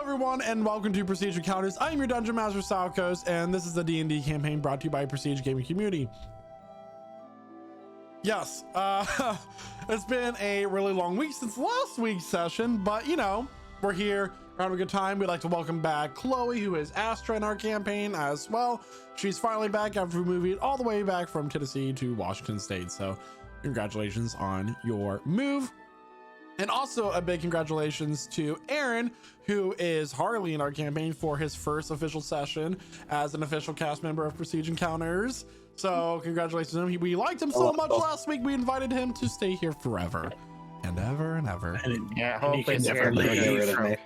everyone, and welcome to Prestige Encounters. I am your Dungeon Master, Salcos, and this is the D&D campaign brought to you by Prestige Gaming Community. Yes, it's been a really long week since last week's session, but you know, we're here, we're having a good time. We'd like to welcome back Chloe, who is Astra in our campaign as well. She's finally back after moving all the way back from Tennessee to Washington State, so congratulations on your move. And also a big congratulations to Aaron, who is Harley in our campaign for his first official session as an official cast member of Prestige Encounters. So congratulations to him. We liked him so much last week, we invited him to stay here forever and ever and ever. Yeah, hopefully never get rid of me.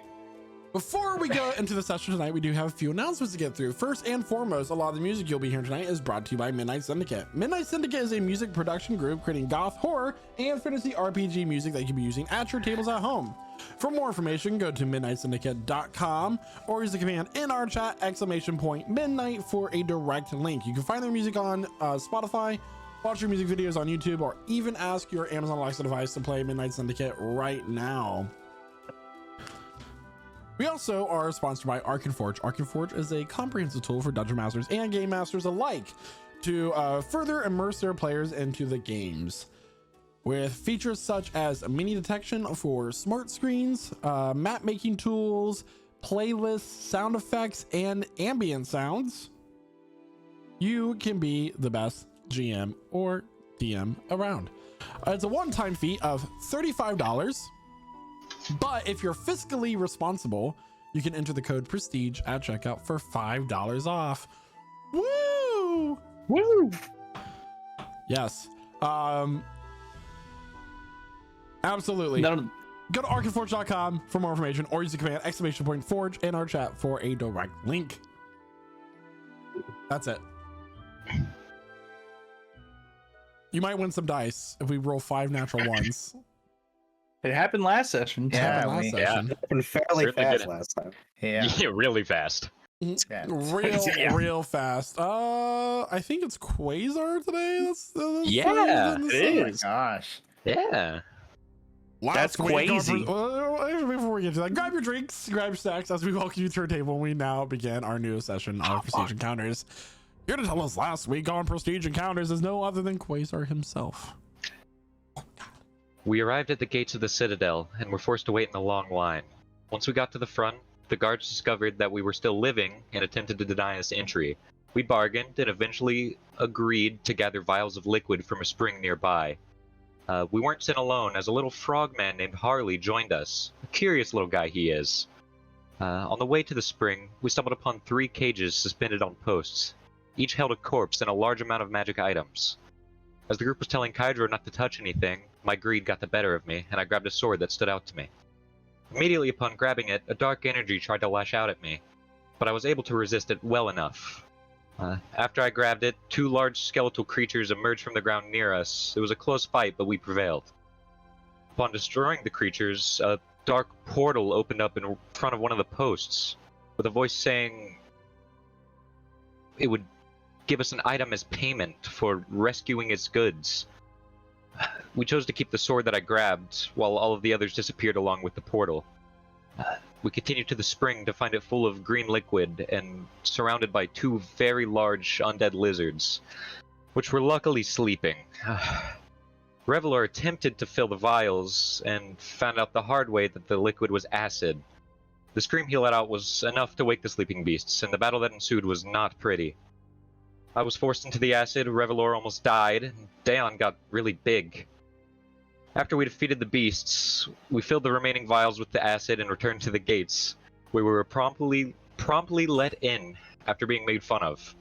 Before we go into the session tonight, we do have a few announcements to get through. First and foremost, a lot of the music you'll be hearing tonight is brought to you by Midnight Syndicate. Midnight Syndicate is a music production group creating goth, horror, and fantasy RPG music that you can be using at your tables at home. For more information, go to midnightsyndicate.com or use the command in our chat !midnight for a direct link. You can find their music on Spotify, watch your music videos on YouTube, or even ask your Amazon Alexa device to play Midnight Syndicate right now. We also are sponsored by Arkenforge. Arkenforge is a comprehensive tool for dungeon masters and game masters alike to further immerse their players into the games. With features such as mini detection for smart screens, map making tools, playlists, sound effects, and ambient sounds, you can be the best GM or DM around. It's a one-time fee of $35. But if you're fiscally responsible, you can enter the code Prestige at checkout for $5 off. Woo! Woo! Yes. Absolutely. Go to arkenforge.com for more information or use the command !forge in our chat for a direct link. That's it. You might win some dice if we roll 5 natural ones. It happened last session. It happened fairly fast last time. Yeah, really fast. Real fast. I think it's Quasar today. That's it is. Oh my gosh. Yeah. That's crazy. Before we get to that, grab your drinks, grab your snacks as we welcome you to our table. We now begin our newest session of Prestige Encounters. Here to tell us last week on Prestige Encounters is no other than Quasar himself. We arrived at the gates of the Citadel and were forced to wait in a long line. Once we got to the front, the guards discovered that we were still living and attempted to deny us entry. We bargained and eventually agreed to gather vials of liquid from a spring nearby. We weren't sent alone, as a little frogman named Harley joined us. A curious little guy he is. On the way to the spring, we stumbled upon 3 cages suspended on posts. Each held a corpse and a large amount of magic items. As the group was telling Kydro not to touch anything, my greed got the better of me, and I grabbed a sword that stood out to me. Immediately upon grabbing it, a dark energy tried to lash out at me, but I was able to resist it well enough. After I grabbed it, 2 large skeletal creatures emerged from the ground near us. It was a close fight, but we prevailed. Upon destroying the creatures, a dark portal opened up in front of one of the posts, with a voice saying it would give us an item as payment for rescuing its goods. We chose to keep the sword that I grabbed, while all of the others disappeared along with the portal. We continued to the spring to find it full of green liquid and surrounded by 2 very large undead lizards, which were luckily sleeping. Revelor attempted to fill the vials and found out the hard way that the liquid was acid. The scream he let out was enough to wake the sleeping beasts, and the battle that ensued was not pretty. I was forced into the acid, Revelor almost died, and Daon got really big. After we defeated the beasts, we filled the remaining vials with the acid and returned to the gates, where we were promptly let in after being made fun of.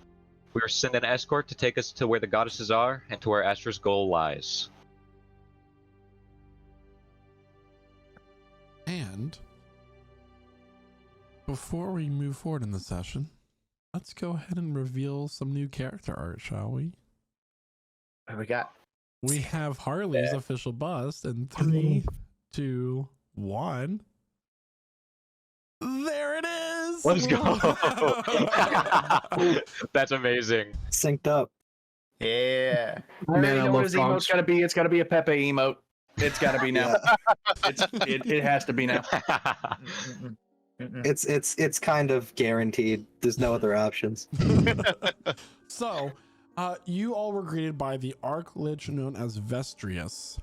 We were sent an escort to take us to where the goddesses are and to where Astra's goal lies. And before we move forward in the session, let's go ahead and reveal some new character art, shall we? What we got? We have Harley's official bust in 3, 2, 1. There it is. Let's go. That's amazing. Synced up. Yeah. I Man, already I know what love his emote's gotta be. It's gotta be a Pepe emote. It's gotta be now. It has to be now. It's kind of guaranteed. There's no other options. So, you all were greeted by the Archlich known as Vestrius,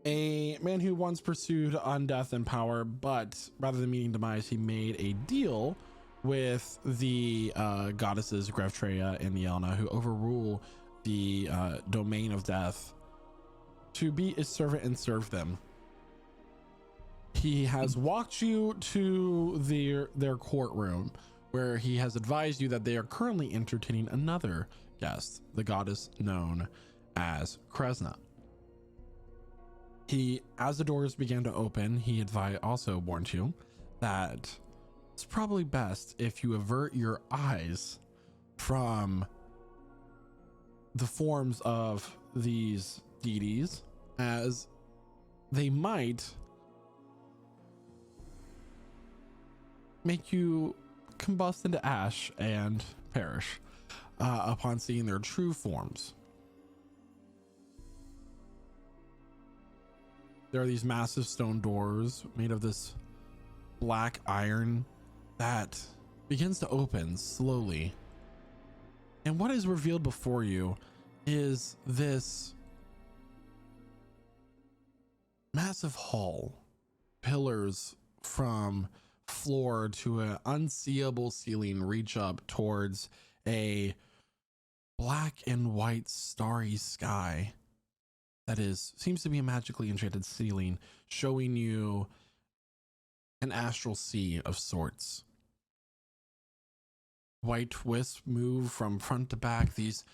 a man who once pursued undeath and power, but rather than meeting demise, he made a deal with the goddesses Grevtreya and Yelna, who overrule the domain of death, to be a servant and serve them. He has walked you to their courtroom, where he has advised you that they are currently entertaining another guest, the goddess known as Kresna. As the doors began to open, he also warned you that it's probably best if you avert your eyes from the forms of these deities, as they might make you combust into ash and perish upon seeing their true forms. There are these massive stone doors made of this black iron that begins to open slowly. And what is revealed before you is this massive hall. Pillars from floor to an unseeable ceiling reach up towards a black and white starry sky that seems to be a magically enchanted ceiling, showing you an astral sea of sorts. White wisps move from front to back. These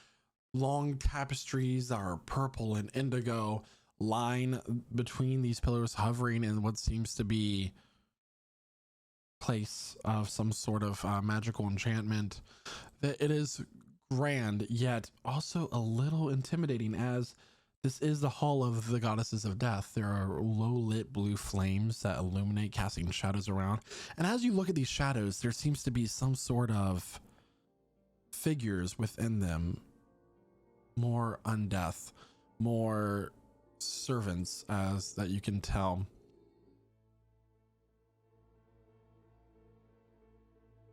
long tapestries that are purple and indigo line between these pillars, hovering in what seems to be place of some sort of magical enchantment. That it is grand, yet also a little intimidating, as this is the hall of the goddesses of death. There are low lit blue flames that illuminate, casting shadows around. And as you look at these shadows, there seems to be some sort of figures within them. More undeath, more servants, as that you can tell.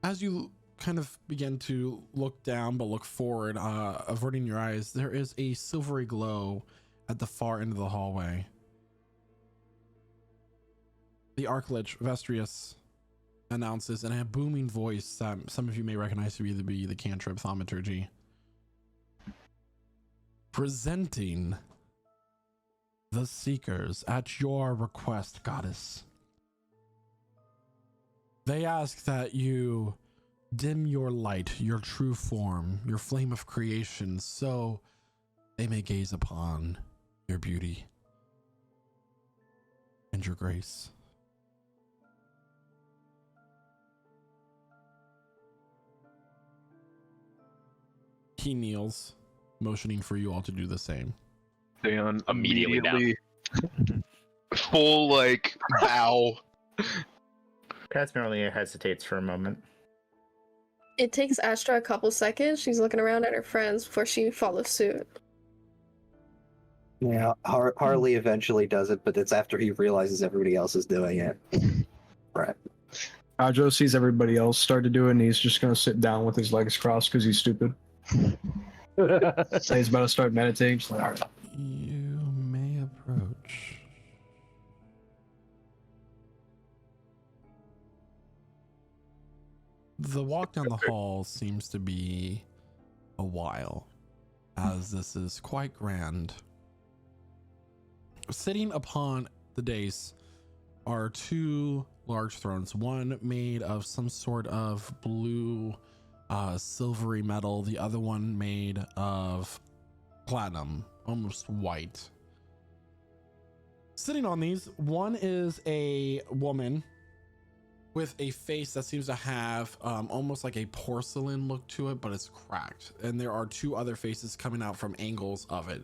As you kind of begin to look down but look forward, averting your eyes, there is a silvery glow at the far end of the hallway. The Archlich Vestrius announces in a booming voice that some of you may recognize to be the cantrip thaumaturgy. Presenting the Seekers at your request, goddess. They ask that you dim your light, your true form, your flame of creation, so they may gaze upon your beauty and your grace. He kneels, motioning for you all to do the same. Dan Immediately down. Full bow. Casmerly hesitates for a moment. It takes Astra a couple seconds. She's looking around at her friends before she follows suit. Yeah, Harley eventually does it, but it's after he realizes everybody else is doing it. Right. Ajo sees everybody else start to do it, and he's just gonna sit down with his legs crossed because he's stupid. So he's about to start meditating. Just like, all right. You may approach. The walk down the hall seems to be a while, as this is quite grand. Sitting upon the dais are two large thrones, one made of some sort of blue, silvery metal, the other one made of platinum, almost white. Sitting on these, one is a woman with a face that seems to have almost like a porcelain look to it, but it's cracked. And there are two other faces coming out from angles of it.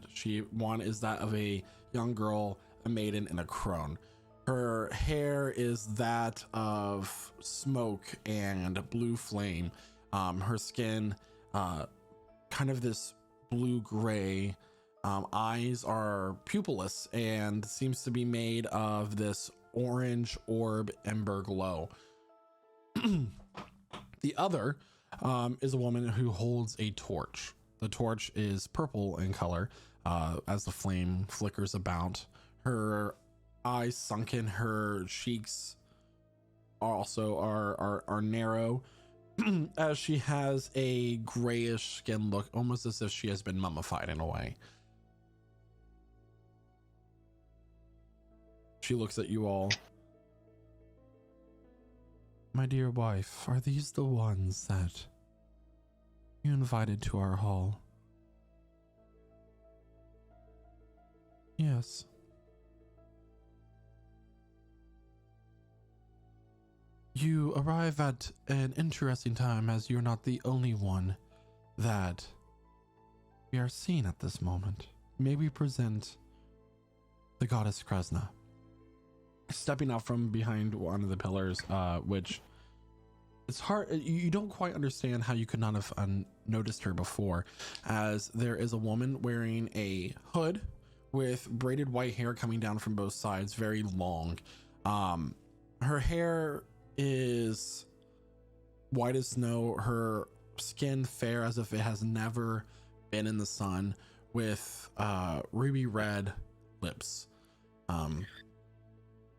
One is that of a young girl, a maiden, and a crone. Her hair is that of smoke and blue flame. Her skin, kind of this blue-gray. Eyes are pupilless and seems to be made of this orange orb ember glow. The other is a woman who holds a torch. The torch is purple in color as the flame flickers about. Her eyes sunken, her cheeks also are narrow as she has a grayish skin look, almost as if she has been mummified in a way. She looks at you all. My dear wife, are these the ones that you invited to our hall? Yes. You arrive at an interesting time, as you're not the only one that we are seeing at this moment. May we present the goddess Kresna, stepping out from behind one of the pillars, which it's hard, you don't quite understand how you could not have noticed her before, as there is a woman wearing a hood with braided white hair coming down from both sides, very long. Her hair is white as snow, her skin fair as if it has never been in the sun, with ruby red lips.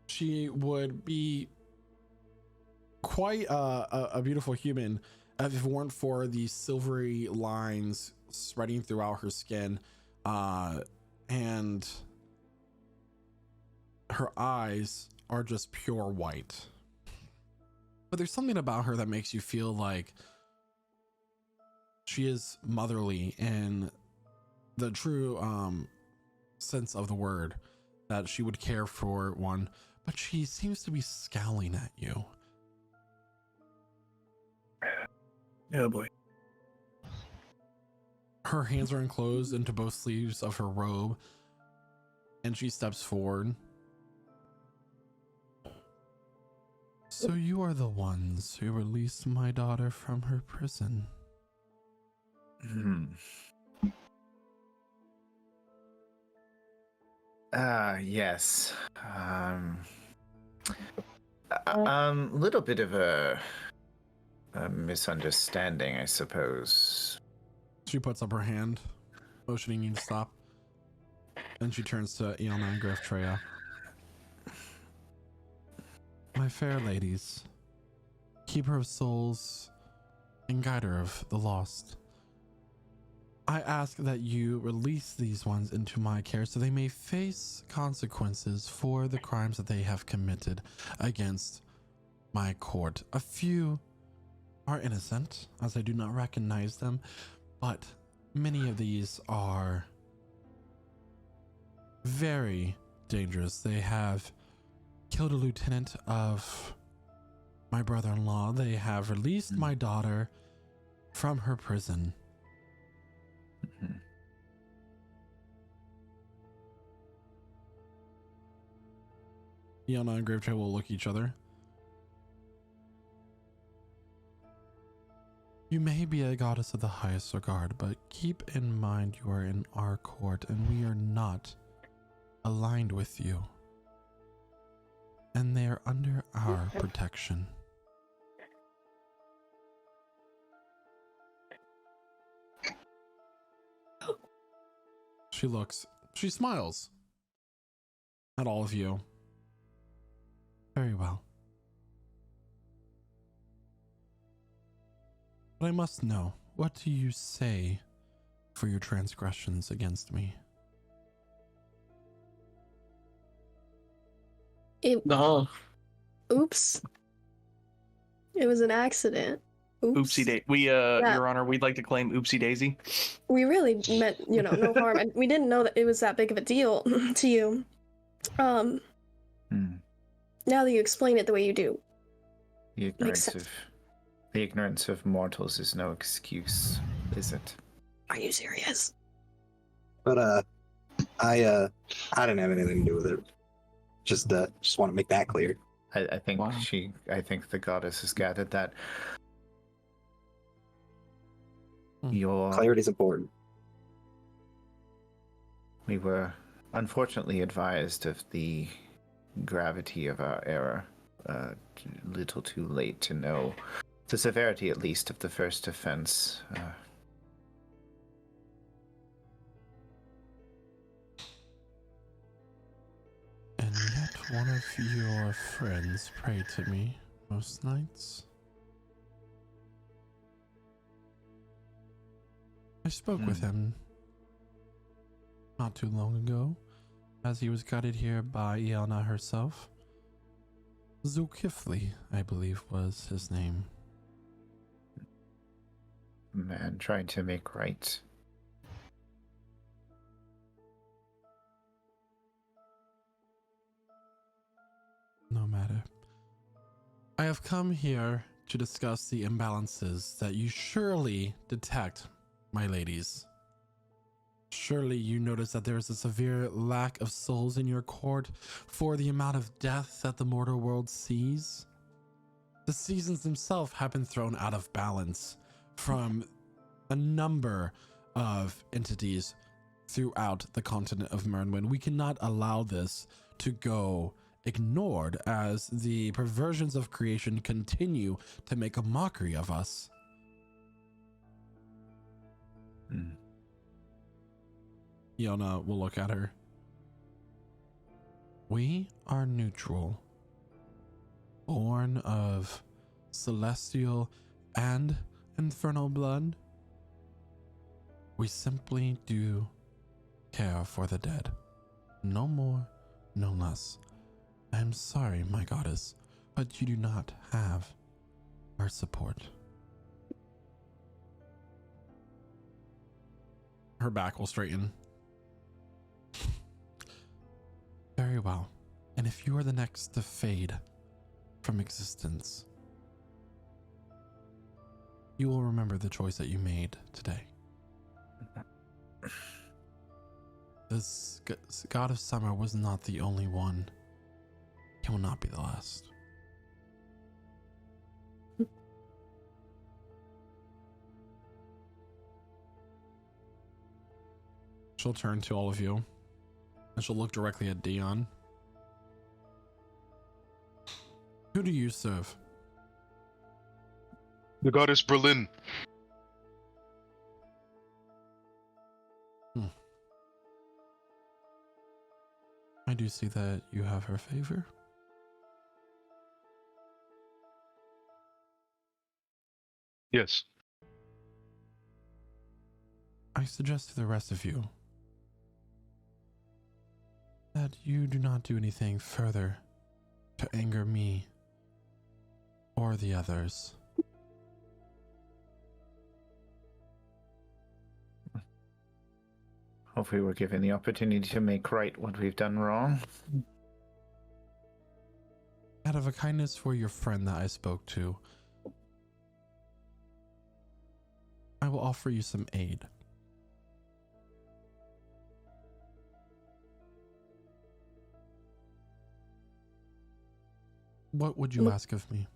She would be quite a beautiful human if it weren't for the silvery lines spreading throughout her skin, and her eyes are just pure white. But there's something about her that makes you feel like she is motherly in the true sense of the word, that she would care for one, but she seems to be scowling at you. Oh boy. Her hands are enclosed into both sleeves of her robe, and she steps forward. So you are the ones who released my daughter from her prison. Yes. Little bit of a misunderstanding, I suppose. She puts up her hand, motioning you to stop. And she turns to Iona and Griff Treya. My fair ladies, keeper of souls and guider of the lost, I ask that you release these ones into my care so they may face consequences for the crimes that they have committed against my court. A few are innocent, as I do not recognize them, but many of these are very dangerous. They have killed a lieutenant of my brother-in-law. They have released my daughter from her prison. Iona and Gravetrail will look at each other. You may be a goddess of the highest regard, but keep in mind you are in our court and we are not aligned with you. And they are under our protection. She smiles at all of you. Very well. But I must know, what do you say for your transgressions against me? Oops. It was an accident. Oops. Oopsie daisy. Your Honor, we'd like to claim oopsie daisy. We really meant, no harm, and we didn't know that it was that big of a deal to you. Now that you explain it the way you do. The ignorance of mortals is no excuse, is it? Are you serious? But I didn't have anything to do with it. Just want to make that clear. I think I think the goddess has gathered that your clarity is important. We were unfortunately advised of the gravity of our error. Little too late to know the severity, at least, of the first offense. And yet one of your friends prayed to me most nights. I spoke with him not too long ago, as he was guided here by Iana herself. Zulkifli, I believe, was his name. Man trying to make right. No matter. I have come here to discuss the imbalances that you surely detect, my ladies. Surely you notice that there is a severe lack of souls in your court for the amount of death that the mortal world sees. The seasons themselves have been thrown out of balance from a number of entities throughout the continent of Mernwyn. We cannot allow this to go ignored as the perversions of creation continue to make a mockery of us. Iona will look at her. We are neutral, born of celestial and infernal blood. We simply do care for the dead. No more, no less. I am sorry, my goddess, but you do not have our support. Her back will straighten. Very well. And if you are the next to fade from existence, you will remember the choice that you made today. This god of summer was not the only one. He will not be the last. She'll turn to all of you, and she'll look directly at Dion. Who do you serve? The goddess Berlin. I do see that you have her favor. Yes. I suggest to the rest of you that you do not do anything further to anger me or the others. Hopefully we're given the opportunity to make right what we've done wrong. Out of a kindness for your friend that I spoke to, I will offer you some aid. What would you ask of me?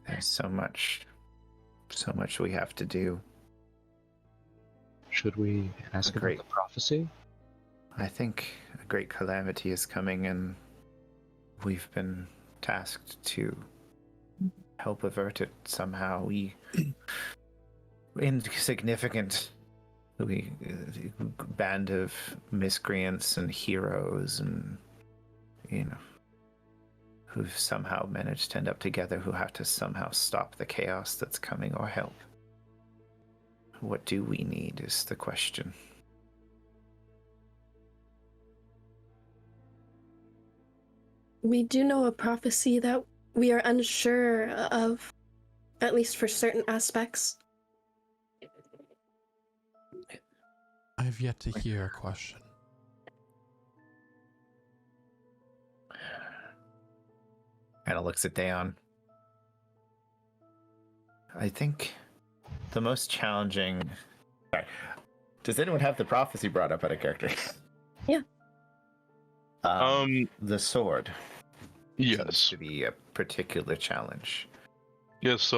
There's so much we have to do. Should we ask about the prophecy? I think a great calamity is coming, and we've been tasked to help avert it somehow. We insignificant band of miscreants and heroes, and who've somehow managed to end up together, who have to somehow stop the chaos that's coming or help. What do we need is the question. We do know a prophecy that we are unsure of, at least for certain aspects. I have yet to hear a question. Anna looks at Dayon. I think the most challenging... Sorry. Does anyone have the prophecy brought up out of character? Yeah. The sword. Yes. to be a particular challenge. Yes,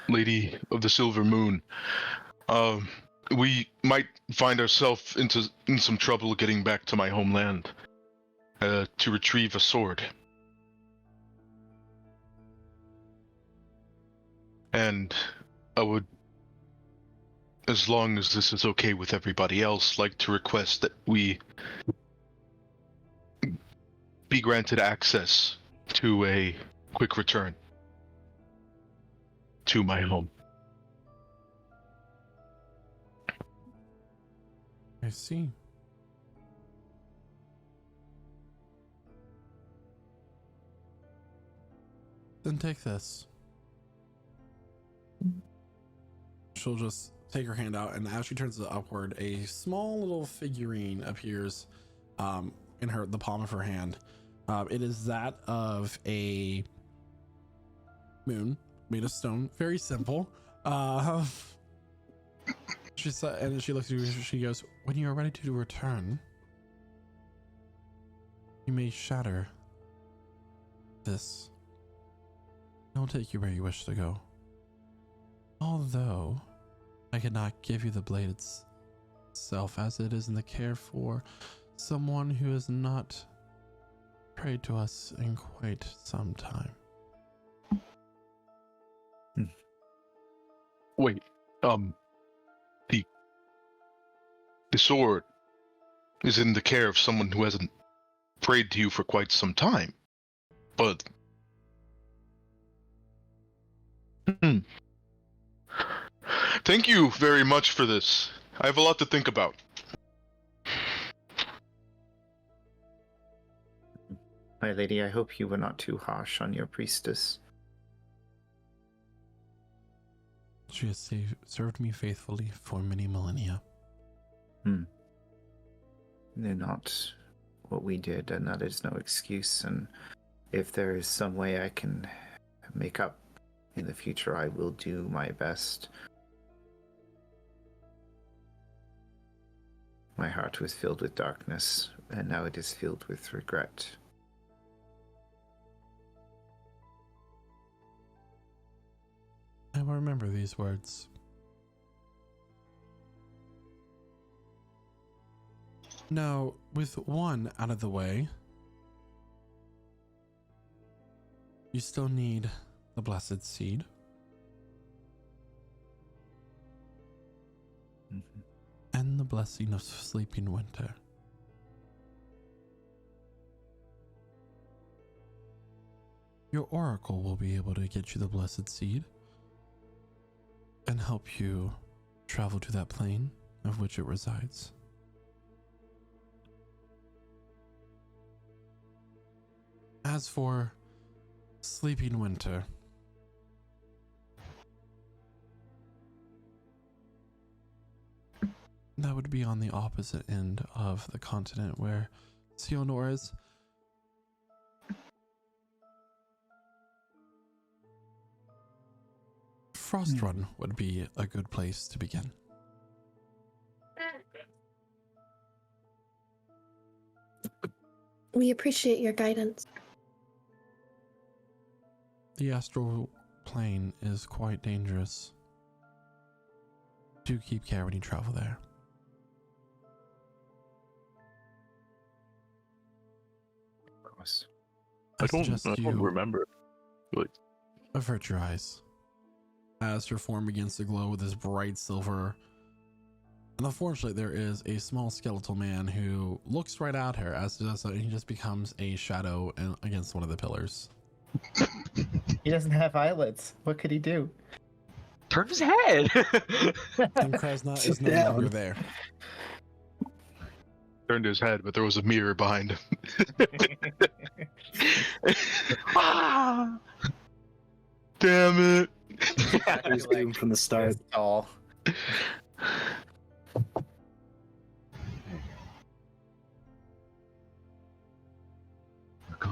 Lady of the Silver Moon. We might find ourselves in some trouble getting back to my homeland to retrieve a sword. And I would, as long as this is okay with everybody else, like to request that we be granted access to a quick return to my home. I see. Then take this. She'll just take her hand out, and as she turns it upward, a small little figurine appears in the palm of her hand. It is that of a moon made of stone, very simple. She said, and she looks at you. She goes, "When you are ready to return, you may shatter this. It will take you where you wish to go. Although I cannot give you the blade itself, as it is in the care for someone who has not prayed to us in quite some time." Wait, the sword is in the care of someone who hasn't prayed to you for quite some time. But thank you very much for this. I have a lot to think about. My lady, I hope you were not too harsh on your priestess. She has served me faithfully for many millennia. They're not what we did, and that is no excuse. And if there is some way I can make up in the future, I will do my best. My heart was filled with darkness, and now it is filled with regret. I will remember these words. Now, with one out of the way, you still need the blessed seed. And the blessing of sleeping winter. Your oracle will be able to get you the blessed seed and help you travel to that plane of which it resides. As for sleeping winter, that would be on the opposite end of the continent where Sionor is. Frostrun would be a good place to begin. We appreciate your guidance. The astral plane is quite dangerous. Do keep care when you travel there. Of course. I don't you remember. Like, avert your eyes as her form begins to glow with this bright silver. And unfortunately, there is a small skeletal man who looks right at her as he just becomes a shadow against one of the pillars. He doesn't have eyelids. What could he do? Turn his head! And Kresna is no longer there. turned his head, but there was a mirror behind him. Damn it! I was doomed from the start. Tall.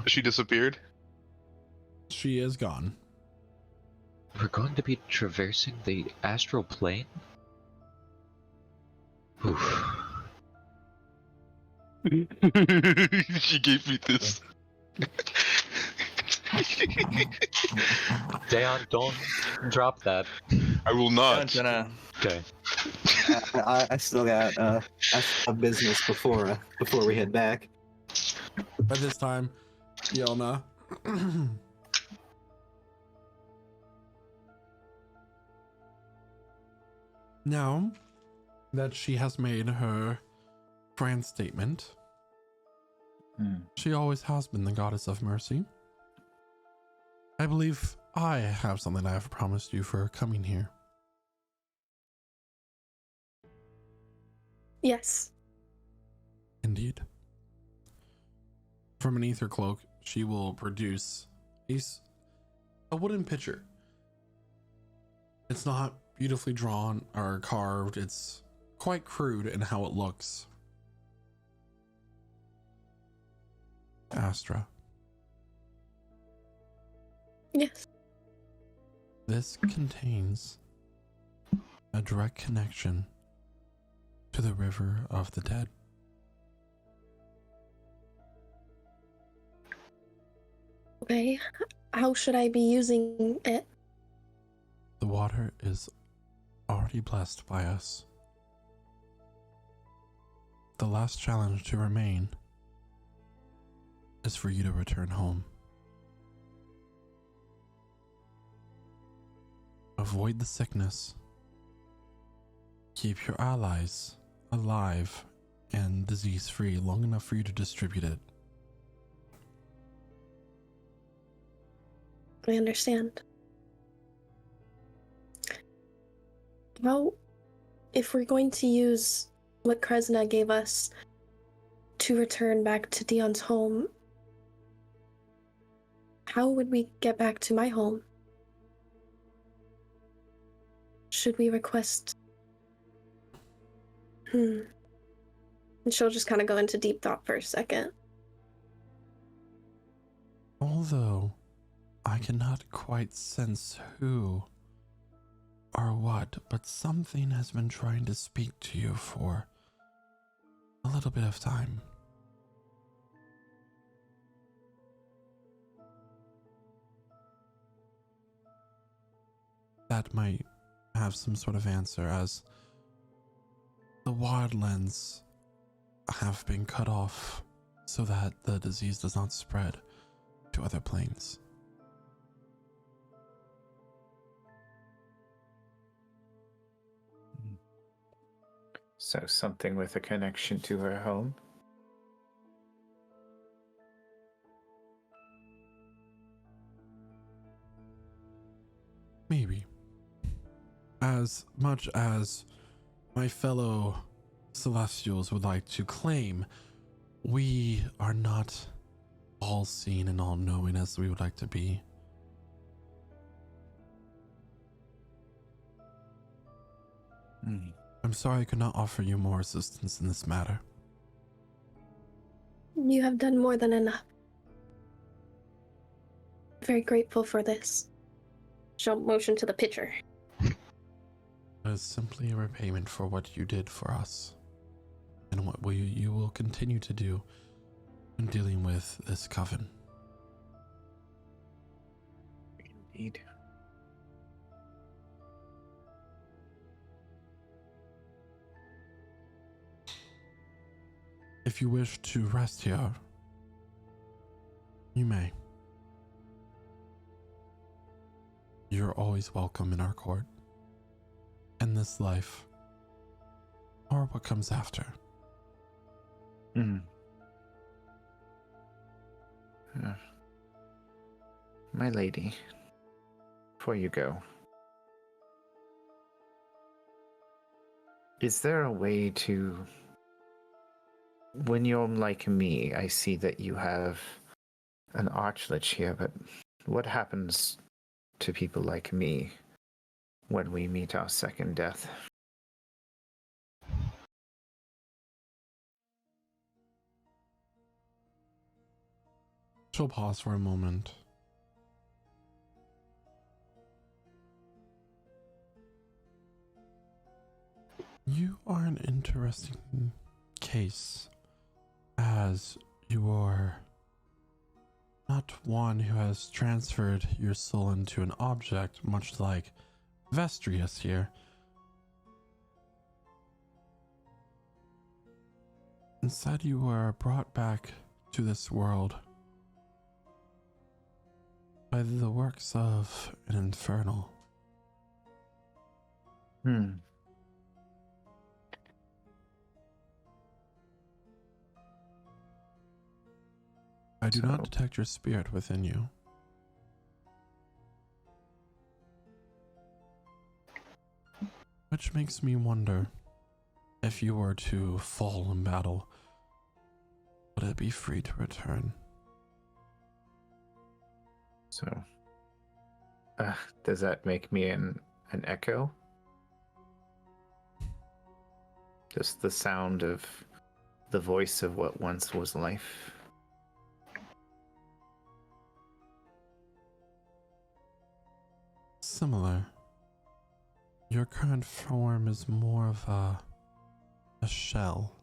She disappeared? She is gone. We're going to be traversing the astral plane? Oof. She gave me this. Dayon, don't drop that. I will not. Dun-dun-dun. Okay. I still got I still have business before we head back. By this time, Yelna. Now that she has made her grand statement, she always has been the goddess of mercy. I believe I have something I have promised you for coming here. Yes. Indeed. From an ether cloak, she will produce a wooden pitcher. It's not beautifully drawn or carved. It's quite crude in how it looks. Astra. Yes. This contains a direct connection to the River of the Dead. Okay. How should I be using it? The water is already blessed by us. The last challenge to remain is for you to return home. Avoid the sickness. Keep your allies alive and disease-free long enough for you to distribute it. I understand. Well, if we're going to use what Kresna gave us to return back to Dion's home, how would we get back to my home? Should we request... And she'll just kind of go into deep thought for a second. Although I cannot quite sense who or what, but something has been trying to speak to you for a little bit of time. That might have some sort of answer, as the wildlands have been cut off so that the disease does not spread to other planes. So something with a connection to her home? Maybe. As much as my fellow Celestials would like to claim, we are not all seeing and all knowing as we would like to be. I'm sorry I could not offer you more assistance in this matter. You have done more than enough. Very grateful for this. She'll motion to the pitcher. It is simply a repayment for what you did for us, and what you will continue to do in dealing with this coven. Indeed. If you wish to rest here, you may. You're always welcome in our court, in this life, or what comes after. My lady, before you go, is there a way to... When you're like me, I see that you have an archlich here, but what happens to people like me when we meet our second death? She'll pause for a moment. You are an interesting case, as you are Not one who has transferred your soul into an object, much like Vestrius here. Instead, you were brought back to this world by the works of an infernal. I do not detect your spirit within you. Which makes me wonder, if you were to fall in battle, would it be free to return? So, does that make me an echo? Just the sound of the voice of what once was life? Similar. Your current form is more of a shell.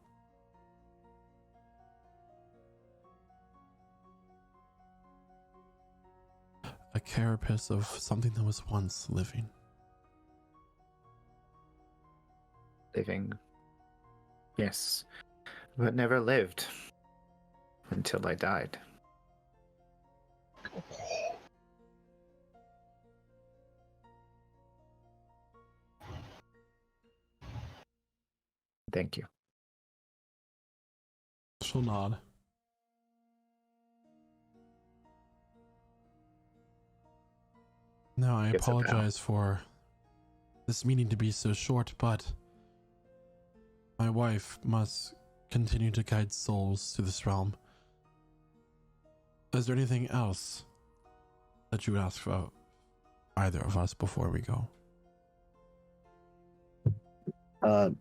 A carapace of something that was once living. Living. Yes. But never lived. Until I died. Thank you. She'll nod. Now, I apologize for this meeting to be so short, but my wife must continue to guide souls to this realm. Is there anything else that you would ask of either of us before we go?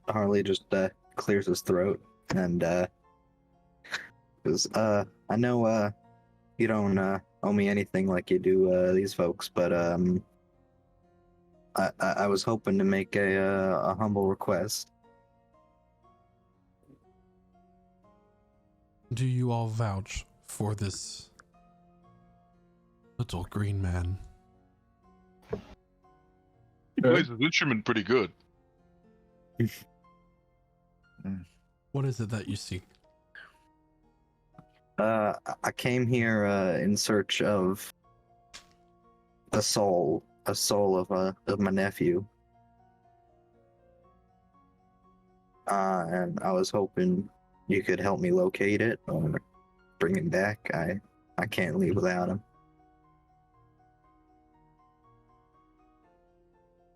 Harley just clears his throat and goes, I know you don't owe me anything like you do these folks, but I was hoping to make a humble request. Do you all vouch for this little green man? He plays his instrument pretty good. What is it that you seek? I came here in search of a soul of my nephew. And I was hoping you could help me locate it or bring him back. I can't leave without him.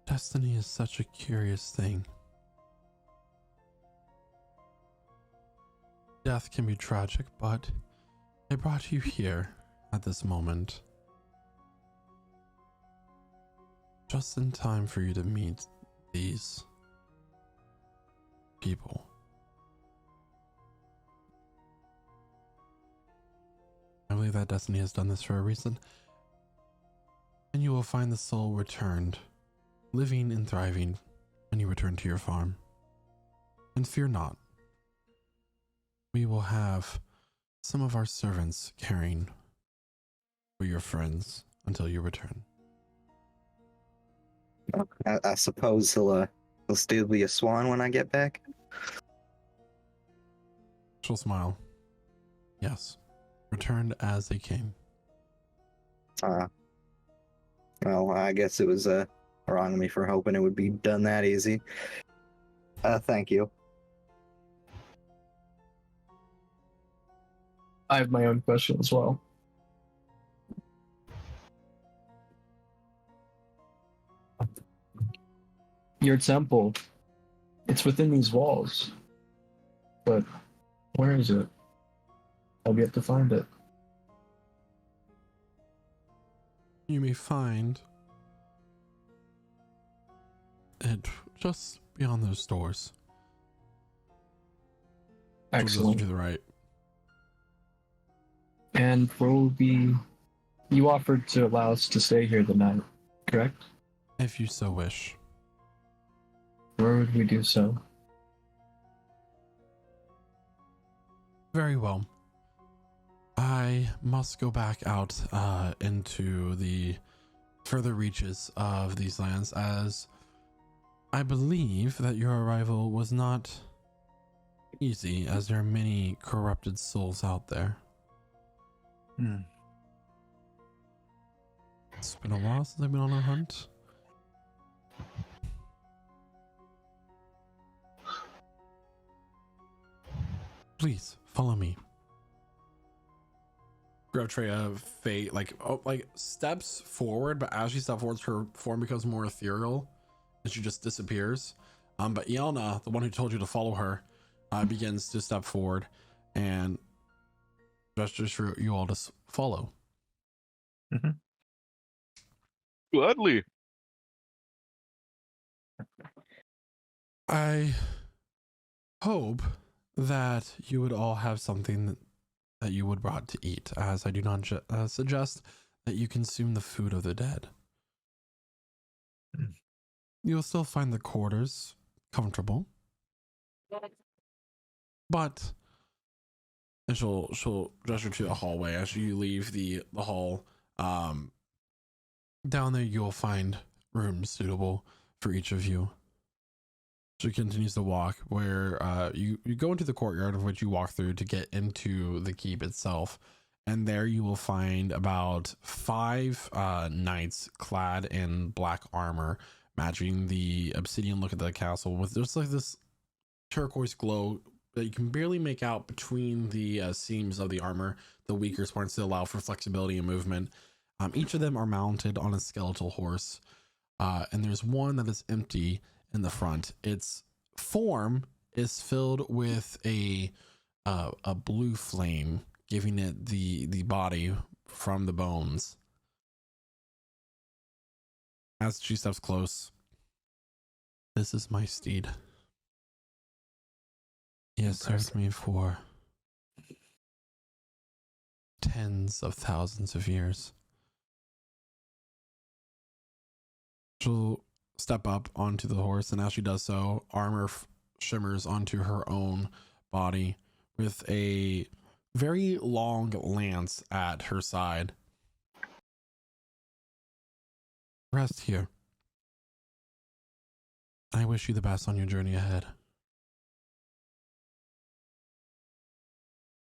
Destiny is such a curious thing. Death can be tragic, but I brought you here at this moment, just in time for you to meet these people. I believe that Destiny has done this for a reason, and you will find the soul returned, living and thriving when you return to your farm. And fear not, we will have some of our servants caring for your friends until you return. I suppose he'll still be a swan when I get back. She'll smile. Yes, returned as they came. Well, I guess it was wrong of me for hoping it would be done that easy. Thank you. I have my own question as well. Your temple, it's within these walls, but where is it? I'll be able to find it. You may find it just beyond those doors. Excellent. To the right. And where will be... You offered to allow us to stay here the night, correct? If you so wish. Where would we do so? Very well. I must go back out into the further reaches of these lands, as I believe that your arrival was not easy, as there are many corrupted souls out there. It's been a while since I've been on a hunt. Please follow me. Grotrea Fate steps forward, but as she steps forward, her form becomes more ethereal and she just disappears. But Yelna, the one who told you to follow her, begins to step forward and gestures for you all to follow. Gladly. I hope that you would all have something that you would brought to eat, as I do not suggest that you consume the food of the dead. You'll still find the quarters comfortable, but, and she'll gesture to a hallway as you leave the hall. Down there you'll find rooms suitable for each of you. She continues to walk where you go into the courtyard, of which you walk through to get into the keep itself, and there you will find about 5 knights clad in black armor, matching the obsidian look of the castle, with just like this turquoise glow that you can barely make out between the seams of the armor, the weaker parts to allow for flexibility and movement. Each of them are mounted on a skeletal horse, and there's one that is empty in the front. Its form is filled with a blue flame, giving it the body from the bones. As she steps close, "This is my steed. He has served me for tens of thousands of years." She'll step up onto the horse, and as she does so, armor shimmers onto her own body with a very long lance at her side. "Rest here. I wish you the best on your journey ahead."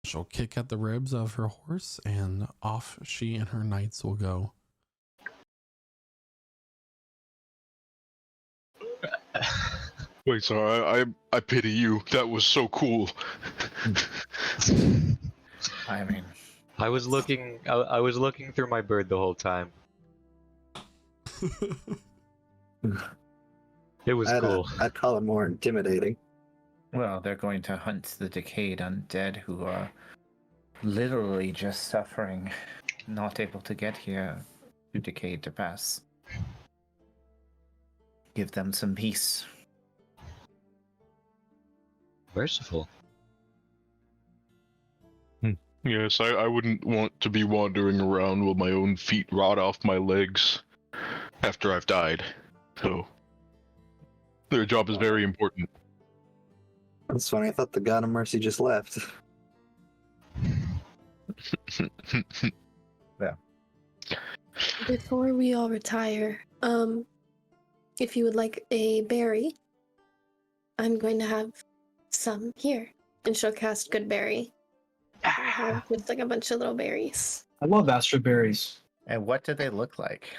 She'll kick at the ribs of her horse, and off she and her knights will go. Wait, sorry, I pity you. That was so cool. I mean, I was looking through my bird the whole time. It was cool. I'd call it more intimidating. well, they're going to hunt the decayed undead who are literally just suffering, not able to get here, too decayed to pass. Give them some peace. Merciful. Yes, I wouldn't want to be wandering around while my own feet rot off my legs after I've died. So, their job is very important. That's funny. I thought the God of Mercy just left. Yeah. Before we all retire, if you would like a berry, I'm going to have some here. And she'll cast Good Berry. With like a bunch of little berries. I love Astra berries. And what do they look like?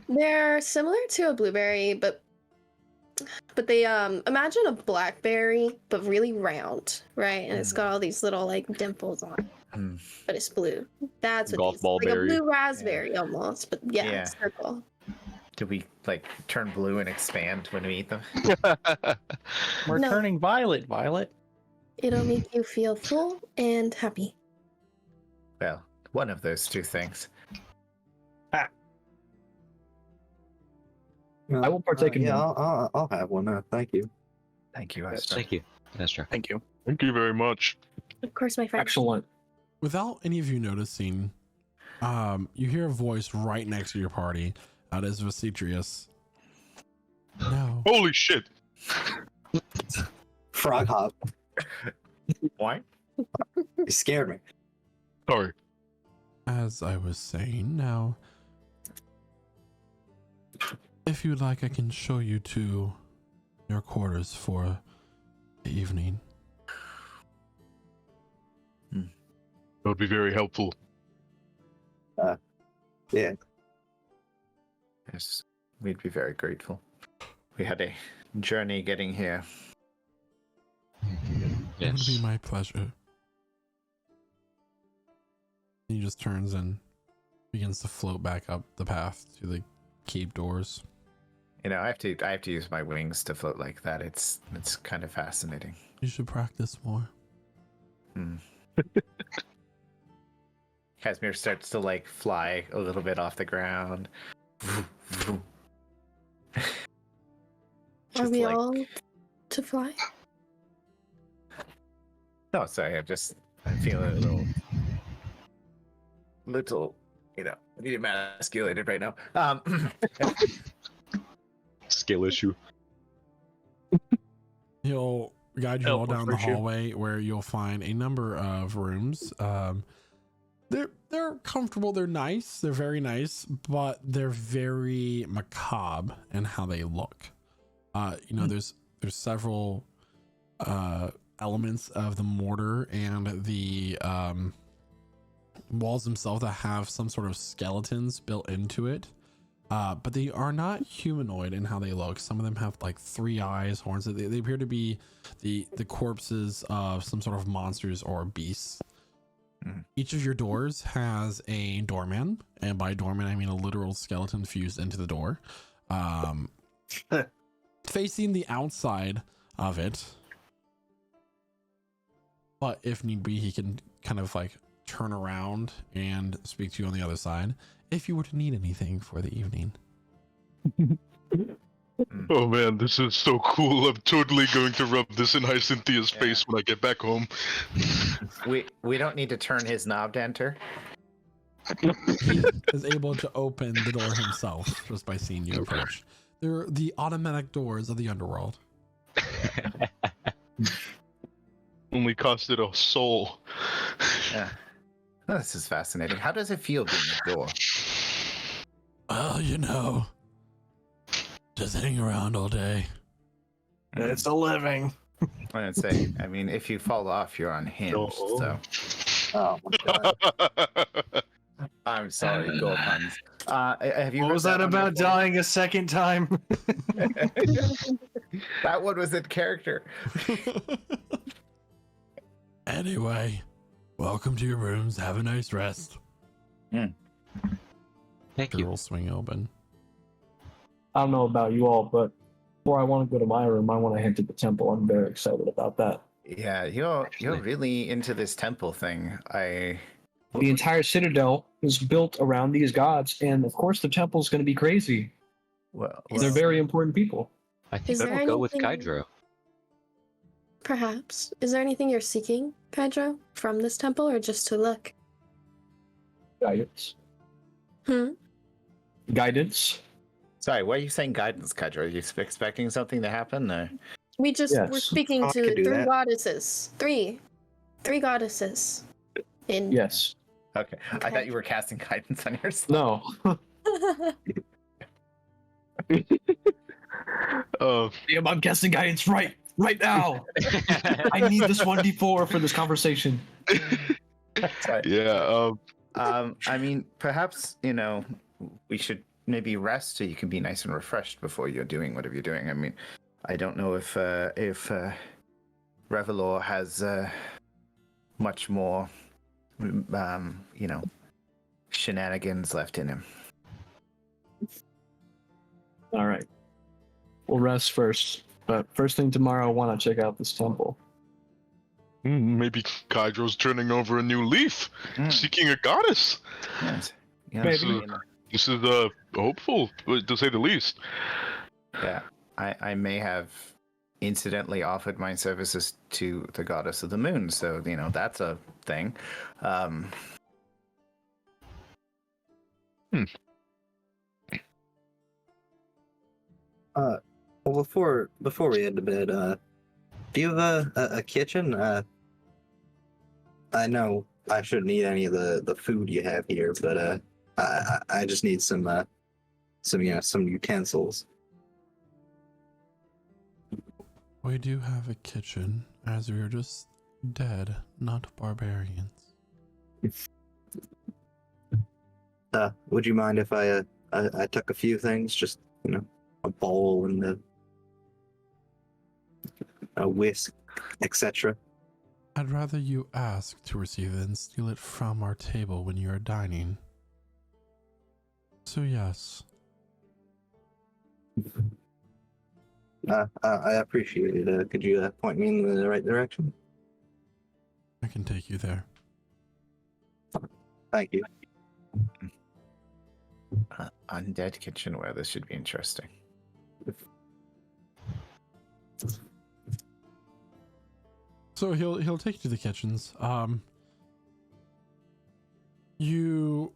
They're similar to a blueberry, but they imagine a blackberry, but really round, right? And it's got all these little like dimples on it. But it's blue. That's what Golf these, ball like berry. a blue raspberry almost, but yeah, it's circle. Do we like turn blue and expand when we eat them? We're No. turning violet, Violet. It'll make you feel full and happy. Well, one of those two things. I will partake in Yeah, one. I'll have one. Thank you. Thank you, Esther. Thank you, Astra. Thank you. Thank you very much. Of course, my friend. Excellent. Without any of you noticing, you hear a voice right next to your party. That is Vicitrius. No. Holy shit! Frog hop. Why? You scared me. Sorry. As I was saying, now, if you'd like, I can show you to your quarters for the evening. That would be very helpful. Yeah. Yes, we'd be very grateful. We had a journey getting here. It would be Yes. my pleasure. He just turns and begins to float back up the path to the cave doors. You know, I have to use my wings to float like that. It's kind of fascinating. You should practice more. Casimir starts to like fly a little bit off the ground. Are Just we like- all to fly? No, sorry, I'm feeling a little, emasculated right now. Skill issue. He'll guide you all down the for you. hallway where you'll find a number of rooms. They're comfortable, they're nice, they're very nice, but they're very macabre in how they look. There's several elements of the mortar and the walls themselves that have some sort of skeletons built into it. But they are not humanoid in how they look. Some of them have like 3 eyes, horns. They appear to be the corpses of some sort of monsters or beasts. Each of your doors has a doorman, and by doorman I mean a literal skeleton fused into the door. Facing the outside of it, but if need be, he can kind of like turn around and speak to you on the other side if you were to need anything for the evening. Oh man, this is so cool. I'm totally going to rub this in Hyacinthia's face when I get back home. we don't need to turn his knob to enter. He is able to open the door himself just by seeing you approach. They're the automatic doors of the underworld. Only costed a soul. Yeah. Oh, this is fascinating. How does it feel being a door? Well, just hang around all day. It's a living. I'm gonna say, I mean, if you fall off, you're unhinged. So Oh my god. I'm sorry, go puns. Have you? What heard was that one about before? dying a second time? That one was in character. Anyway, welcome to your rooms. Have a nice rest. Thank Door you. will swing open. I don't know about you all, but before I want to go to my room, I want to head to the temple. I'm very excited about that. Yeah, you're really into this temple thing. The entire citadel is built around these gods, and of course the temple's going to be crazy. Well, Is They're Well- very important people. I think Is I there will go with anything- Kydro. Perhaps. Is there anything you're seeking, Kydro, from this temple, or just to look? Guidance. Guidance. sorry, why are you saying guidance, Kydra? Are you expecting something to happen? Or? We just Yes. were speaking Oh, I to could do 3 that. goddesses. Three goddesses. In Yes. Okay. I Okay. thought you were casting guidance on yourself. No. Uh, Damn, I'm casting guidance right now. I need this 1d4 for this conversation. Sorry. yeah. I mean, perhaps we should maybe rest so you can be nice and refreshed before you're doing whatever you're doing. I mean, I don't know if Revelor has much more, shenanigans left in him. All right. We'll rest first. But first thing tomorrow, I want to check out this temple. Maybe Kydro's turning over a new leaf, seeking a goddess. Yes. Yeah, Maybe. This is hopeful, to say the least. Yeah, I may have incidentally offered my services to the goddess of the moon, so that's a thing. Well, before we head to bed, do you have a kitchen? I know I shouldn't eat any of the food you have here, but I just need some utensils. We do have a kitchen, as we are just dead, not barbarians. Would you mind if I took a few things, just a bowl and a whisk, etc. I'd rather you ask to receive it than steal it from our table when you are dining. So yes. I appreciate it. Could you point me in the right direction? I can take you there. Thank you. Undead kitchenware. This should be interesting. So he'll take you to the kitchens. You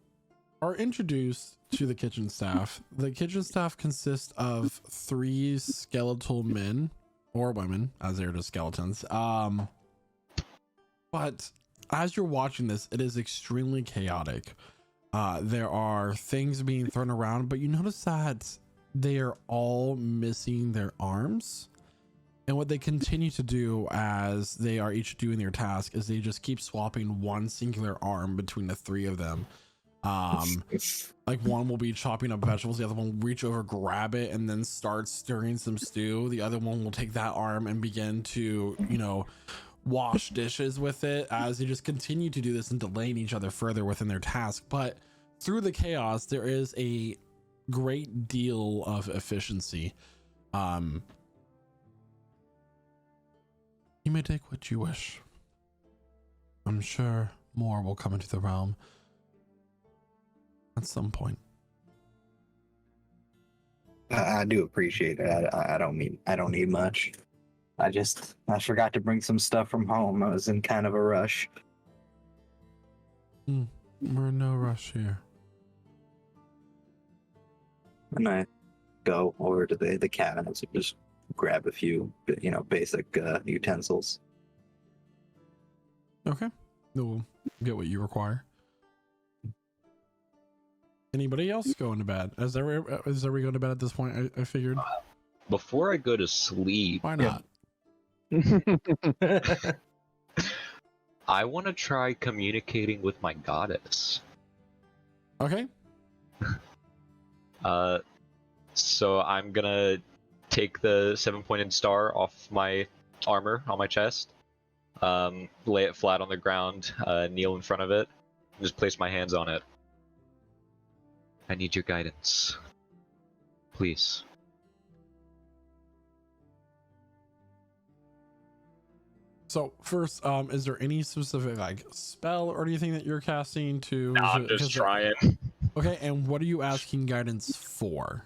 are introduced to the kitchen staff. The kitchen staff consists of 3 skeletal men or women, as they're just skeletons. But as you're watching this, it is extremely chaotic. There are things being thrown around, but you notice that they are all missing their arms. And what they continue to do as they are each doing their task is they just keep swapping one singular arm between the 3 of them. Like one will be chopping up vegetables, the other one will reach over, grab it, and then start stirring some stew. The other one will take that arm and begin to, wash dishes with it, as they just continue to do this and delaying each other further within their task. But through the chaos, there is a great deal of efficiency. You may take what you wish. I'm sure more will come into the realm at some point. I do appreciate it. I don't need much. I forgot to bring some stuff from home. I was in kind of a rush. We're in no rush here. And I go over to the cabinets and just grab a few, basic utensils. Okay. We'll get what you require. Anybody else going to bed? Is there we going to bed at this point? I figured. Before I go to sleep, Why not? I want to try communicating with my goddess. Okay. So I'm gonna take the 7-pointed star off my armor on my chest, lay it flat on the ground, kneel in front of it, and just place my hands on it. I need your guidance. Please. So first, is there any specific spell or anything that you're casting to? Nah, I'm just trying. Okay, and what are you asking guidance for?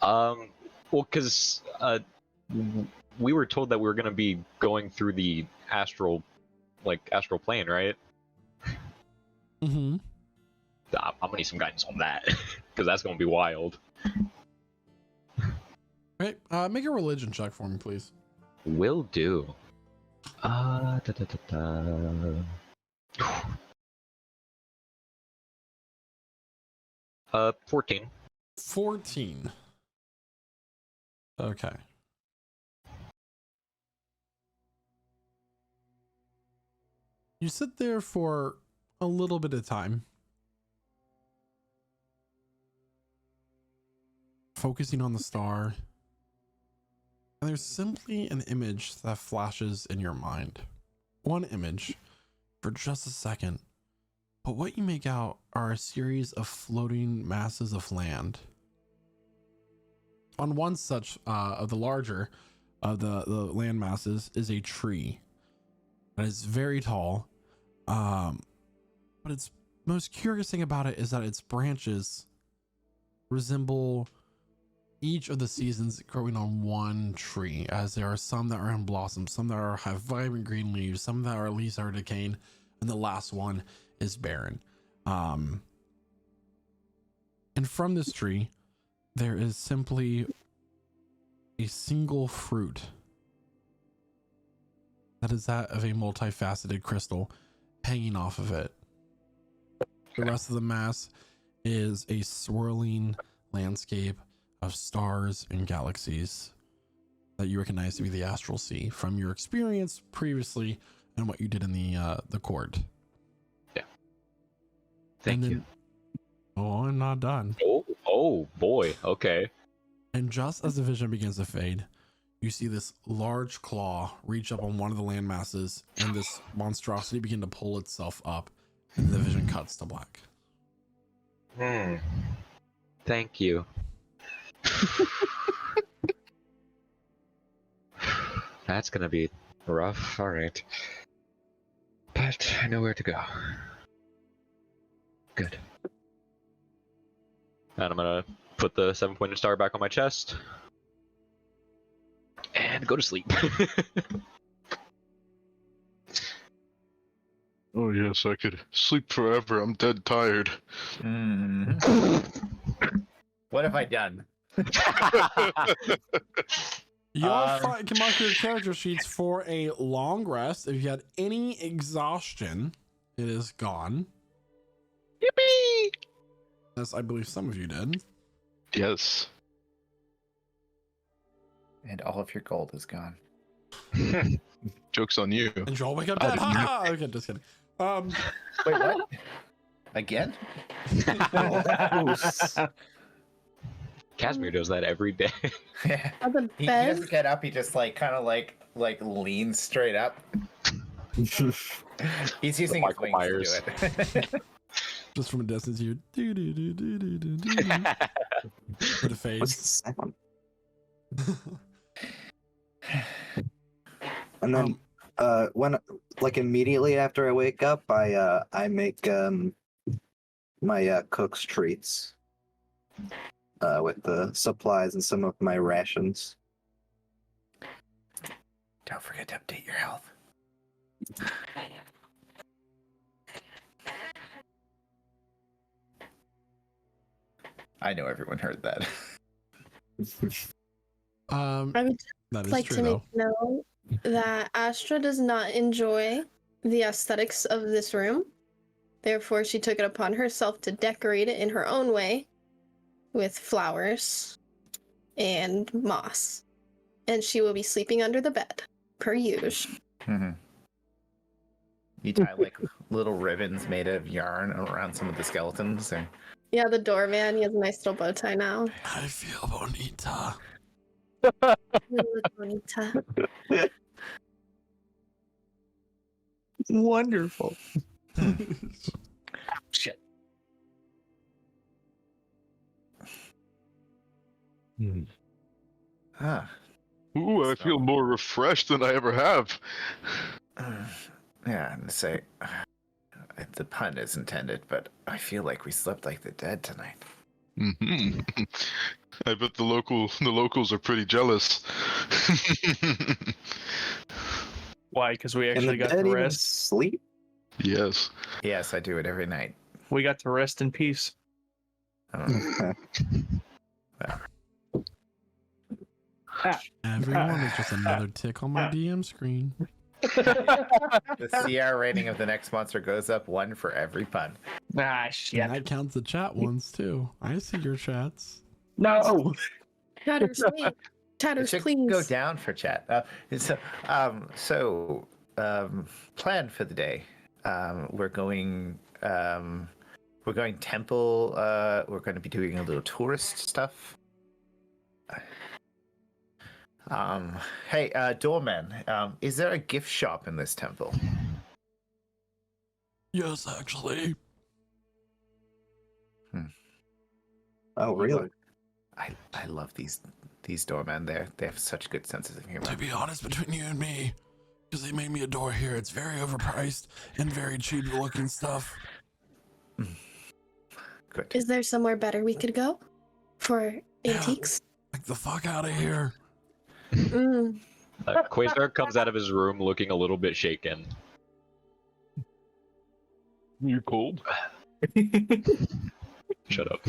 Well, because we were told that we were gonna be going through the astral plane, right? Mm-hmm. I'm gonna need some guidance on that, because that's gonna be wild. Okay, make a religion check for me, please. Will do. 14. 14. Okay. You sit there for a little bit of time, focusing on the star, and there's simply an image that flashes in your mind. One image for just a second, but what you make out are a series of floating masses of land. On one such of the larger of the land masses is a tree that is very tall, but its most curious thing about it is that its branches resemble each of the seasons growing on one tree, as there are some that are in blossom, some that have vibrant green leaves, some that are leaves that are decaying, and the last one is barren. And from this tree there is simply a single fruit that is that of a multifaceted crystal, hanging off of it. The rest of the mass is a swirling landscape of stars and galaxies that you recognize to be the astral sea from your experience previously and what you did in the court. Yeah. Thank you. Oh, I'm not done. Oh boy. Okay. And just as the vision begins to fade, you see this large claw reach up on one of the land masses and this monstrosity begin to pull itself up, and the vision cuts to black. Thank you. That's gonna be rough. All right. But I know where to go. Good. And I'm gonna put the 7-pointed star back on my chest and go to sleep. Oh yes, I could sleep forever. I'm dead tired. What have I done? You all can mark your character sheets for a long rest. If you had any exhaustion, it is gone. Yippee! As I believe some of you did. Yes. And all of your gold is gone. Joke's on you. And you all wake up dead. Okay, just kidding. Wait, what? Again? Casimir does that every day. Yeah. The He bed. doesn't get up. He just kind of leans straight up. He's using his Michael wings Myers. to do it. Just from a distance, you do for the face. What's the sound? And then when immediately after I wake up, I make my cook's treats with the supplies and some of my rations. Don't forget to update your health. I know everyone heard that. I would That is like true to though. make note that Astra does not enjoy the aesthetics of this room. Therefore, she took it upon herself to decorate it in her own way with flowers and moss. And she will be sleeping under the bed, per usual. You tie little ribbons made of yarn around some of the skeletons. And... Yeah, the doorman, he has a nice little bow tie now. I feel bonita. Bonita. Wonderful. Shit. Ah. Ooh, I feel more refreshed than I ever have. Yeah, and say the pun is intended, but I feel like we slept like the dead tonight. Mm-hmm. I bet the locals are pretty jealous. Why? Because we Can actually the got dead to even rest. sleep? Yes. Yes, I do it every night. We got to rest in peace. Everyone is just another tick on my DM screen. The CR rating of the next monster goes up 1 for every pun. Ah, shit. And that counts the chat ones too. I see your chats. No. Chatters, wait. It Chatters, should please. go down for chat. Plan for the day. We're going temple. We're going to be doing a little tourist stuff. Hey, doorman, is there a gift shop in this temple? Yes, actually. Oh, really? I love these doormen. They have such good senses of humor. To be honest, between you and me, because they made me a door here, it's very overpriced and very cheap looking stuff. Good. Is there somewhere better we could go for antiques? Like the fuck out of here. Mm. Quasar comes out of his room looking a little bit shaken. You're cold? Shut up.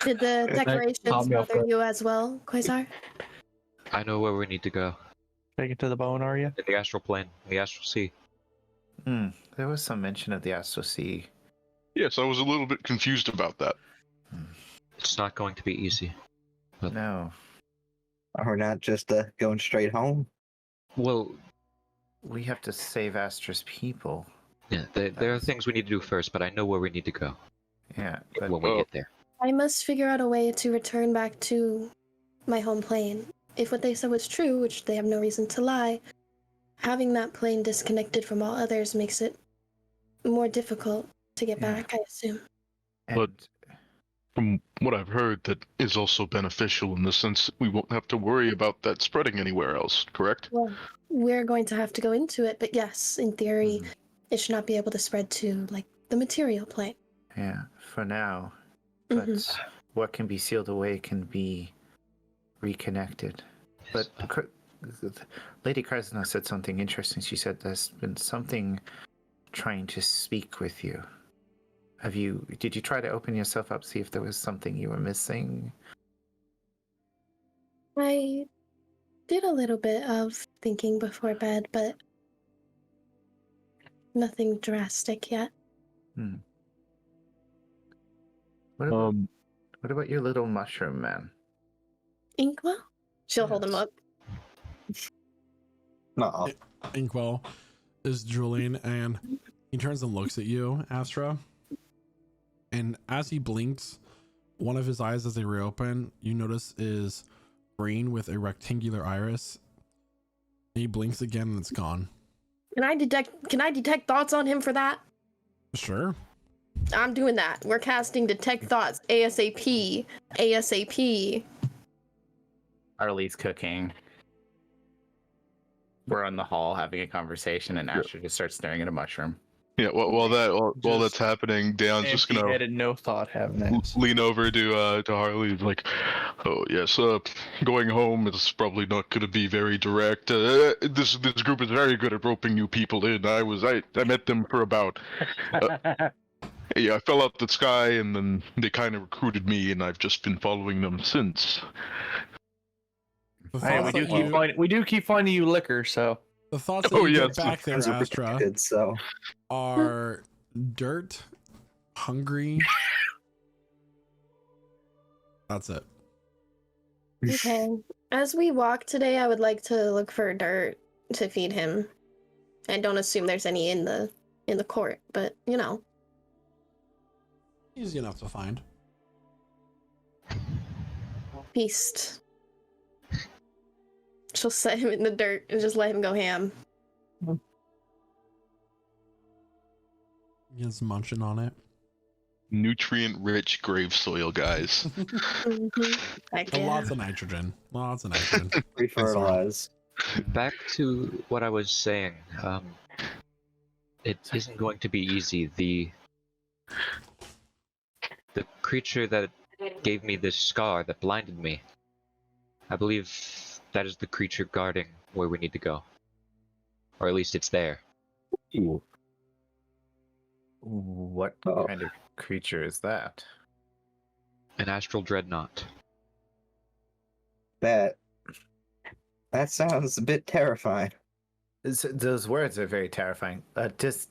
Did the decorations bother you as well, Quasar? I know where we need to go. Take it to the bone, are you? In the astral plane, the astral sea. There was some mention of the Astral Sea. Yes, I was a little bit confused about that. It's not going to be easy. No, Or not just going straight home. Well, we have to save Astra's people. yeah, there are things we need to do first, but I know where we need to go Yeah, but when we get there. I must figure out a way to return back to my home plane. If what they said was true, which they have no reason to lie, having that plane disconnected from all others makes it more difficult to get back, I assume. But from what I've heard, that is also beneficial in the sense that we won't have to worry about that spreading anywhere else, correct? Well, we're going to have to go into it, but yes, in theory, it should not be able to spread to, like, the material plane. yeah, for now. But what can be sealed away can be reconnected. But Lady Krasna said something interesting. She said there's been something trying to speak with you. Did you try to open yourself up, see if there was something you were missing? I did a little bit of thinking before bed, but nothing drastic yet. What about your little mushroom man? Inkwell? She'll hold him up. No. Inkwell is drooling and he turns and looks at you, Astra. And as he blinks, one of his eyes as they reopen, you notice is green with a rectangular iris. And he blinks again and it's gone. Can I detect thoughts on him for that? Sure. I'm doing that. We're casting detect thoughts ASAP. ASAP. Arlie's cooking. We're in the hall having a conversation, and Astra just starts staring at a mushroom. Yeah, while that's happening, Dan's just gonna Empty-headed, no thought having that. lean over to Harley, like, oh yes, going home is probably not going to be very direct. This group is very good at roping new people in. I met them for about. Yeah, I fell out the sky, and then they kind of recruited me, and I've just been following them since. Hey, we do keep finding you liquor, so. The thoughts that you get back there, Astra, So are dirt, hungry. That's it. Okay. As we walk today, I would like to look for dirt to feed him. I don't assume there's any in the court, but you know. Easy enough to find. Feast. She'll set him in the dirt and just let him go ham. He's munching on it. Nutrient-rich grave soil, guys. Heck And yeah. lots of nitrogen. Lots of nitrogen. refertilize. Back to what I was saying. It isn't going to be easy. The creature that gave me this scar that blinded me, I believe that is the creature guarding where we need to go. Or at least it's there. What kind of creature is that? An astral dreadnought. That sounds a bit terrifying. Those words are very terrifying. Does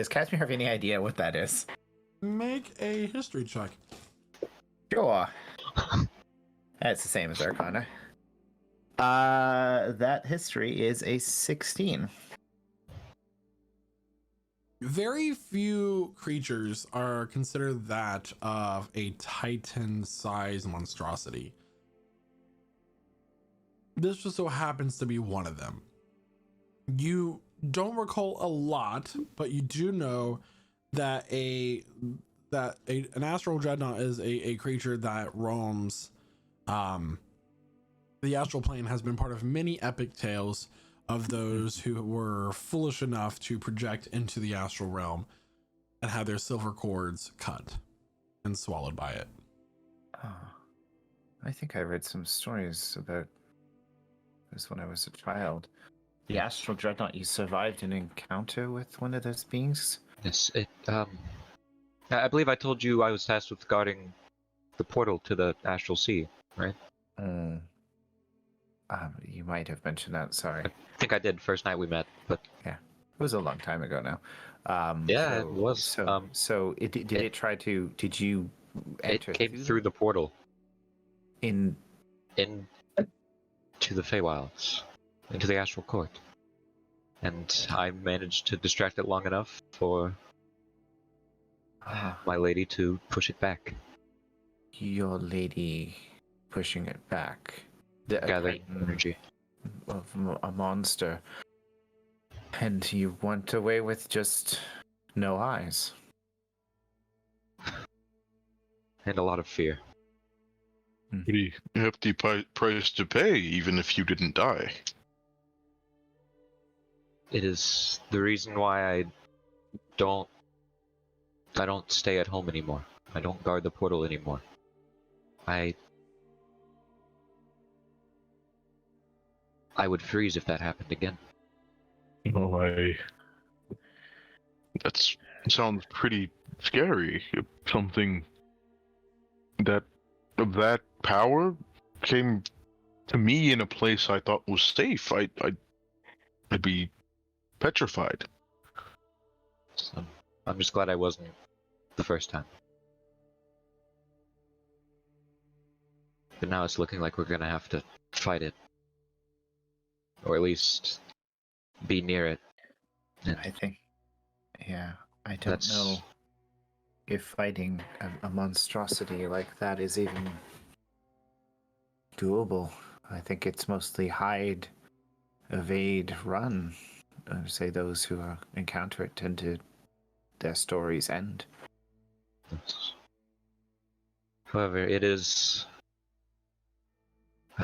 Casimir have any idea what that is? Make a history check. Sure. That's the same as Arcana. That history is a 16. Very few creatures are considered that of a Titan-sized monstrosity. This just so happens to be one of them. You don't recall a lot, but you do know that an astral dreadnought is a creature that roams. The astral plane has been part of many epic tales of those who were foolish enough to project into the astral realm and have their silver cords cut and swallowed by it. I think I read some stories about this when I was a child. The astral dreadnought, you survived an encounter with one of those beings? Yes, I believe I told you I was tasked with guarding the portal to the astral sea, right? You might have mentioned that, sorry. I think I did first night we met, but Yeah. was a long time ago now. Yeah, it was. So did it try to? Did you enter It came through the portal in? to the Feywilds, into the Astral Court, and I managed to distract it long enough for my lady to push it back. Your lady pushing it back. Gathering energy. Of a monster. And you went away with just no eyes. And a lot of fear. Pretty hefty price to pay, even if you didn't die. It is the reason why I don't stay at home anymore. I don't guard the portal anymore. I would freeze if that happened again. Oh, that sounds pretty scary. If something that of that power came to me in a place I thought was safe, I'd be petrified. So, I'm just glad I wasn't the first time. But now it's looking like we're gonna have to fight it. Or at least be near it. And I think. Yeah, I don't know if fighting a monstrosity like that is even doable. I think it's mostly hide, evade, run. I would say those who encounter it tend to their stories end. However, it is.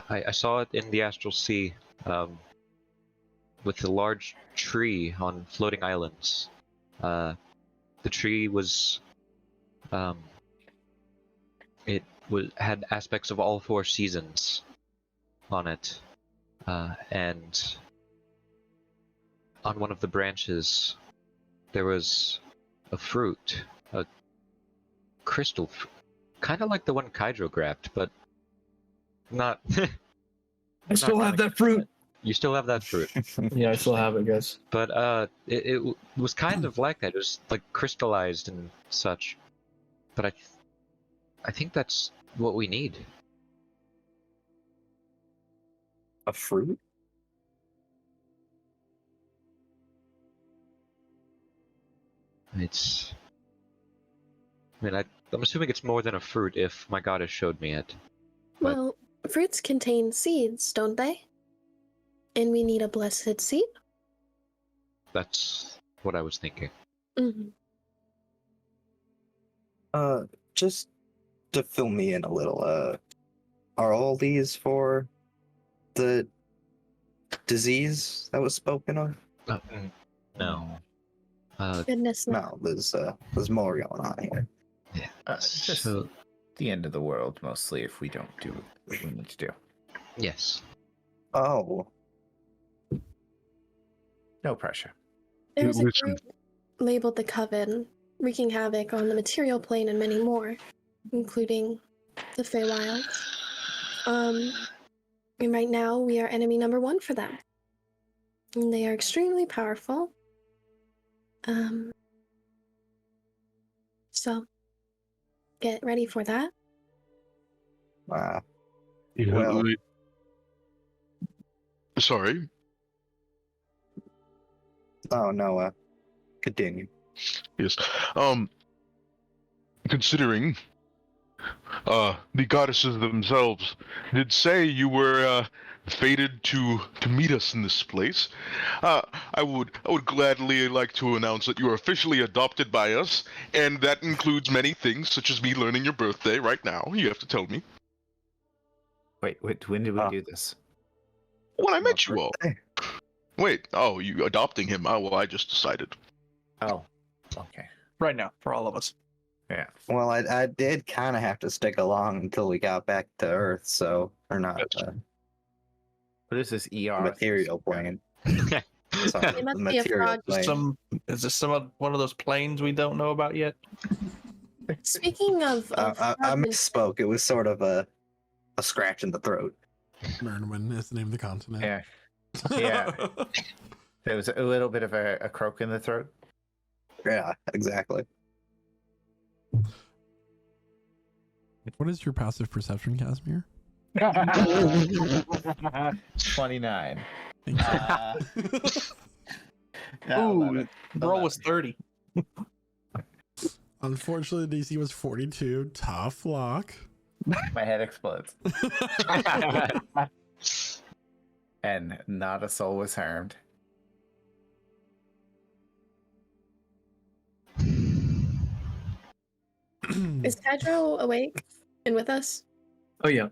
I saw it in the Astral Sea, with the large tree on floating islands. The tree was, had aspects of all 4 seasons on it, and on one of the branches there was a fruit, a crystal, kind of like the one Kydro grabbed, but not. I still have that fruit. You still have that fruit. Yeah, I still have it, guys. But it was kind of like that. It was like crystallized and such. But I think that's what we need. A fruit? It's. I mean, I'm assuming it's more than a fruit if my goddess showed me it. But Well, fruits contain seeds, don't they? And we need a blessed seed. that's what I was thinking. Mm-hmm. Just to fill me in a little, are all these for the disease that was spoken of? No. Goodness, no. No, there's more going on here. Yeah. Just So, the end of the world, mostly, if we don't do what we need to do. yes. Oh, No pressure. There was a Listen. group labeled the Coven, wreaking havoc on the material plane and many more, including the Feywilds. And right now we are enemy number 1 for them. And they are extremely powerful. So get ready for that. wow. Yeah, Well- sorry. Oh no, continue. Yes. Considering the goddesses themselves did say you were fated to meet us in this place, I would gladly like to announce that you are officially adopted by us, and that includes many things, such as me learning your birthday right now. You have to tell me. Wait, when did we do this? When I met you all. Birthday? Wait, oh, you adopting him? Oh, well, I just decided. Oh, okay. Right now, for all of us. Yeah. Well, I did kind of have to stick along until we got back to Earth, so or not What is this ER? material plane. It Sorry, must the be a material frog. plane. Is this one of those planes we don't know about yet? Speaking of, I frogmen- misspoke. It was sort of a scratch in the throat. Merwin is the name of the continent. Yeah. Yeah. There was a little bit of a croak in the throat. Yeah, exactly. What is your passive perception, Casimir? 29. Thank you. Ooh, 11. bro was 30. Unfortunately, DC was 42. Tough luck. My head explodes. And not a soul was harmed. Is Hydro awake and with us? Oh yeah,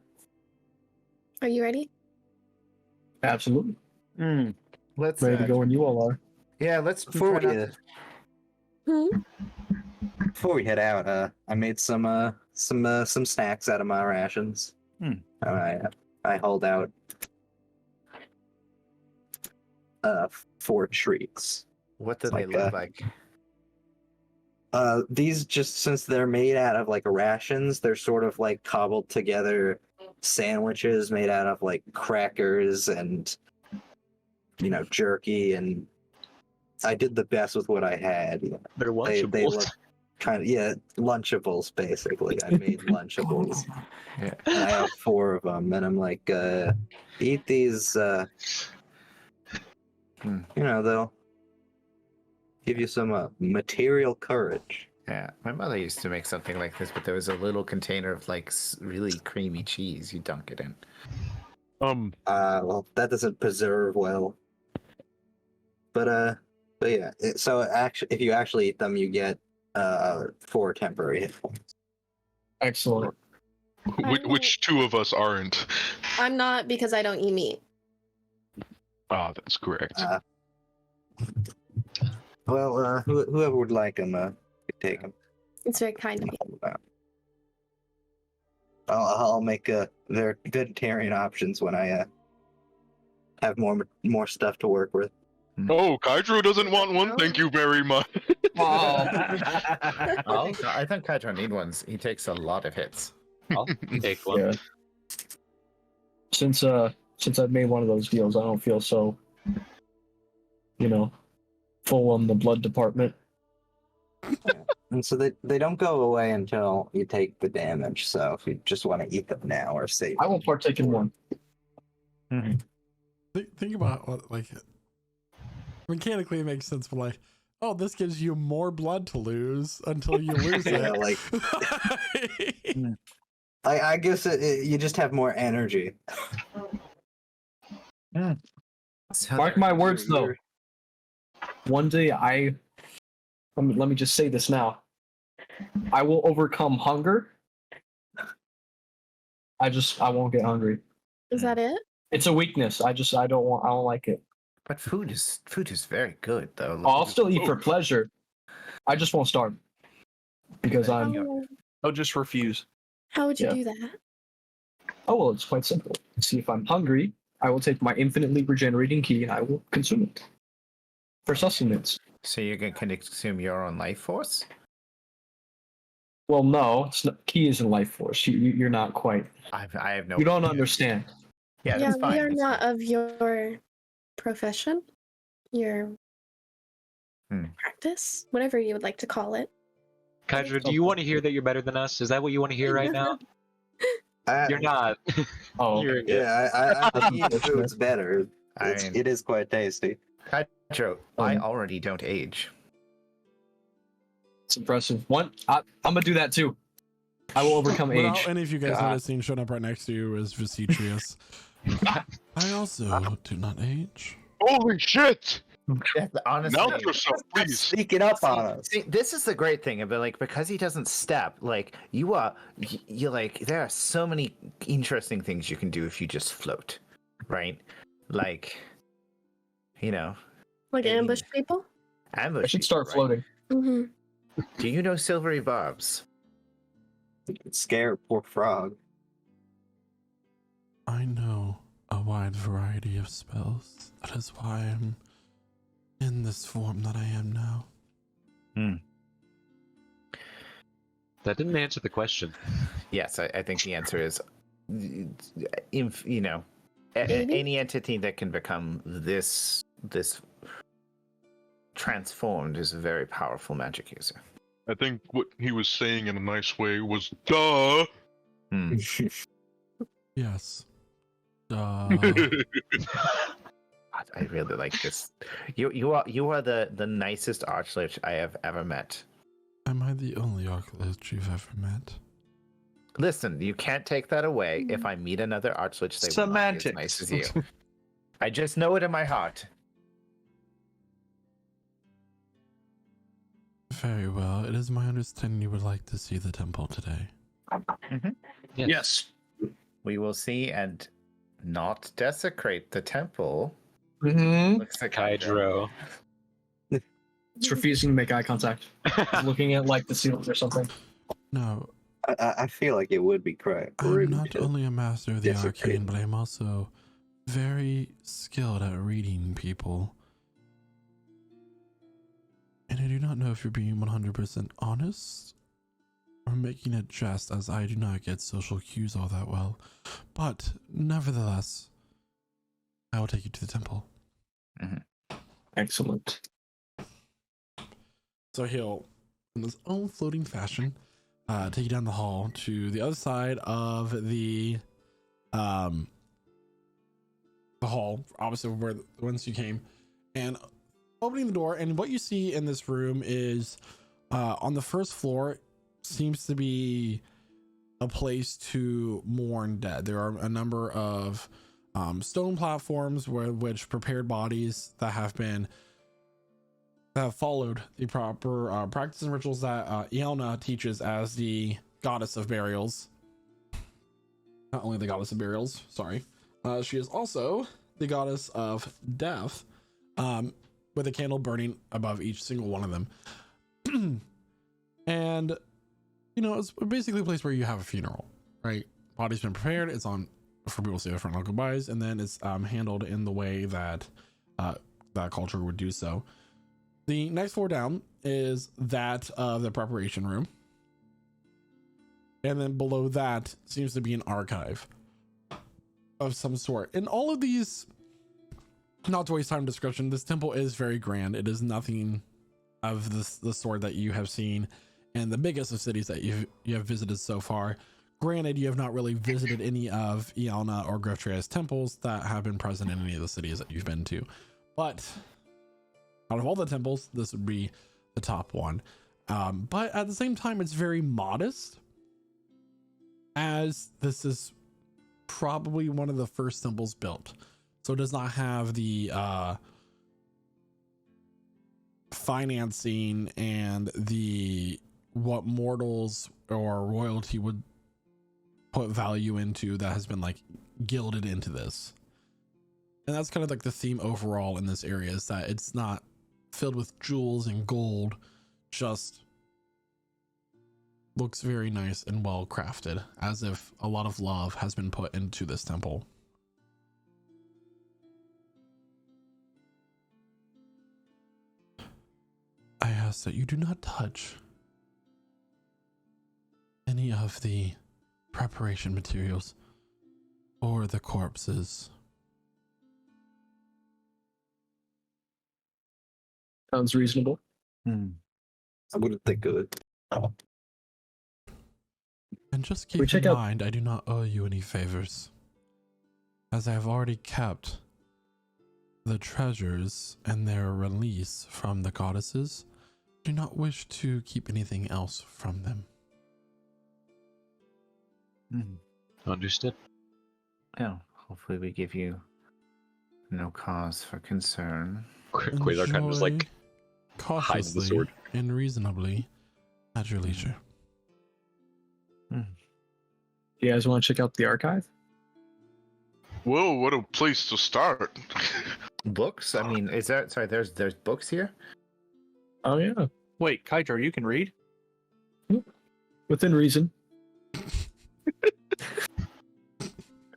Are you ready? absolutely. Let's Ready to go when you all are. Yeah, let's Before try we, not Hmm? before we head out, I made some snacks out of my rations. I hold out 4 treats. What do It's they like, look like? These, just since they're made out of like rations, they're sort of like cobbled together sandwiches made out of like crackers and jerky, and I did the best with what I had. They're They lunchables. look kind of Lunchables basically. I made Lunchables. Yeah. And I have 4 of them, and I'm like, eat these. They'll give you some material courage. Yeah, my mother used to make something like this, but there was a little container of like really creamy cheese. You dunk it in. Well, that doesn't preserve well. But yeah. So actually, if you actually eat them, you get 4 temporary hit points. Excellent. Which 2 of us aren't? I'm not, because I don't eat meat. Ah, that's correct. Well, whoever would like them, could take them. It's very kind of you. I'll make their vegetarian options when I have more stuff to work with. Oh, Kydro doesn't want one. Thank you very much. I think Kydro need ones. He takes a lot of hits. I'll take one. Yeah. Since I've made one of those deals, I don't feel so, full on the blood department. And so they don't go away until you take the damage. So if you just want to eat them now or save I them. won't partake in one. Think about what, mechanically it makes sense, but this gives you more blood to lose until you lose Yeah, it. I guess you just have more energy. Mark my words, though. One day let me just say this now. I will overcome hunger. I won't get hungry. Is that it? It's a weakness. I don't like it. But food is very good though. I'll still eat for pleasure. I just won't starve. Because I'll just refuse. How would you Yeah. do that? Oh, well, it's quite simple. See, if I'm hungry, I will take my infinitely regenerating key and I will consume it. For sustenance. So you're gonna consume your own life force? Well, no, key isn't life force. You're not quite. I have no. You don't idea. understand. Yeah, Yeah, that's fine. we are that's not fine. of your profession, your practice, whatever you would like to call it. Kydra, do you want to hear that you're better than us? Is that what you want to hear right now? You're not. Oh, You're good. Yeah, I think the food's better. I mean- It is quite tasty. Kydro, I already don't age. it's impressive. I'm gonna do that too. I will overcome Without age. any of you guys noticing, showing up right next to you is Vicitrius. I also do not age. Holy shit! Yeah, honestly, Mount yourself, please. Sneaking up on us. See, this is the great thing, but because he doesn't step, you there are so many interesting things you can do if you just float, right? Like Hey. ambush people? Ambush. I should start people, right? Mm-hmm. Do you know silvery barbs? Scare poor frog. I know a wide variety of spells. That is why I'm in this form that I am now. That didn't answer the question. Yes, I think the answer is, Maybe? any entity that can become this transformed is a very powerful magic user. I think what he was saying in a nice way was, duh! Hmm. Yes. God, I really like this. You are the nicest Archlich I have ever met. Am I the only Archlich you've ever met? Listen, you can't take that away. If I meet another Archlich, they will not be as nice as you. I just know it in my heart. Very well. It is my understanding you would like to see the temple today. Mm-hmm. Yes. We will see and not desecrate the temple. Mm-hmm. Looks like Hydro. It's refusing to make eye contact. It's looking at like the ceiling or something. No, I feel like it would be correct. I'm not to only a master of the desecrate. arcane, but I'm also very skilled at reading people. And I do not know if you're being 100% honest or making a jest, as I do not get social cues all that well. But nevertheless, I will take you to the temple. Mm-hmm. Excellent. So he'll, in his own floating fashion, take you down the hall to the other side of the hall, obviously where once you came, and opening the door. And what you see in this room is, on the first floor, seems to be a place to mourn dead. There are a number of stone platforms which prepared bodies that have followed the proper practice and rituals that Ielna teaches as the goddess of burials. Not only the goddess of burials, sorry. She is also the goddess of death, with a candle burning above each single one of them. And, you know, it's basically a place where you have a funeral, right? Body's been prepared. It's on for people to say their final goodbyes, and then it's handled in the way that that culture would do so. The next floor down is that of the preparation room. And then below that seems to be an archive of some sort. And all of these, not to waste time in description, this temple is very grand. It is nothing of the sort that you have seen in the biggest of cities that you have visited so far. Granted, you have not really visited any of Ielna or Griftrea's temples that have been present in any of the cities that you've been to. But out of all the temples, this would be the top one. But at the same time, it's very modest, as this is probably one of the first temples built. So it does not have the financing and the what mortals or royalty would put value into that has been like gilded into this. And that's kind of like the theme overall in this area, is that it's not filled with jewels and gold, just looks very nice and well crafted, as if a lot of love has been put into this temple. I ask that you do not touch any of the preparation materials or the corpses. Sounds reasonable. I wouldn't think of it. And just keep in mind, I do not owe you any favors, as I have already kept the treasures and their release from the goddesses. Do not wish to keep anything else from them. Understood. Yeah, hopefully we give you no cause for concern. Quasar kind of just like hides the cautiously sword. and reasonably at your leisure. You guys want to check out the archive? Whoa, what a place to start. Books? I mean, is that sorry? There's books here. Oh yeah, Wait, Kydra, you can read? within reason.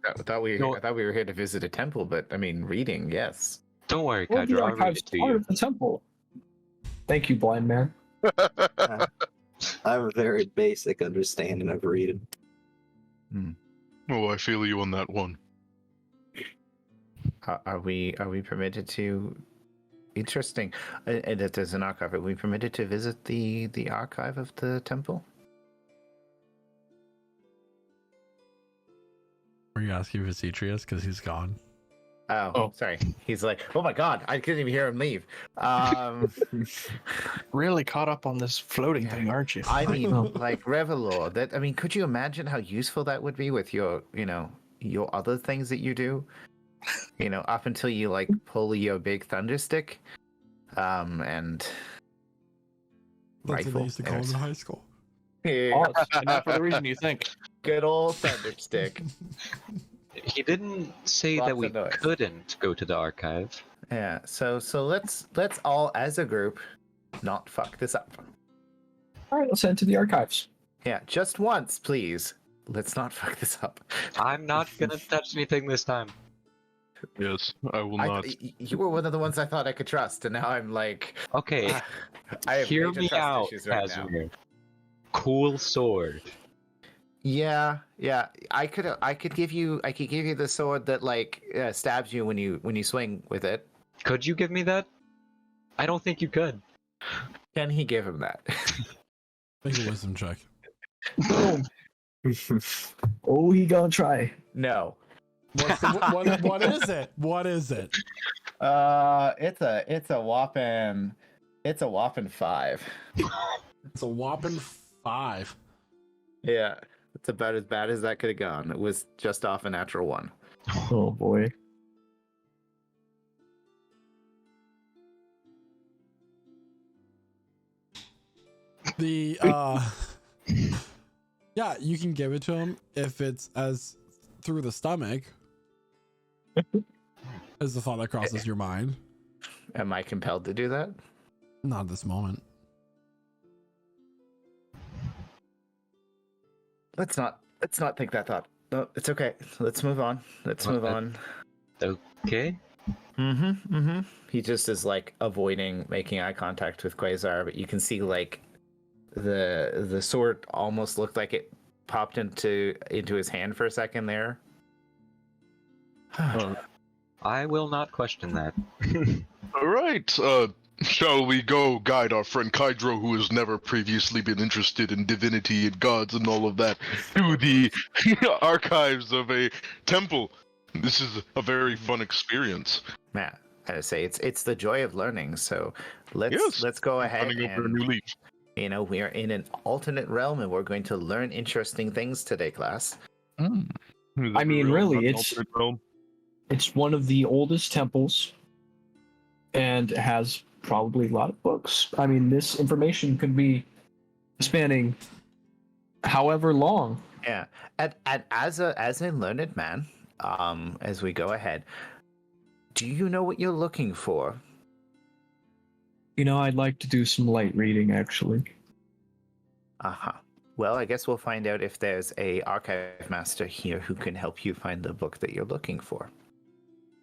I thought we were here to visit a temple, but I mean, reading, yes. Don't worry, Well, the Kydra, I'll read archive's it to part you. of the temple. Thank you, blind man. I have a very basic understanding of reading. Oh, I feel you on that one. Are we permitted to interesting. And that there's an archive. Are we permitted to visit the archive of the temple? Were you asking for Cetrius? Because he's gone. Oh, sorry. He's like, oh my god, I couldn't even hear him leave. Really caught up on this floating thing, aren't you? I mean, like Revelor. Could you imagine how useful that would be with your, your other things that you do? Up until you like pull your big thunder stick, and That's what rifle. they used to call him in high school. Yeah. And not for the reason you think. Good old thunder stick. He didn't say Lots that we of noise. couldn't go to the archive. Yeah. So let's all as a group not fuck this up. All right, let's head to the archives. Yeah, just once, please. Let's not fuck this up. I'm not gonna touch anything this time. Yes, I will not. You were one of the ones I thought I could trust, and now I'm like, Okay, I have hear major me trust out, issues right now. Casimir. Cool sword. Yeah. I could give you the sword that like stabs you when you swing with it. Could you give me that? I don't think you could. Can he give him that? Make a wisdom check. Boom. Oh, he gonna try. No. What is it? What is it? It's a whopping 5. It's a whopping 5. Yeah, it's about as bad as that could have gone. It was just off a natural 1. Oh boy. The yeah, you can give it to him if it's as through the stomach. Is the thought that crosses your mind? Am I compelled to do that? Not at this moment. Let's not think that thought. No, it's okay. Let's move on. Okay. He just is like avoiding making eye contact with Quasar, but you can see like the sword almost looked like it popped into his hand for a second there. I will not question that. All right, shall we go guide our friend Kydro, who has never previously been interested in divinity and gods and all of that, to the archives of a temple? This is a very fun experience. Yeah, I say it's the joy of learning. So let's go ahead Turning over a and new leaf. we are in an alternate realm and we're going to learn interesting things today, class. I mean, really, it's one of the oldest temples, and it has probably a lot of books. I mean, this information could be spanning however long. Yeah, and as a learned man, as we go ahead, do you know what you're looking for? I'd like to do some light reading, actually. Well, I guess we'll find out if there's a archive master here who can help you find the book that you're looking for.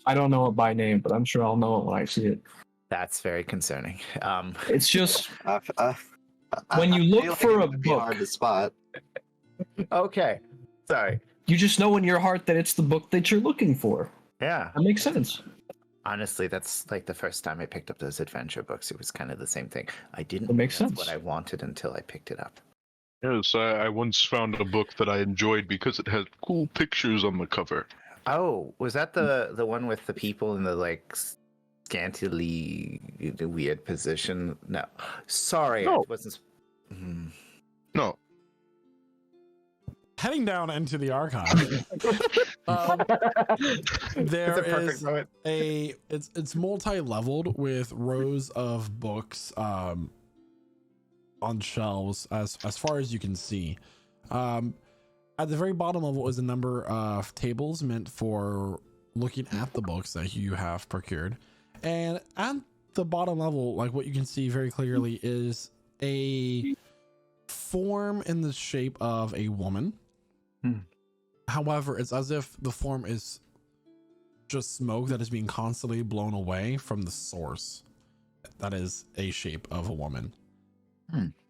I don't know it by name, but I'm sure I'll know it when I see it. That's very concerning. It's just I when you feel look like for it a would be book, hard to spot. Okay, sorry. you just know in your heart that it's the book that you're looking for. Yeah. That makes sense. Honestly, that's like the first time I picked up those adventure books. It was kind of the same thing. I didn't That makes know that's sense. what I wanted until I picked it up. Yes, I once found a book that I enjoyed because it had cool pictures on the cover. Oh, was that the one with the people in the like scantily weird position? No, sorry, No. I wasn't. No. Heading down into the archive, there It's a perfect is moment. it's multi-leveled with rows of books on shelves as far as you can see. At the very bottom level is a number of tables meant for looking at the books that you have procured, and at the bottom level, like what you can see very clearly, is a form in the shape of a woman. However, it's as if the form is just smoke that is being constantly blown away from the source that is a shape of a woman.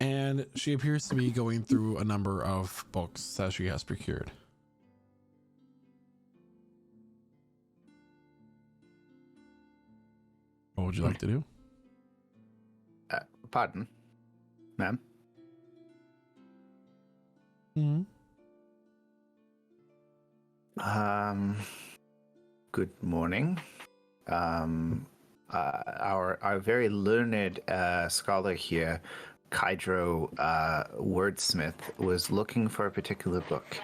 And she appears to be going through a number of books that she has procured. What would you like to do? pardon, ma'am. Hmm. Good morning. Our very learned scholar here, Kydro Wordsmith, was looking for a particular book.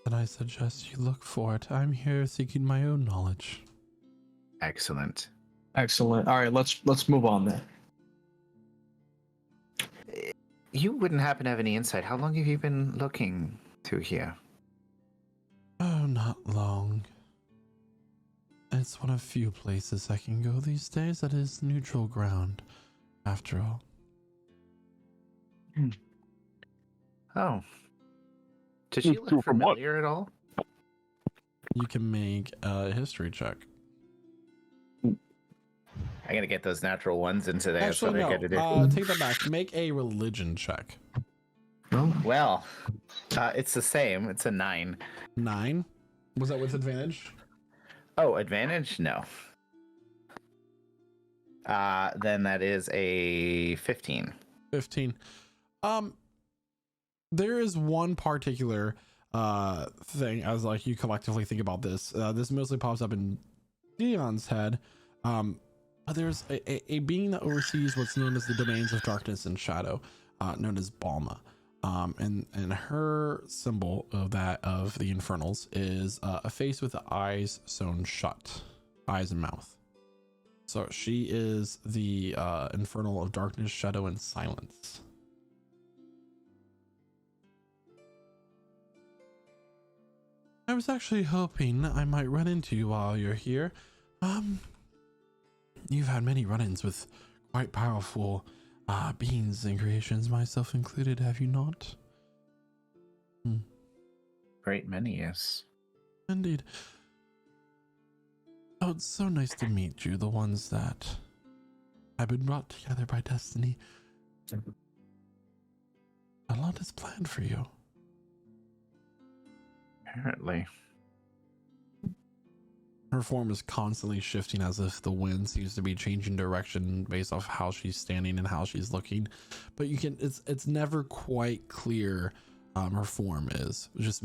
Then I suggest you look for it. I'm here seeking my own knowledge. Excellent. Excellent. All right, let's move on then. You wouldn't happen to have any insight. How long have you been looking through here? Oh, not long. It's one of few places I can go these days that is neutral ground, after all. Oh. Did she look familiar at all? You can make a history check. I gotta get those natural ones into there. Actually, so no. Take that back. Make a religion check. Well, it's the same. It's a 9. 9? Was that with advantage? Oh, advantage? No. Then that is a 15. 15. There is one particular thing as like you collectively think about this. This mostly pops up in Dion's head. But there's a being that oversees what's known as the domains of darkness and shadow, known as Balma. And her symbol of that of the infernals is a face with the eyes sewn shut, eyes and mouth. So she is the infernal of darkness, shadow, and silence. I was actually hoping I might run into you while you're here. You've had many run-ins with quite powerful beings and creations, myself included, have you not? Great many, yes. Indeed. Oh, it's so nice to meet you, the ones that have been brought together by destiny. A lot is planned for you. Apparently. Her form is constantly shifting as if the wind seems to be changing direction based off how she's standing and how she's looking. But you can, it's never quite clear. Her form is just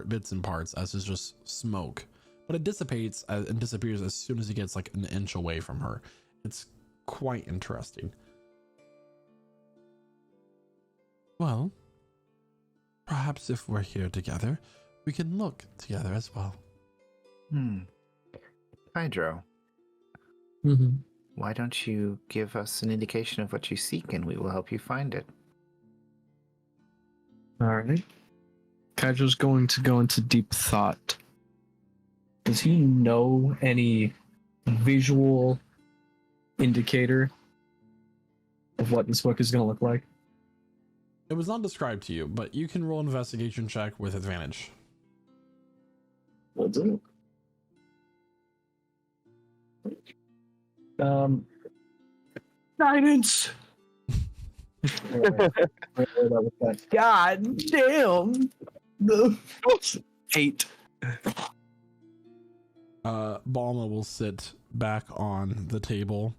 bits and parts as is just smoke, but it dissipates and disappears as soon as he gets like an inch away from her. It's quite interesting. Well, perhaps if we're here together, we can look together as well. Hydro. Mm-hmm. Why don't you give us an indication of what you seek and we will help you find it? All right. Kaijo's going to go into deep thought. Does he know any visual indicator of what this book is going to look like? It was not described to you, but you can roll an investigation check with advantage. Will do. Guidance. God damn. 8. Balma will sit back on the table,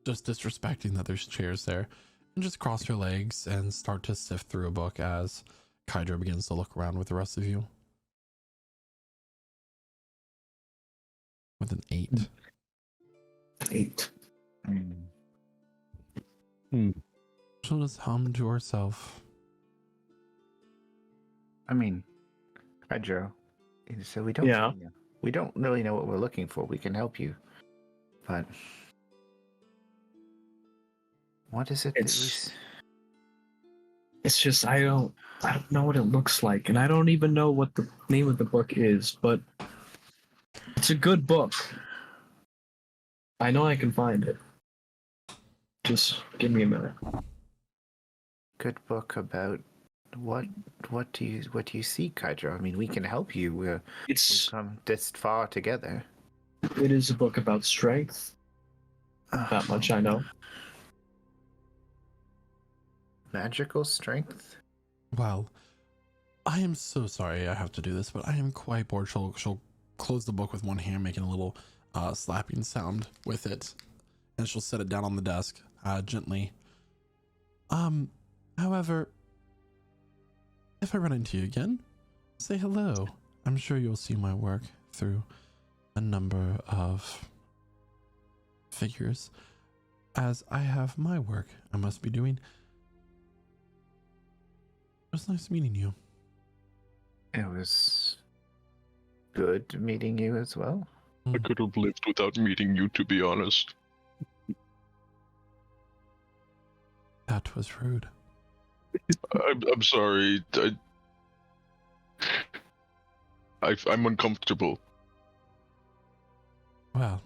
just disrespecting that there's chairs there, and just cross her legs and start to sift through a book as Kydra begins to look around with the rest of you. With an 8. 8. She'll just hum to herself. I mean, Hydro. So we don't. Yeah. We don't really know what we're looking for. We can help you, but what is it? It's just I don't know what it looks like, and I don't even know what the name of the book is, but it's a good book. I know I can find it. Just give me a minute. Good book about what do you seek, Hydro? I mean, we can help you. We've come this far together. It is a book about strength. That much I know. Magical strength? Well, I am so sorry I have to do this, but I am quite bored. She'll close the book with one hand, making a little slapping sound with it. and she'll set it down on the desk gently. However, if I run into you again, say hello. I'm sure you'll see my work through a number of figures, as I have my work I must be doing. It was nice meeting you. It was good meeting you as well. I could have lived without meeting you, to be honest. That was rude. I'm sorry. I'm uncomfortable. Well,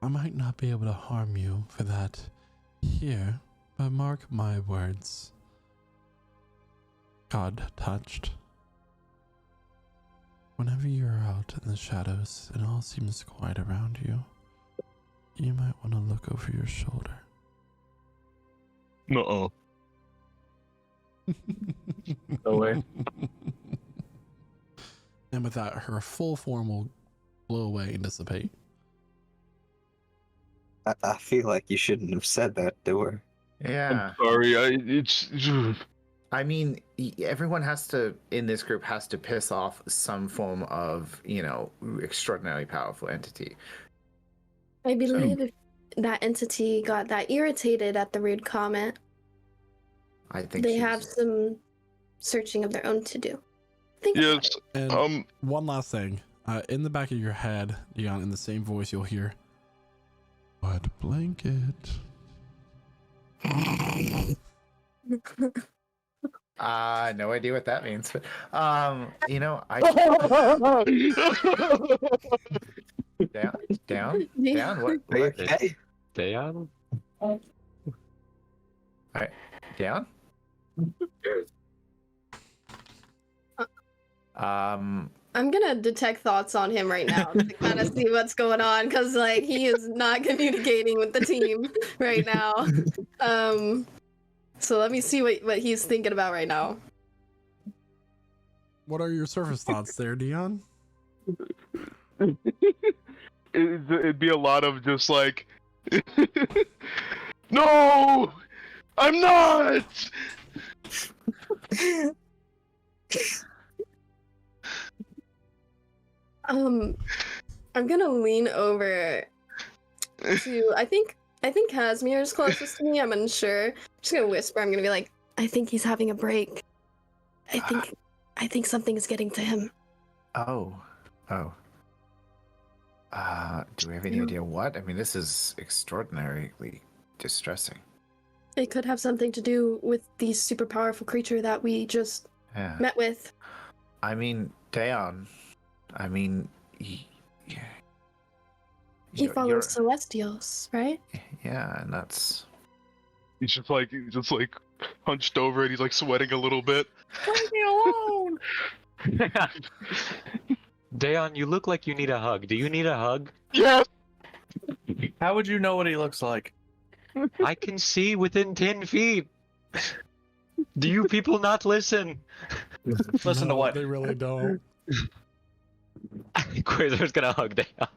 I might not be able to harm you for that here, but mark my words. God touched. Whenever you're out in the shadows and all seems quiet around you, you might want to look over your shoulder. Nuh-uh. No way. And with that, her full form will blow away and dissipate. I feel like you shouldn't have said that to her. Yeah. I'm sorry. I mean, everyone has to, in this group, has to piss off some form of, extraordinarily powerful entity. I believe that entity got that irritated at the rude comment. I think They have some searching of their own to do. Think about Yes. it. And one last thing. In the back of your head, Dion, in the same voice, you'll hear, "Wet blanket." No idea what that means, but down. What? Are you okay? Dayan? Down. I'm gonna detect thoughts on him right now to kind of see what's going on, because he is not communicating with the team right now. So let me see what he's thinking about right now. What are your surface thoughts there, Dion? It'd be a lot of just like, no, I'm not. I'm gonna lean over to I think Casimir is closest to me. I'm unsure. I'm just gonna whisper. I'm gonna be like, I think he's having a break. I think something is getting to him. Oh. Do we have any idea what? I mean, this is extraordinarily distressing. It could have something to do with the super powerful creature that we just met with. I mean, Dayon. He follows Celestials, right? Yeah, and that's. He's just like hunched over and he's like sweating a little bit. Leave me alone. Dayon, you look like you need a hug. Do you need a hug? Yes. How would you know what he looks like? I can see within 10 feet. Do you people not listen? Listen to what? They really don't. Quizer's gonna hug Dayon.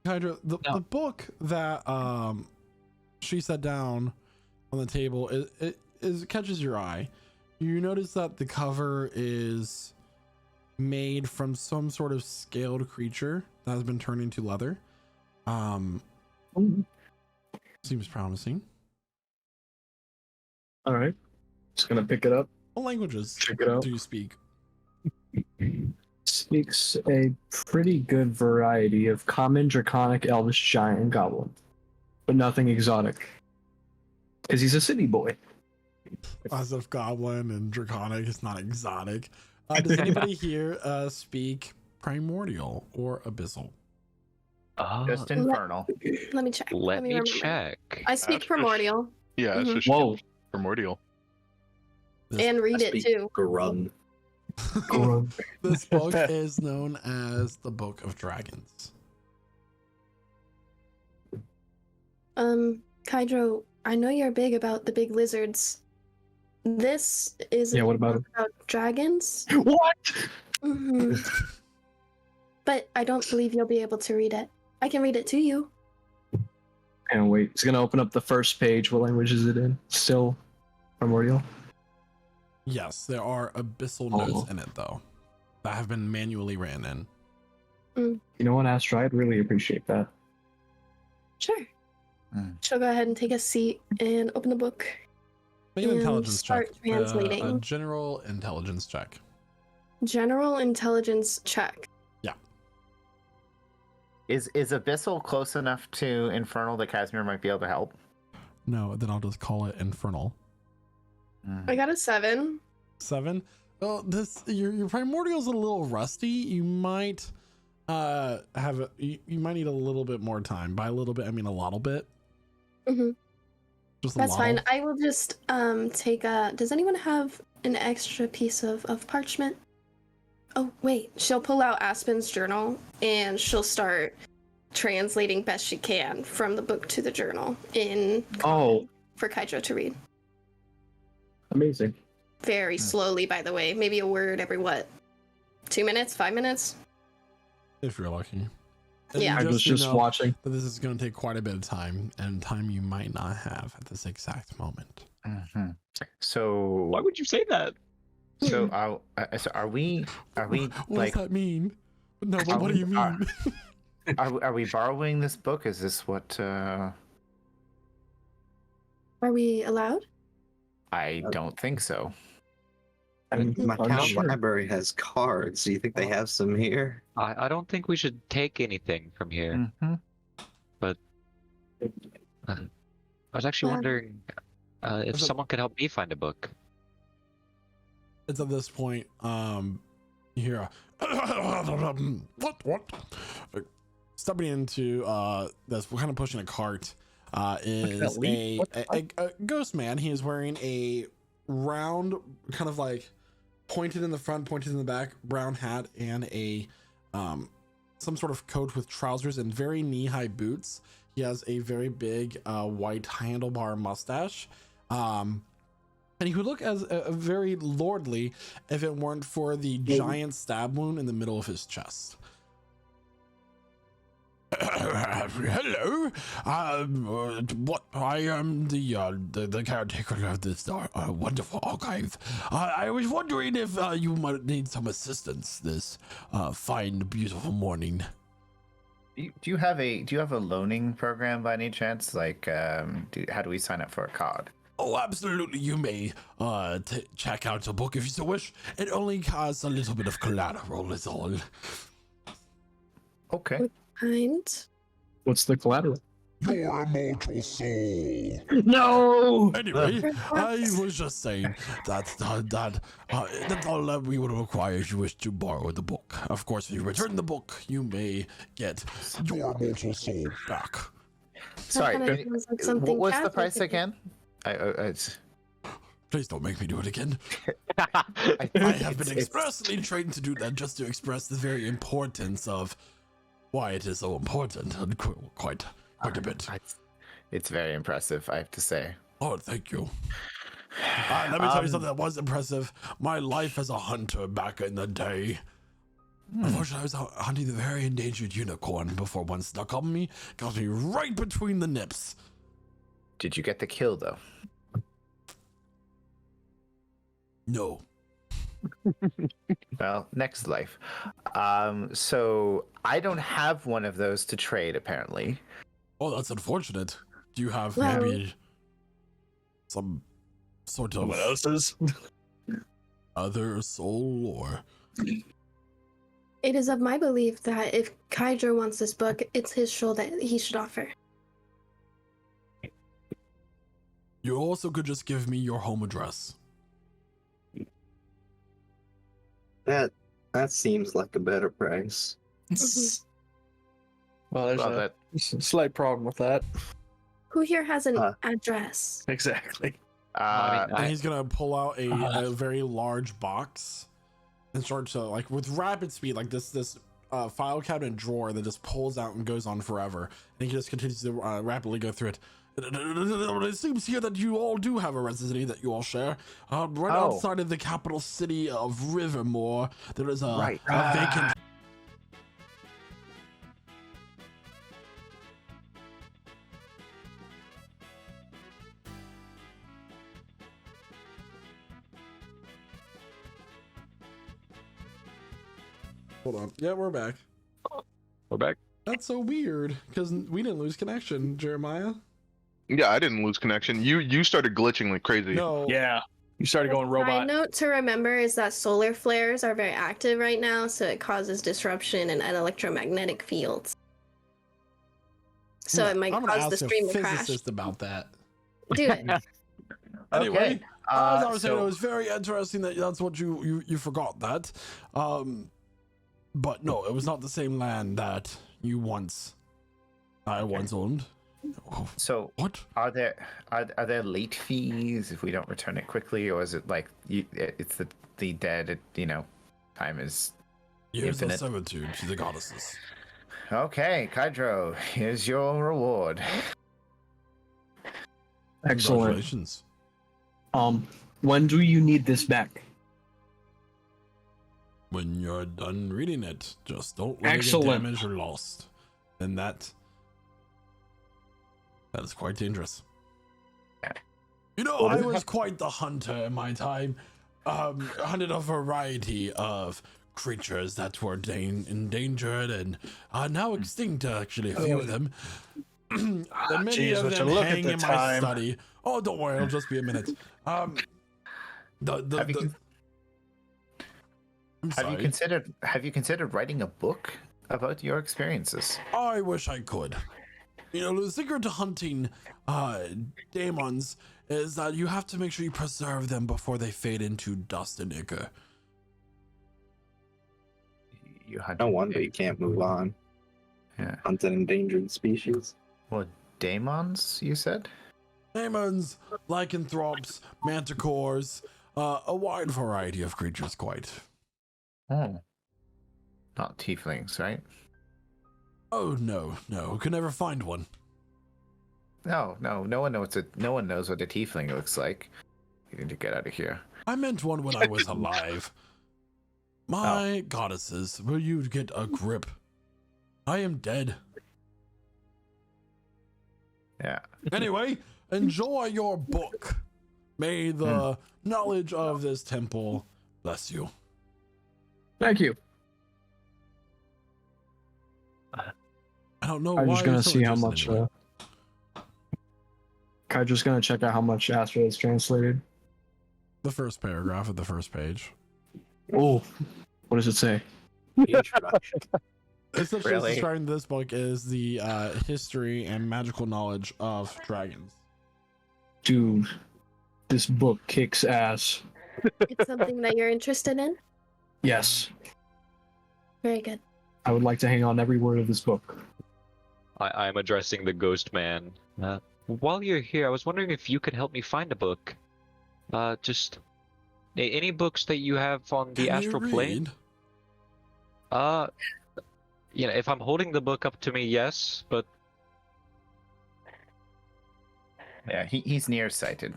Hydra, the book that she set down on the table it catches your eye. You notice that the cover is made from some sort of scaled creature that has been turned into leather. Seems promising. All right, just gonna pick it up. What languages Check it out. do you speak? Speaks a pretty good variety of common, draconic, elvish, giant, and goblin, but nothing exotic. Because he's a city boy. As of goblin and draconic, it's not exotic. Does anybody here speak primordial or abyssal? Just infernal. Let me check. Let me remember. check. I speak primordial Yeah, it's just Whoa. primordial. and read it too. Grung. This book is known as the Book of Dragons. Kydro, I know you're big about the big lizards. This is Yeah, what about it? about dragons. What? Mhm. but I don't believe you'll be able to read it. I can read it to you. Can't wait. He's gonna open up the first page. What language is it in? Still primordial? Yes, there are abyssal notes in it though that have been manually written in. You know what, Astra? I'd really appreciate that. Sure. She'll go ahead and take a seat and open the book. Make an and intelligence check. start translating. A general intelligence check. General intelligence check. Yeah. Is Abyssal close enough to Infernal that Casimir might be able to help? No, then I'll just call it infernal. I got a 7. 7. Well, your primordial's a little rusty. You might you might need a little bit more time. By a little bit, I mean a little bit. Just That's fine. I will just take a. Does anyone have an extra piece of parchment? Oh wait, she'll pull out Aspen's journal and she'll start translating best she can from the book to the journal in common for Kydra to read. Amazing. Very slowly, by the way. Maybe a word every 2 minutes, 5 minutes? If you're lucky. Yeah. I was just watching. But this is going to take quite a bit of time, and time you might not have at this exact moment. So Why would you say that? So are we What like? does that mean? No, but Are what do we- you mean? Are we borrowing this book? Is this what? Are we allowed? I don't think so. My I'm town sure. library has cards. Do you think they have some here? I don't think we should take anything from here. But I was actually Well- wondering if So- someone could help me find a book. It's at this point, you hear what? Stepping into this, we're kind of pushing a cart. Is a ghost man. He is wearing a round, kind of like pointed in the front, pointed in the back, brown hat, and a some sort of coat with trousers and very knee-high boots. He has a very big white handlebar mustache. And he would look as a very lordly if it weren't for the giant stab wound in the middle of his chest. Hello. What? I am the caretaker of this wonderful archive. I was wondering if you might need some assistance this fine, beautiful morning. Do you have a loaning program by any chance? Like, how do we sign up for a card? Oh, absolutely. You may check out the book if you so wish. It only costs a little bit of collateral, is all. Okay. Kind. What's the collateral? Your immortal soul. No! Anyway, I was just saying that's all that we would require if you wish to borrow the book. Of course, if you return the book, you may get your immortal soul back. Sorry. That kinda sounds like something What was the Catholic price would do. again? It's. Please don't make me do it again. I have been expressly trained to do that just to express the very importance of why it is so important and quite a bit. It's very impressive, I have to say. Oh, thank you. Let me tell you something that was impressive. My life as a hunter back in the day. Unfortunately, I was hunting the very endangered unicorn before one snuck on me, got me right between the nips. Did you get the kill though? No. Well, next life. So I don't have one of those to trade apparently. Oh, that's unfortunate. Do you have Well- maybe some sort of else's? other soul or... It is of my belief that if Kydra wants this book, it's his soul that he should offer. You also could just give me your home address. That seems like a better price. Well, there's Well, a slight problem with that. Who here has an Uh. address? Exactly. And he's gonna pull out a very large box and start to, like, with rapid speed, like this file cabinet drawer that just pulls out and goes on forever. And he just continues to rapidly go through it. It seems here that you all do have a residency that you all share. Right outside of the capital city of Rivermore, there is a vacant. Hold on. Yeah, we're back. We're back. That's so weird because we didn't lose connection, Jeremiah. Yeah, I didn't lose connection. You started glitching like crazy. No. Yeah, you started going Side robot. note to remember is that solar flares are very active right now, so it causes disruption in electromagnetic fields. So it might I'm gonna cause the ask a stream to crash. physicist about that. Do it. Anyway, Okay, as I was saying, so- it was very interesting that that's what you forgot that. But no, it was not the same land that I once owned. Oh, So what? are there late fees if we don't return it quickly, or is it like it's the dead? Time is Years of infinite. servitude to the goddesses. Okay, Kydro, here's your reward. Excellent. Congratulations. When do you need this back? When you're done reading it, just don't let it get Excellent. damaged or lost. And that is quite dangerous. You know, I was quite the hunter in my time. Hunted a variety of creatures that were endangered and are now extinct, actually, a few of them. And many Jeez, of would you them look at hang the in my time. study. Oh, don't worry, it'll just be a minute. I'm Have you sorry. considered writing a book about your experiences? I wish I could. You know, the secret to hunting daemons is that you have to make sure you preserve them before they fade into dust and ichor. You had No wonder you can't move on. Yeah. Hunt an endangered species. Well, daemons, you said? Daemons, lycanthropes, manticores, a wide variety of creatures, quite. Oh. Not tieflings, right? Oh, no, could never find one. No one knows what a tiefling looks like. You need to get out of here. I meant one when I was alive. My goddesses, will you get a grip? I am dead. Yeah. Anyway, enjoy your book. May the knowledge of this temple bless you. Thank you. I don't know I'm why just gonna you're so see how interested much. in it. Just gonna check out how much Astra is translated. The first paragraph of the first page. Oh, what does it say? Introduction. Essentially, Really? describing this book is the history and magical knowledge of dragons. Dude, this book kicks ass. It's something that you're interested in? Yes, Very good. I would like to hang on every word of this book. I'm addressing the ghost man. While you're here, I was wondering if you could help me find a book. Just any books that you have on the Can you astral plane. read? If I'm holding the book up to me, yes, but Yeah, he's nearsighted.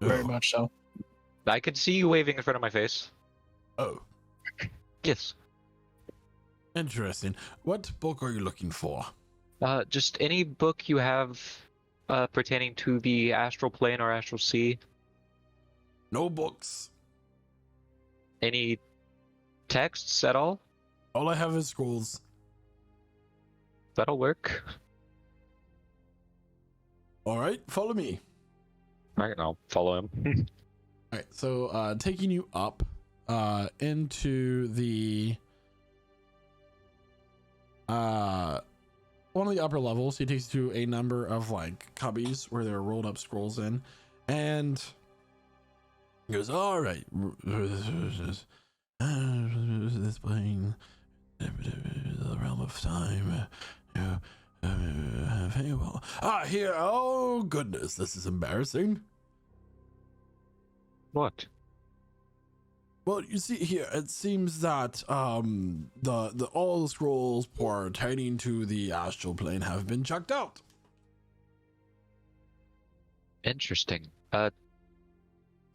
Very Oh. much so. I could see you waving in front of my face. Oh, Yes. interesting. What book are you looking for? Just any book you have pertaining to the astral plane or astral sea. No books. Any texts at all? All I have is scrolls. That'll work. All right, follow me. Alright, I'll follow him. All right, so taking you up into the one of the upper levels, he takes you to a number of like cubbies where there are rolled up scrolls in, and he goes, "All right, this plane, the realm of time." Very well. Here. Oh goodness, this is embarrassing. What? Well, you see here, it seems that the all the scrolls pertaining to the astral plane have been checked out. Interesting.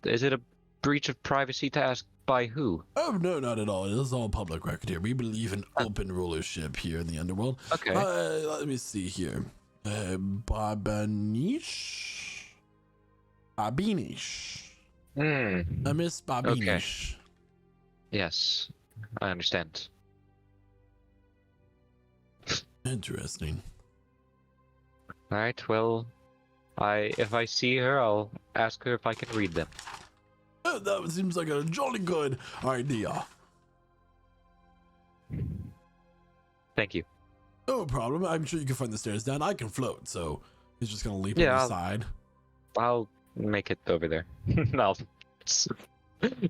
Is it a breach of privacy to ask by who? Oh no, not at all. It is all public record here. We believe in open rulership here in the underworld. Okay. Let me see here. Babanish. Babinish. Hmm. Miss Babinish. Yes. I understand. Interesting. All right. Well, if I see her, I'll ask her if I can read them. Oh, that seems like a jolly good idea. Thank you. No problem. I'm sure you can find the stairs down. I can float, so he's just gonna leap Yeah, on the side. I'll make it over there. I'll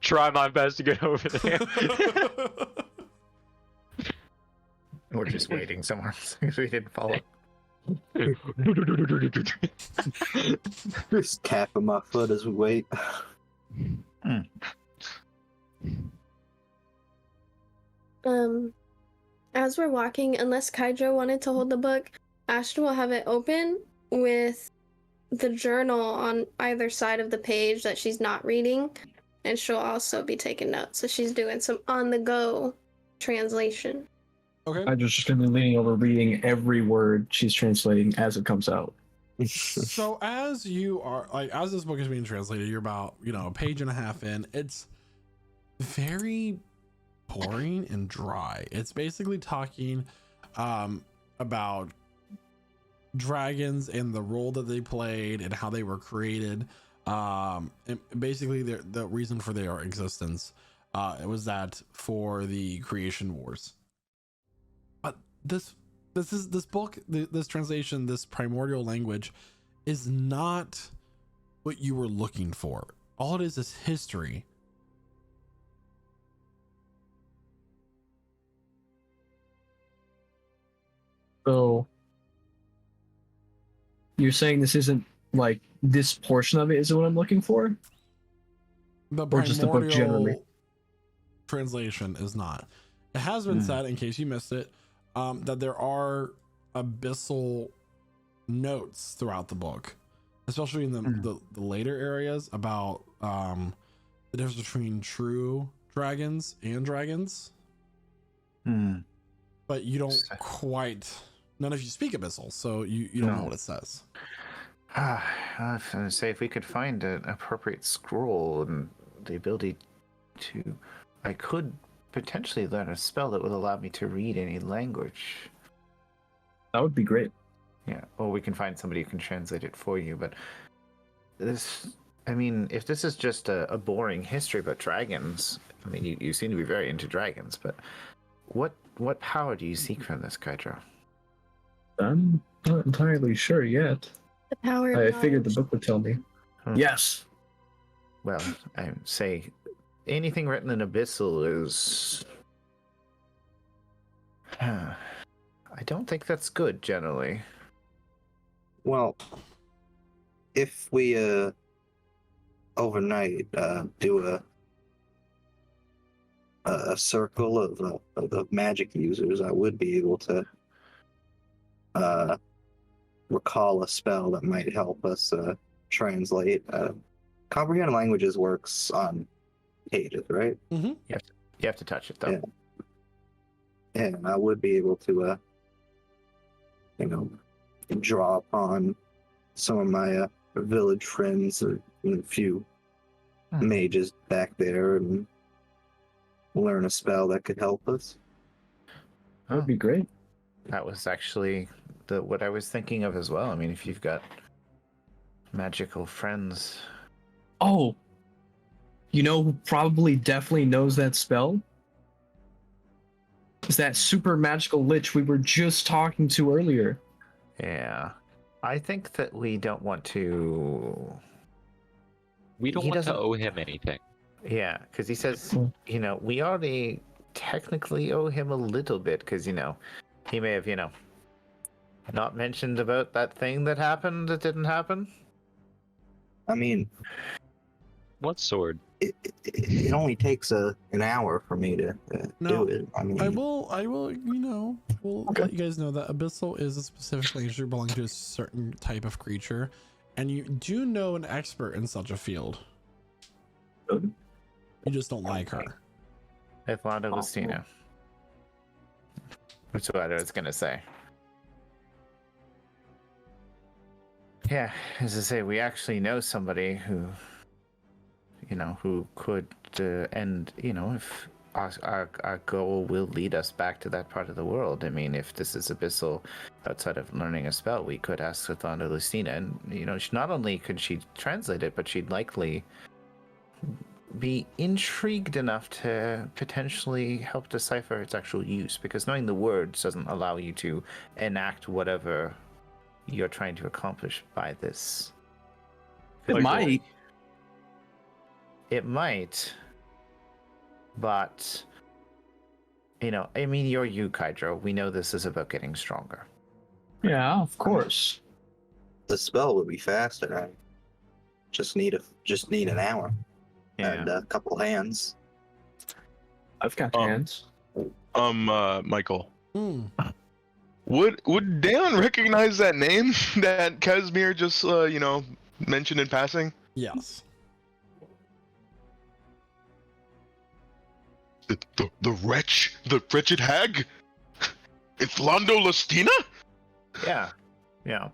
try my best to get over there. We're just waiting somewhere because we didn't follow. Just tapping my foot as we wait. As we're walking, unless Kaijo wanted to hold the book, Ashton will have it open with the journal on either side of the page that she's not reading, and she'll also be taking notes. So she's doing some on-the-go translation. Okay. I'm just gonna be leaning over, reading every word she's translating as it comes out. So as you are as this book is being translated, you're about a page and a half in. It's very boring and dry. It's basically talking about dragons and the role that they played and how they were created. And basically the reason for their existence. It was that for the creation wars. But this book, this translation, this primordial language is not what you were looking for. All it is history. So you're saying this isn't like this portion of it isn't what I'm looking for? The Or just the book generally? Translation is not. It has been said, in case you missed it, that there are abyssal notes throughout the book, especially in the later areas about the difference between true dragons and dragons. But you don't quite. None of you speak abyssal, so you don't know what it says. I was going to say, if we could find an appropriate scroll and the ability to, I could potentially learn a spell that would allow me to read any language. That would be great. Yeah, or we can find somebody who can translate it for you. But this, I mean, if this is just a boring history about dragons, I mean, you seem to be very into dragons, but what power do you seek from this, Kydra? I'm not entirely sure yet. The power. I figured the book would tell me. Yes. Well, I say anything written in abyssal is. I don't think that's good generally. Well, if we overnight do a circle of magic users, I would be able to recall a spell that might help us translate. Comprehend languages works on pages, right? You have to touch it though. Yeah. And I would be able to, draw upon some of my village friends, or a few mages back there, and learn a spell that could help us. That would be great. That was actually what I was thinking of as well. I mean, if you've got magical friends. Oh, who probably definitely knows that spell? Is that super magical lich we were just talking to earlier. Yeah. I think that we don't want to... We don't want to owe him anything. Yeah, because he says, we already technically owe him a little bit, because, he may have, not mentioned about that thing that happened that didn't happen. I mean... What sword? It only takes an hour for me to do it. I mean, I will let you guys know that abyssal is a specific language belonging to a certain type of creature, and you do know an expert in such a field. You just don't like her. Encounters Agustina. That's what I was gonna say. Yeah, as I say, we actually know somebody who, who could, and if our goal will lead us back to that part of the world. I mean, if this is abyssal outside of learning a spell, we could ask Sathanda Lucina, and not only could she translate it, but she'd likely be intrigued enough to potentially help decipher its actual use, because knowing the words doesn't allow you to enact whatever you're trying to accomplish by this. It might. It might. But, I mean, you're you, Kydro. We know this is about getting stronger. Yeah, of course. The spell would be faster. I just need an hour and a couple hands. I've got hands. Michael. Hmm. Would Dan recognize that name that Casimir just mentioned in passing? Yes. The wretched hag? It's Londo Lastina? Yeah.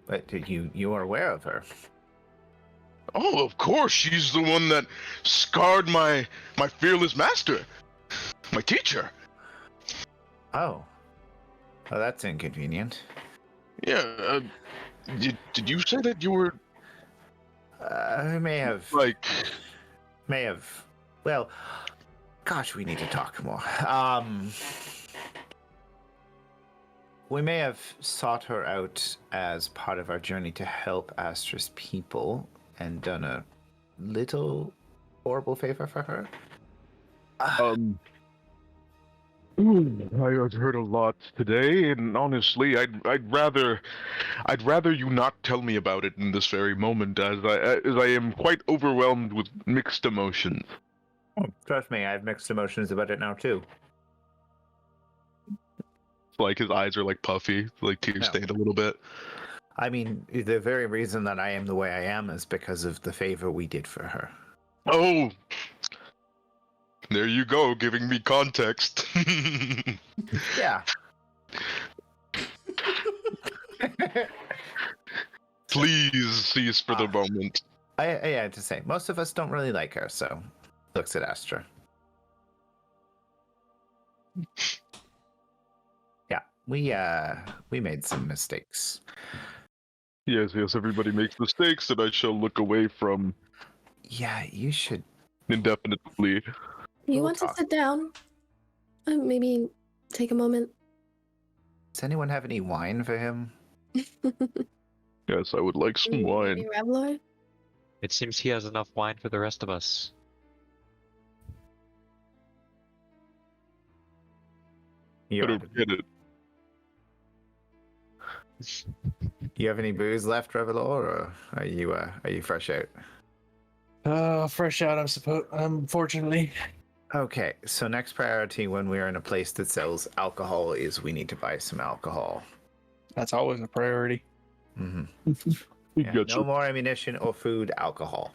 But you are aware of her. Oh, of course, she's the one that scarred my fearless master, my teacher. Oh. Well, that's inconvenient. Yeah, did you say that you were... I may have... Well, gosh, we need to talk more. We may have sought her out as part of our journey to help Astra's people and done a little horrible favor for her. I've heard a lot today, and honestly, I'd rather you not tell me about it in this very moment, as I am quite overwhelmed with mixed emotions. Oh, trust me, I have mixed emotions about it now too. Like his eyes are like puffy, like tears stained a little bit. I mean, the very reason that I am the way I am is because of the favor we did for her. Oh, there you go, giving me context. Yeah. Please cease for the moment. I had to say, most of us don't really like her, so looks at Astra. Yeah, we made some mistakes. Yes, everybody makes mistakes, and I shall look away from... Yeah, you should... indefinitely. You want to sit down? Maybe take a moment. Does anyone have any wine for him? Yes, I would like some wine. Maybe Revlor? It seems he has enough wine for the rest of us. I don't get it. You have any booze left, Revelor, or are you fresh out? Fresh out, unfortunately. Okay, so next priority when we're in a place that sells alcohol is we need to buy some alcohol. That's always a priority. Mm-hmm. Yeah, no more ammunition or food, alcohol.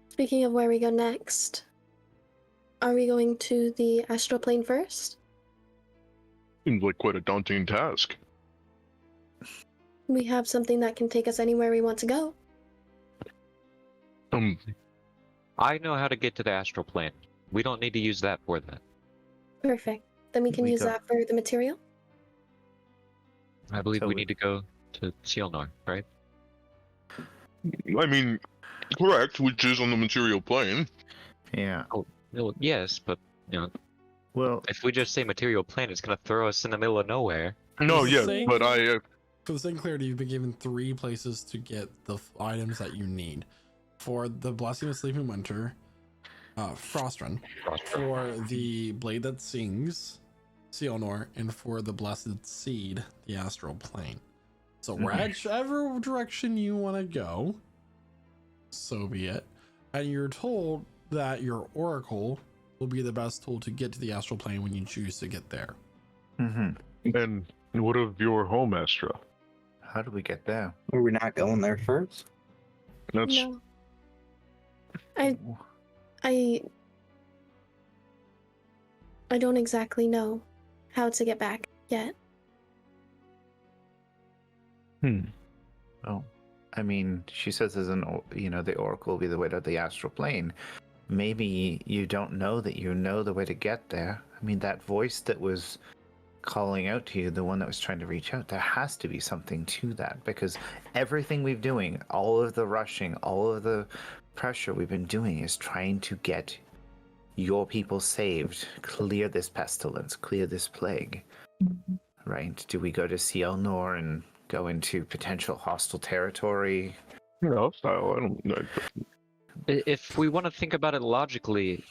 Speaking of where we go next, are we going to the astral plane first? Seems like quite a daunting task. We have something that can take us anywhere we want to go. I know how to get to the astral plane. We don't need to use that for that. Perfect. Then we can use that for the material? I believe we need to go to Sealnor, right? I mean, correct, which is on the material plane. Yeah. Oh, well, yes, but, well, if we just say material plane, it's going to throw us in the middle of nowhere. No, yes, but I... For the same clarity, you've been given 3 places to get the items that you need. For the Blessing of Sleeping Winter, Frostrun. For the Blade That Sings, Sealnor. And for the Blessed Seed, the Astral Plane. So whichever direction you want to go, so be it. And you're told that your Oracle will be the best tool to get to the Astral Plane when you choose to get there. Mm-hmm. And what of your home, Astra? How do we get there? Are we not going there first? That's... No. I don't exactly know how to get back yet. Oh. I mean, she says there's the oracle will be the way to the astral plane. Maybe you don't know that you know the way to get there. I mean, that voice that was calling out to you, the one that was trying to reach out, there has to be something to that, because everything we've doing, all of the rushing, all of the pressure we've been doing is trying to get your people saved, clear this pestilence, clear this plague. Right? Do we go to Ciel Nor and go into potential hostile territory? No, style. I don't know. If we want to think about it logically,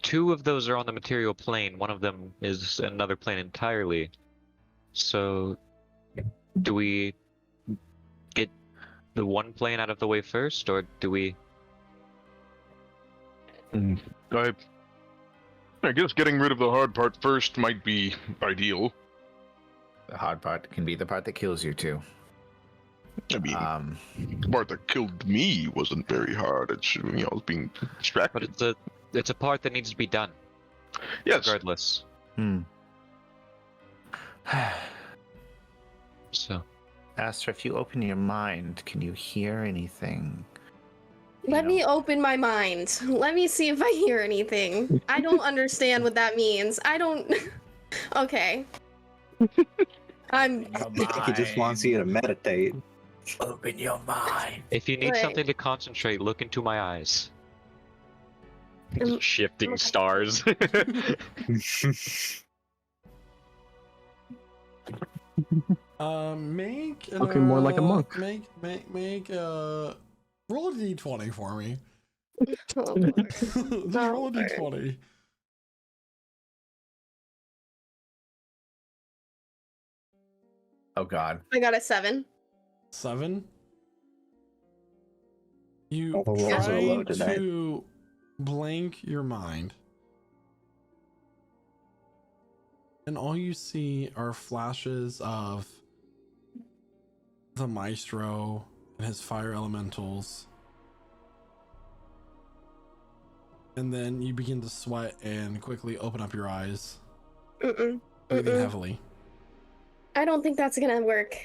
2 of those are on the material plane. One of them is another plane entirely. So, do we get the one plane out of the way first, or do we? I guess getting rid of the hard part first might be ideal. The hard part can be the part that kills you too. I mean, the part that killed me wasn't very hard. It's I was being distracted. But it's a part that needs to be done. Yes. Regardless. So. Astra, if you open your mind, can you hear anything? Let me open my mind. Let me see if I hear anything. I don't understand what that means. I don't. Okay. I think he just wants you to meditate. Open your mind. If you need Right. something to concentrate, look into my eyes. Um, Shifting stars. Make Looking more like a monk. Make roll a d20 for me. Oh, Just roll a d20. Oh God. I got a 7. 7. You All the rolls are try low tonight. to blank your mind, and all you see are flashes of the maestro and his fire elementals, and then you begin to sweat and quickly open up your eyes, Mm-mm. breathing Mm-mm. heavily. I don't think that's gonna work.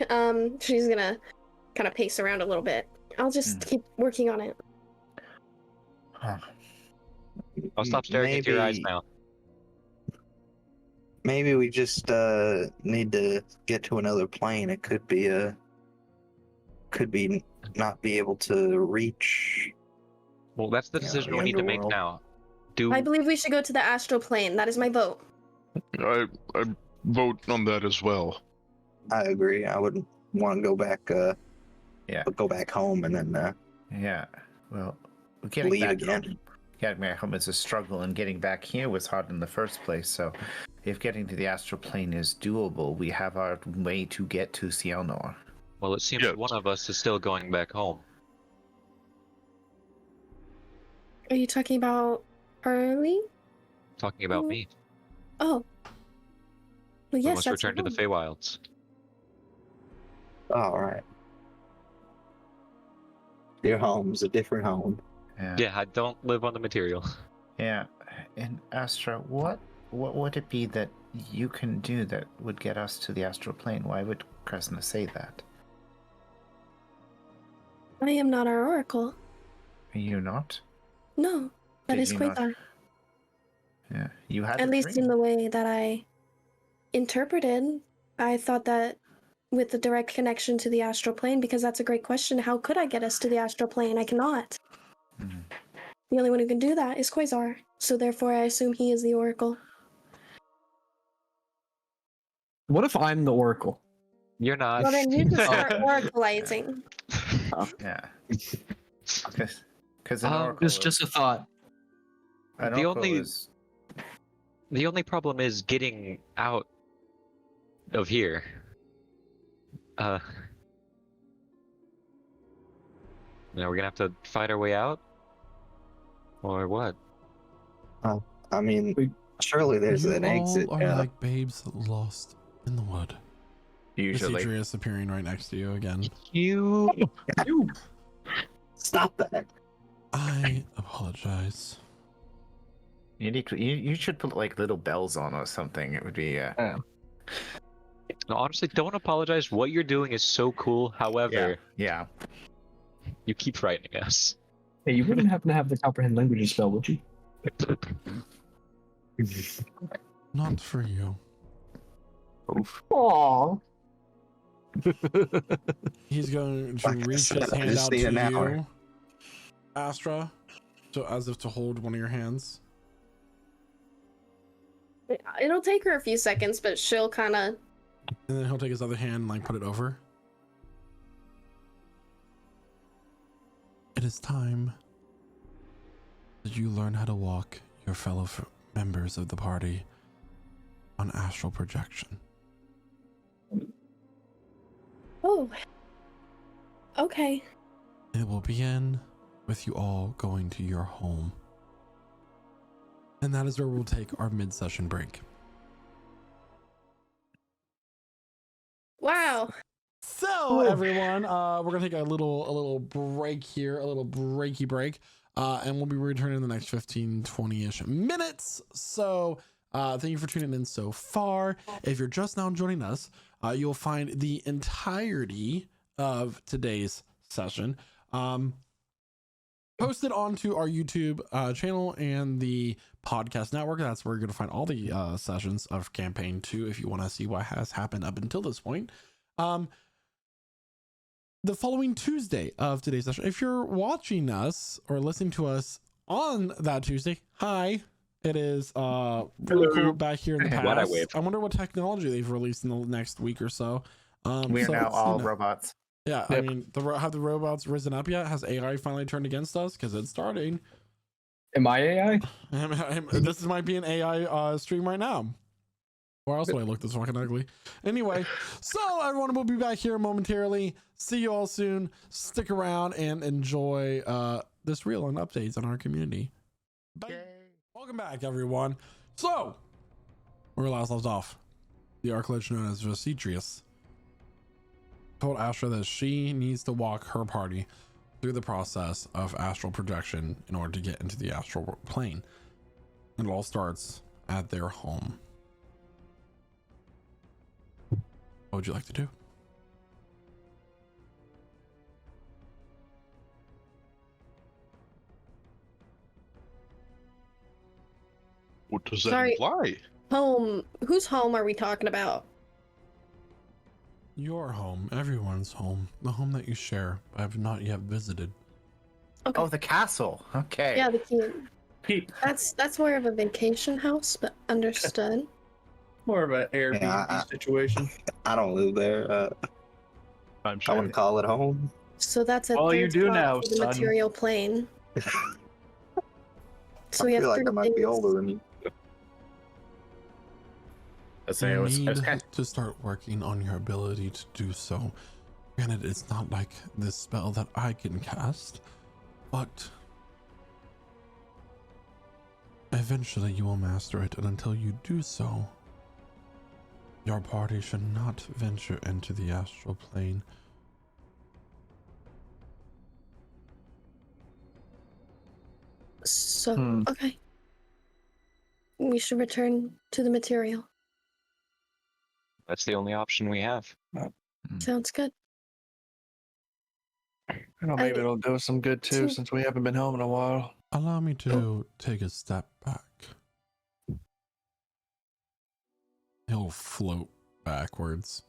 She's gonna kind of pace around a little bit. I'll just keep working on it. I'll stop staring into your eyes now. Maybe we just need to get to another plane. It could be not be able to reach. Well, that's the Yeah, decision the we need to make underworld. now. Do I believe we should go to the astral plane. That is my vote. I vote on that as well. I agree. I would want to go back. Yeah. Go back home and then Yeah. Well, getting leave back again. home, getting back home is a struggle, and getting back here was hard in the first place. So, if getting to the astral plane is doable, we have our way to get to Ciel Nor. well, it seems Yes. one of us is still going back home. Are you talking about Harley? Talking about me. Oh. Well, We yes, must that's return to the fine. Feywilds. All right. Your home's a different home. Yeah, I don't live on the material. Yeah. And Astra, what would it be that you can do that would get us to the astral plane? Why would Kresna say that? I am not our oracle. Are you not? No, that Did is you not- Quasar. Yeah. You had At a least in dream. the way that I interpreted. I thought that with the direct connection to the astral plane, because that's a great question. How could I get us to the astral plane? I cannot. Mhm. The only one who can do that is Quasar. So therefore, I assume he is the oracle. What if I'm the oracle? You're not. Well, then you just start oracleizing. Yeah. Because an Um, oracle It's just a thought. an the oracle only- is The only problem is getting out of here. Now we're gonna have to fight our way out? Or what? I mean, We- surely there's You an all exit. are like babes lost in the wood. usually. Adrius appearing right next to you again. You. Stop that. I apologize. You need to. You should put like little bells on or something. It would be. No, honestly, don't apologize. What you're doing is so cool. However, Yeah. you keep frightening us. Hey, you wouldn't happen to have the comprehend languages spell, would you? Not for you. Aww. He's going to Like I reach said, his I hand just out need to an hour. you, Astra, so as if to hold one of your hands. It'll take her a few seconds, but she'll kind of. And then he'll take his other hand and like put it over. It is time that you learn how to walk your fellow members of the party on astral projection. Oh. Okay. It will begin with you all going to your home. And that is where we'll take our mid-session break. Wow. So everyone, we're gonna take a little break here, a little breaky break, and we'll be returning in the next 15-20ish minutes. So thank you for tuning in so far. If you're just now joining us, you'll find the entirety of today's session posted onto our YouTube channel and the podcast network. That's where you're going to find all the sessions of campaign 2 if you want to see what has happened up until this point. The following Tuesday of today's session, if you're watching us or listening to us on that Tuesday, hi, it is really cool back here in the past. Why'd I wave? I wonder what technology they've released in the next week or so. We are so now it's, all robots. Yeah, Yep. I mean, have the robots risen up yet? Has AI finally turned against us? Because it's starting. Am I AI? This might be an AI stream right now. Or else do I look this fucking ugly? Anyway, so everyone will be back here momentarily. See you all soon. Stick around and enjoy this reel and updates on our community. Bye. Welcome back, everyone. So, where we last left off, the Archlich known as Vocitrius told Astra that she needs to walk her party through the process of astral projection in order to get into the astral plane. And it all starts at their home. What would you like to do? What does that Sorry. imply? Home. Whose home are we talking about? Your home, everyone's home, the home that you share, but have not yet visited. Okay. Oh, the castle. Okay. Yeah, the key. Pete, That's more of a vacation house, but understood. more of an Airbnb Yeah, situation. I don't live there. I'm I sure. wouldn't call it home. So that's a Well, you third do spot now, for the son. material plane. So we I have feel like I three might be things. older than you. You need to start working on your ability to do so. Granted, it's not like this spell that I can cast, but eventually you will master it, and until you do so, your party should not venture into the astral plane. So, okay. We should return to the material. That's the only option we have. Sounds good. I know maybe it'll do us some good too, So- since we haven't been home in a while. Allow me to take a step back. He'll float backwards.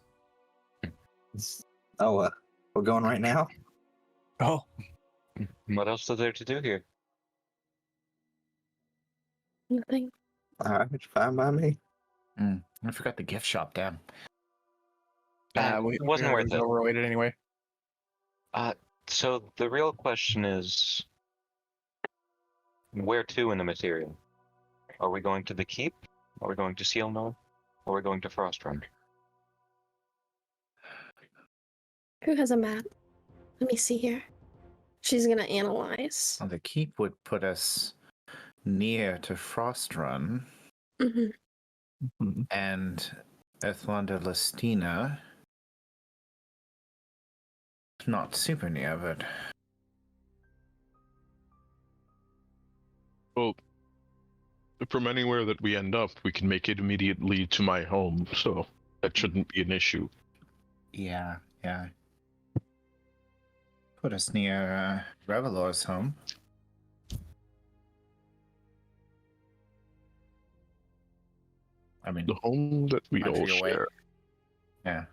Oh, we're going right now? Oh, What else is there to do here? Nothing. All right, fine by me. I forgot the gift shop. Damn. It wasn't worth it. Overrated anyway. So the real question is, where to in the material? Are we going to the keep? Are we going to Sealnor? Or are we going to Frostrun? Who has a map? Let me see here. She's gonna analyze. Well, the keep would put us near to Frostrun, Mm-hmm. and Ethlanda Lestina. Not super near, but Well, from anywhere that we end up, we can make it immediately to my home. So That shouldn't be an issue. Yeah, yeah. Put us near Revelor's home. I mean, The home that we all country away. share. Yeah.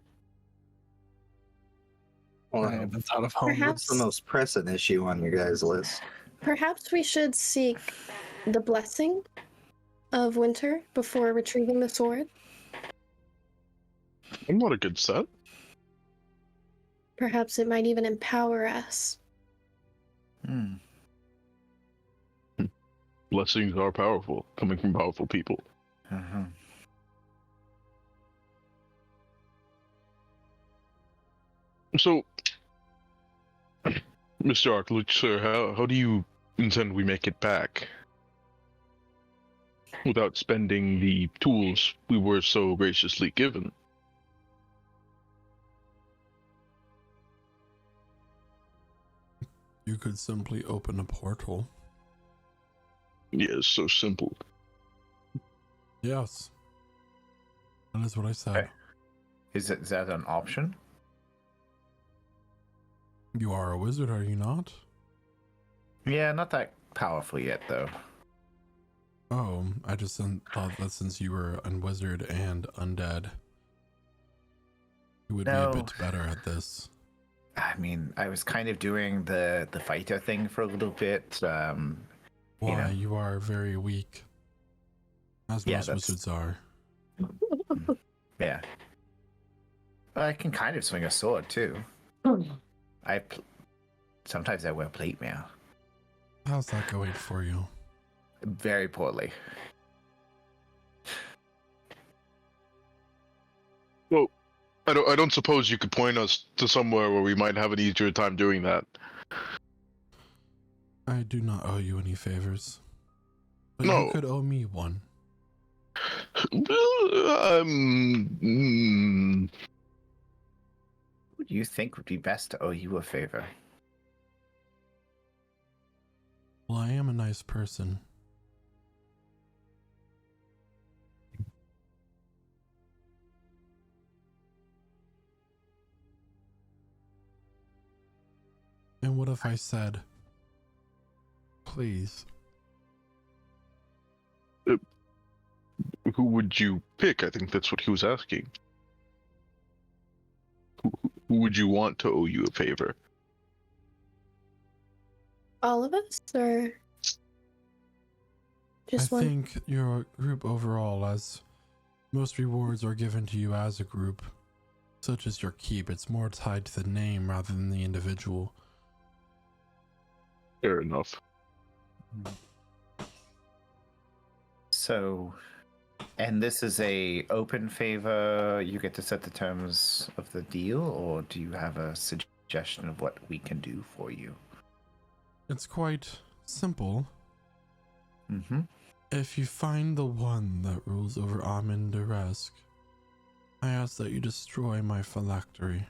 Well, that's out of home. Perhaps- What's the most pressing issue on your guys' list? Perhaps we should seek the blessing of winter before retrieving the sword. I'm not a good set. Perhaps it might even empower us. Hmm. Blessings are powerful, coming from powerful people. Uh-huh. So, Mr. Arklich, sir, how do you intend we make it back? Without spending the tools we were so graciously given. You could simply open a portal. Yes, so simple. Yes. That is what I said. Okay. Is that an option? You are a wizard, are you not? Yeah, not that powerful yet, though. Oh, I just thought that since you were a wizard and undead, you would be No. a bit better at this. I mean, I was kind of doing the fighter thing for a little bit. Why, you are very weak. As Yeah, most that's- wizards are. Yeah. But I can kind of swing a sword too. Sometimes I wear plate mail. How's that going for you? Very poorly. Well, I don't suppose you could point us to somewhere where we might have an easier time doing that. I do not owe you any favors. But No. you could owe me one. Who do you think would be best to owe you a favor? Well, I am a nice person. And what if I said, please? Who would you pick? I think that's what he was asking. Who would you want to owe you a favor? All of us, or just I one? think your group overall, as most rewards are given to you as a group, such as your keep, it's more tied to the name rather than the individual. Fair enough. So, and this is a open favor. You get to set the terms of the deal, or do you have a suggestion of what we can do for you? It's quite simple. Mm-hmm. If you find the one that rules over Amin Duresk, I ask that you destroy my phylactery.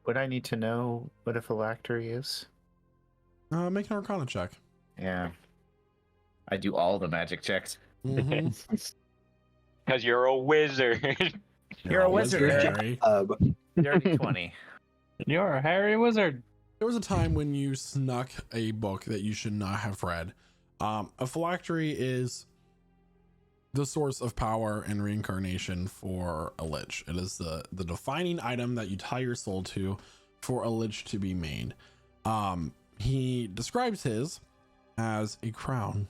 Would I need to know what a phylactery is? Make an Arcana check. Yeah. I do all the magic checks. Mm-hmm. Because you're a wizard. You're a wizard, Harry. Dirty 20. You're a hairy wizard. There was a time when you snuck a book that you should not have read. A phylactery is the source of power and reincarnation for a lich. It is the defining item that you tie your soul to for a lich to be made. He describes his as a crown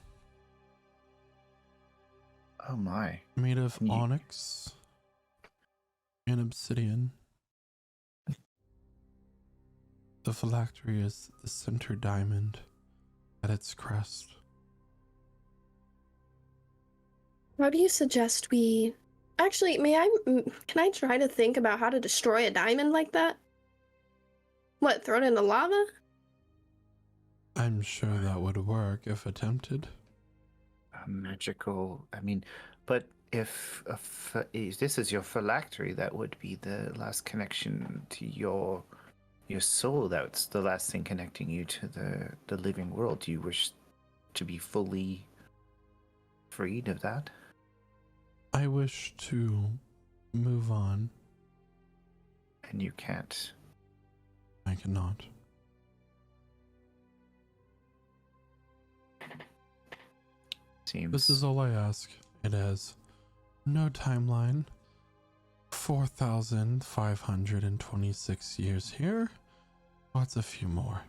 Oh my. made of Neat. onyx and obsidian. The phylactery is the center diamond at its crest. How do you suggest we... Actually, can I try to think about how to destroy a diamond like that? What, throw it in the lava? I'm sure that would work if attempted. Magical. I mean, but if this is your phylactery, that would be the last connection to your soul. That's the last thing connecting you to the living world. Do you wish to be fully freed of that. I wish to move on. And you can't. I cannot. Seems. This is all I ask. It has no timeline. 4,526 years here. What's a few more?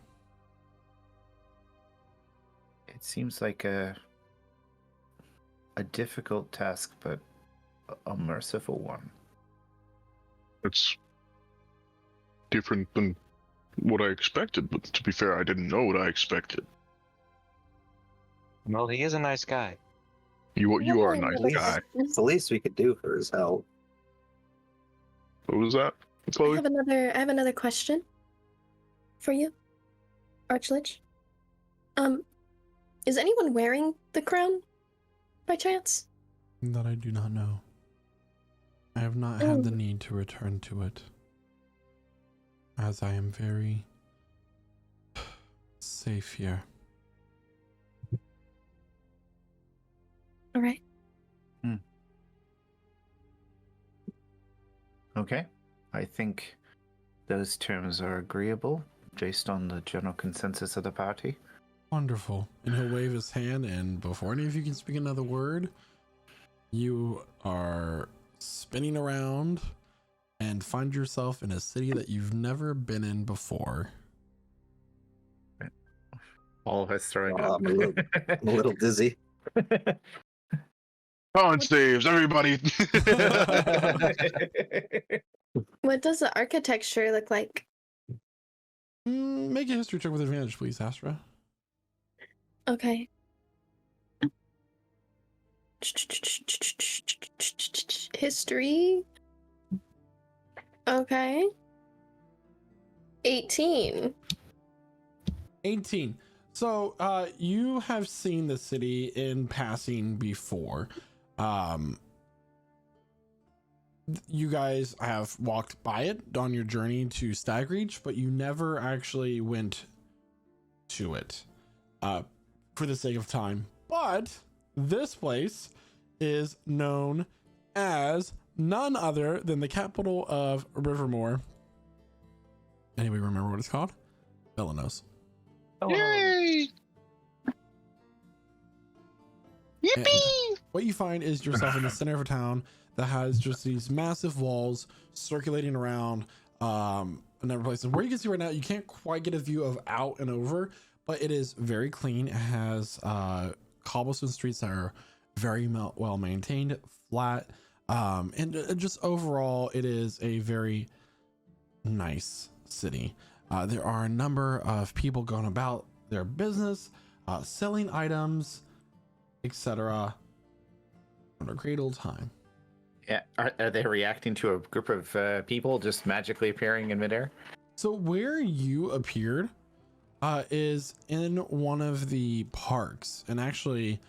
It seems like a difficult task, but a merciful one. It's different than what I expected, but to be fair, I didn't know what I expected. Well, he is a nice guy. You are a nice guy. It's the least we could do for his help. What was that, I Chloe? have another question for you, Archlich. Is anyone wearing the crown by chance? That I do not know. I have not had the need to return to it, as I am very safe here. All right. Okay. I think those terms are agreeable based on the general consensus of the party. Wonderful. And he'll wave his hand, and before any of you can speak another word, you are spinning around and find yourself in a city that you've never been in before. All of us throwing Oh, up. I'm a little dizzy. Con saves, everybody! What does the architecture look like? Make a history check with advantage, please, Astra. Okay. History. Okay. 18. 18. So you have seen the city in passing before. You guys have walked by it on your journey to Stagreach, but you never actually went to it for the sake of time. But this place is known as none other than the capital of Rivermore. Anybody remember what it's called? Velanos. Yay! Yippee! What you find is yourself in the center of a town that has just these massive walls circulating around a number of places. Where you can see right now, you can't quite get a view of out and over, but it is very clean. It has cobblestone streets that are very well maintained, flat, and just overall, it is a very nice city. There are a number of people going about their business, selling items, etc. On a great old time. Yeah, are they reacting to a group of people just magically appearing in midair? So where you appeared is in one of the parks, and actually,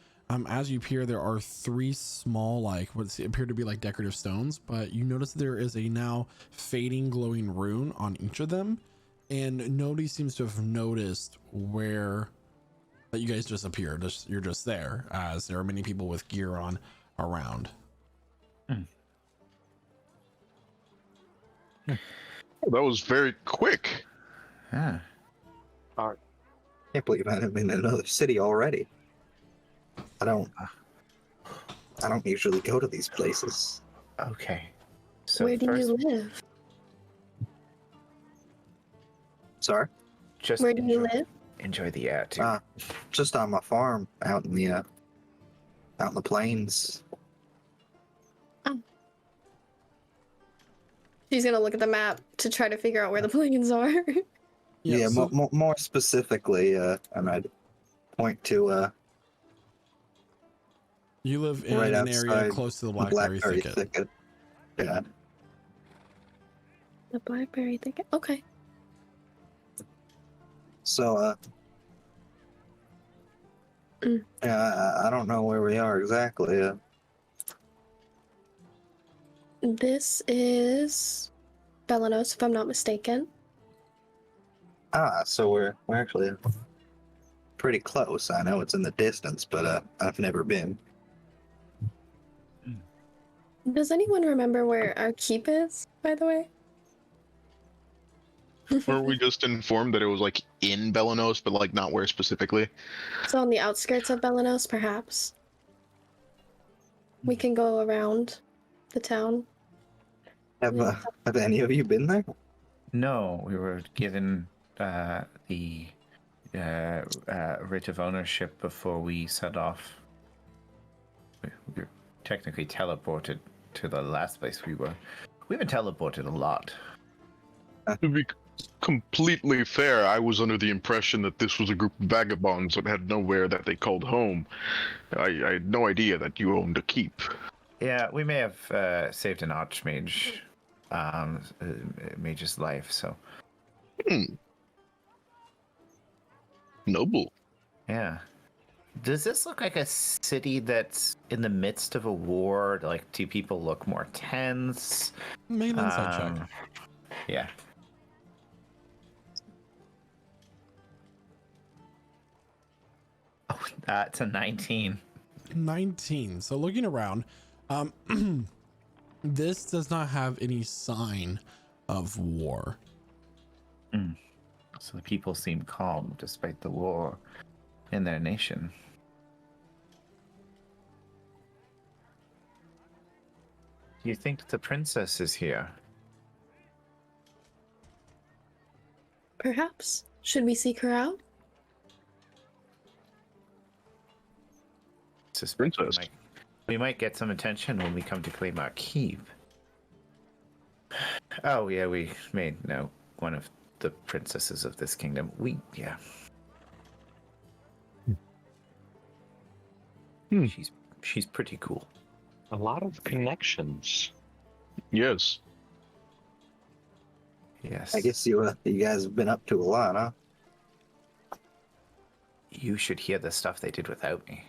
as you appear, there are three small, like what appear to be like decorative stones, but you notice there is a now fading glowing rune on each of them, and nobody seems to have noticed where that you guys just appeared. You're just there, as there are many people with gear on around. Oh, that was very quick. Huh. Can't believe I'm in another city already. I don't usually go to these places. Okay. So Where do first, you live? Sorry? just Where do you live? enjoy the air too. Just on my farm out in the plains. She's gonna look at the map to try to figure out where the plains are. Yeah, so more specifically, and I'd point to you live in right an area outside close to the the Blackberry Thicket. Yeah. The Blackberry Thicket. Okay. So, yeah, I don't know where we are exactly. This is Belanos, if I'm not mistaken. So we're actually pretty close. I know it's in the distance, but I've never been. Does anyone remember where our keep is, by the way? Were we just informed that it was like in Belenos, but like not where specifically? So on the outskirts of Belenos, perhaps. We can go around the town. Have any of you been there? No, we were given the writ of ownership before we set off. We were technically teleported to the last place we were. We've been teleported a lot. To be completely fair, I was under the impression that this was a group of vagabonds that had nowhere that they called home. I had no idea that you owned a keep. Yeah, we may have saved an archmage, mage's life. So. Noble. Yeah. Does this look like a city that's in the midst of a war? Like, do people look more tense? Make an insight check. Yeah. Oh, it's a 19. 19. So looking around, this does not have any sign of war. So the people seem calm despite the war in their nation. Do you think the princess is here? Perhaps. Should we seek her out? Princess. We might get some attention when we come to claim our keep. Oh yeah, we may know one of the princesses of this kingdom. She's pretty cool. A lot of connections. Yes. Yes. I guess you guys have been up to a lot, huh? You should hear the stuff they did without me.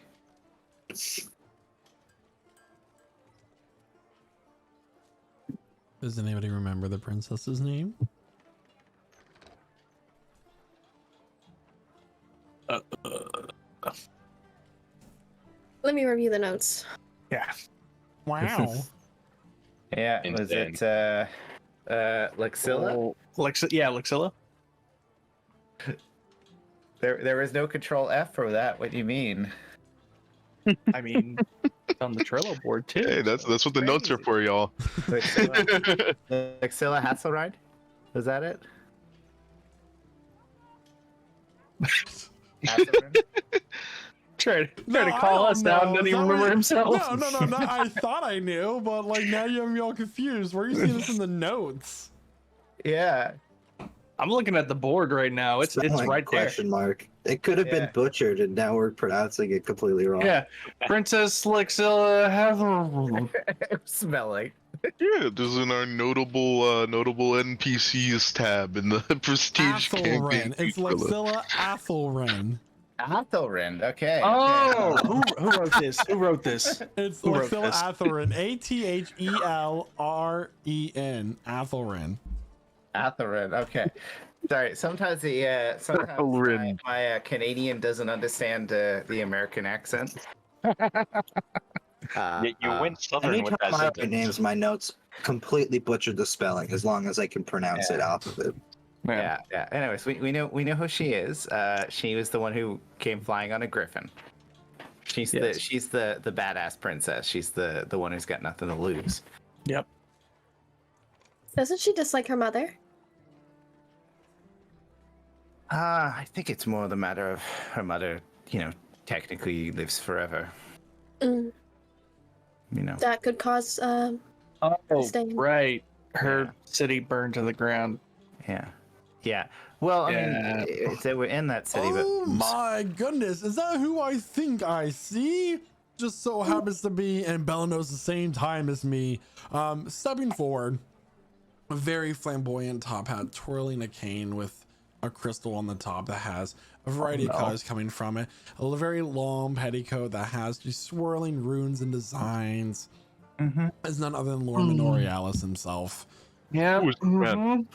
Does anybody remember the princess's name? Let me review the notes. Yeah. Wow. Yeah, was it Lexilla? Oh, yeah, Lexilla. There was no control F for that. What do you mean? I mean, it's on the Trello board too. Hey, that's what the notes are for, y'all. Lexilla Hasselride? Was that it? Hasselride? Try to call us now and doesn't even remember himself. No. I thought I knew, but like now you have me all confused. Where are you seeing this in the notes? Yeah. I'm looking at the board right now. It's Sound like right there. question mark. It could have been butchered, and now we're pronouncing it completely wrong. Yeah, Princess Lexilla Smelling. Yeah, this is in our notable NPCs tab in the Prestige campaign. Athelren. It's Lexilla Athelren. Athelren. Okay. Oh, who wrote this? Who wrote this? It's Who wrote Lexilla this? Athelren. Athelren. Athelren. Athelren. Okay. Sorry. Sometimes my Canadian doesn't understand the American accent. You went southern with Anytime that I write sentence. names, my notes completely butchered the spelling, as long as I can pronounce it off of it. Yeah. Anyways, we know who she is. She was the one who came flying on a griffin. She's the badass princess. She's the one who's got nothing to lose. Yep. Doesn't she dislike her mother? I think it's more the matter of her mother, technically lives forever. That could cause Oh, stain. right. Her city burned to the ground. Yeah. Well, I Yeah. mean, they were in that city, Oh but my goodness. Is that who I think I see? Just so happens to be in Belenos the same time as me. Stepping forward, a very flamboyant top hat, twirling a cane with a crystal on the top that has a variety of colors coming from it. A very long petticoat that has just swirling runes and designs. Is none other than Lord Minorialis himself. Yeah. Who was that?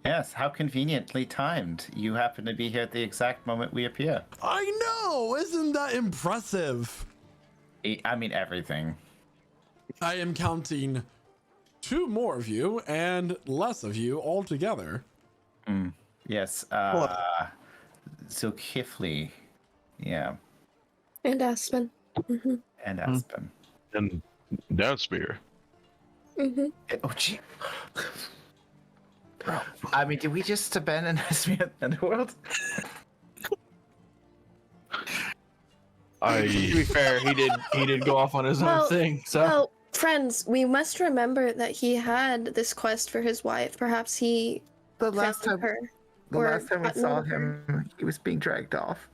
yes, how conveniently timed. You happen to be here at the exact moment we appear. I know, isn't that impressive? I mean, everything. I am counting 2 more of you and less of you altogether. Yes. So Kifley, yeah, And Aspen. Mm-hmm. and Aspen. And that's beer. Mm-hmm. Oh, gee. Bro, I mean, did we just abandon Aspen at Underworld? To be fair, he did go off on his own thing. So Well, friends, we must remember that he had this quest for his wife. Perhaps he The last found time, her. the or last time we gotten saw rid of her. him, he was being dragged off.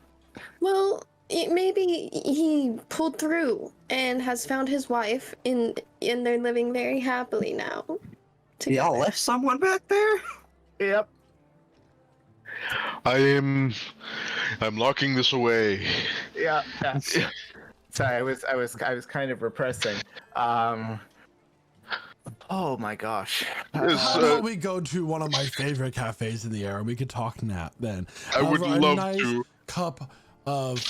Well, maybe he pulled through and has found his wife, and they're living very happily now. Y'all left someone back there? Yep. I'm locking this away. Yeah. Sorry, I was kind of repressing. Oh my gosh. Yes, How about we go to one of my favorite cafes in the area? We could talk then. I would Over a love nice to. cup of.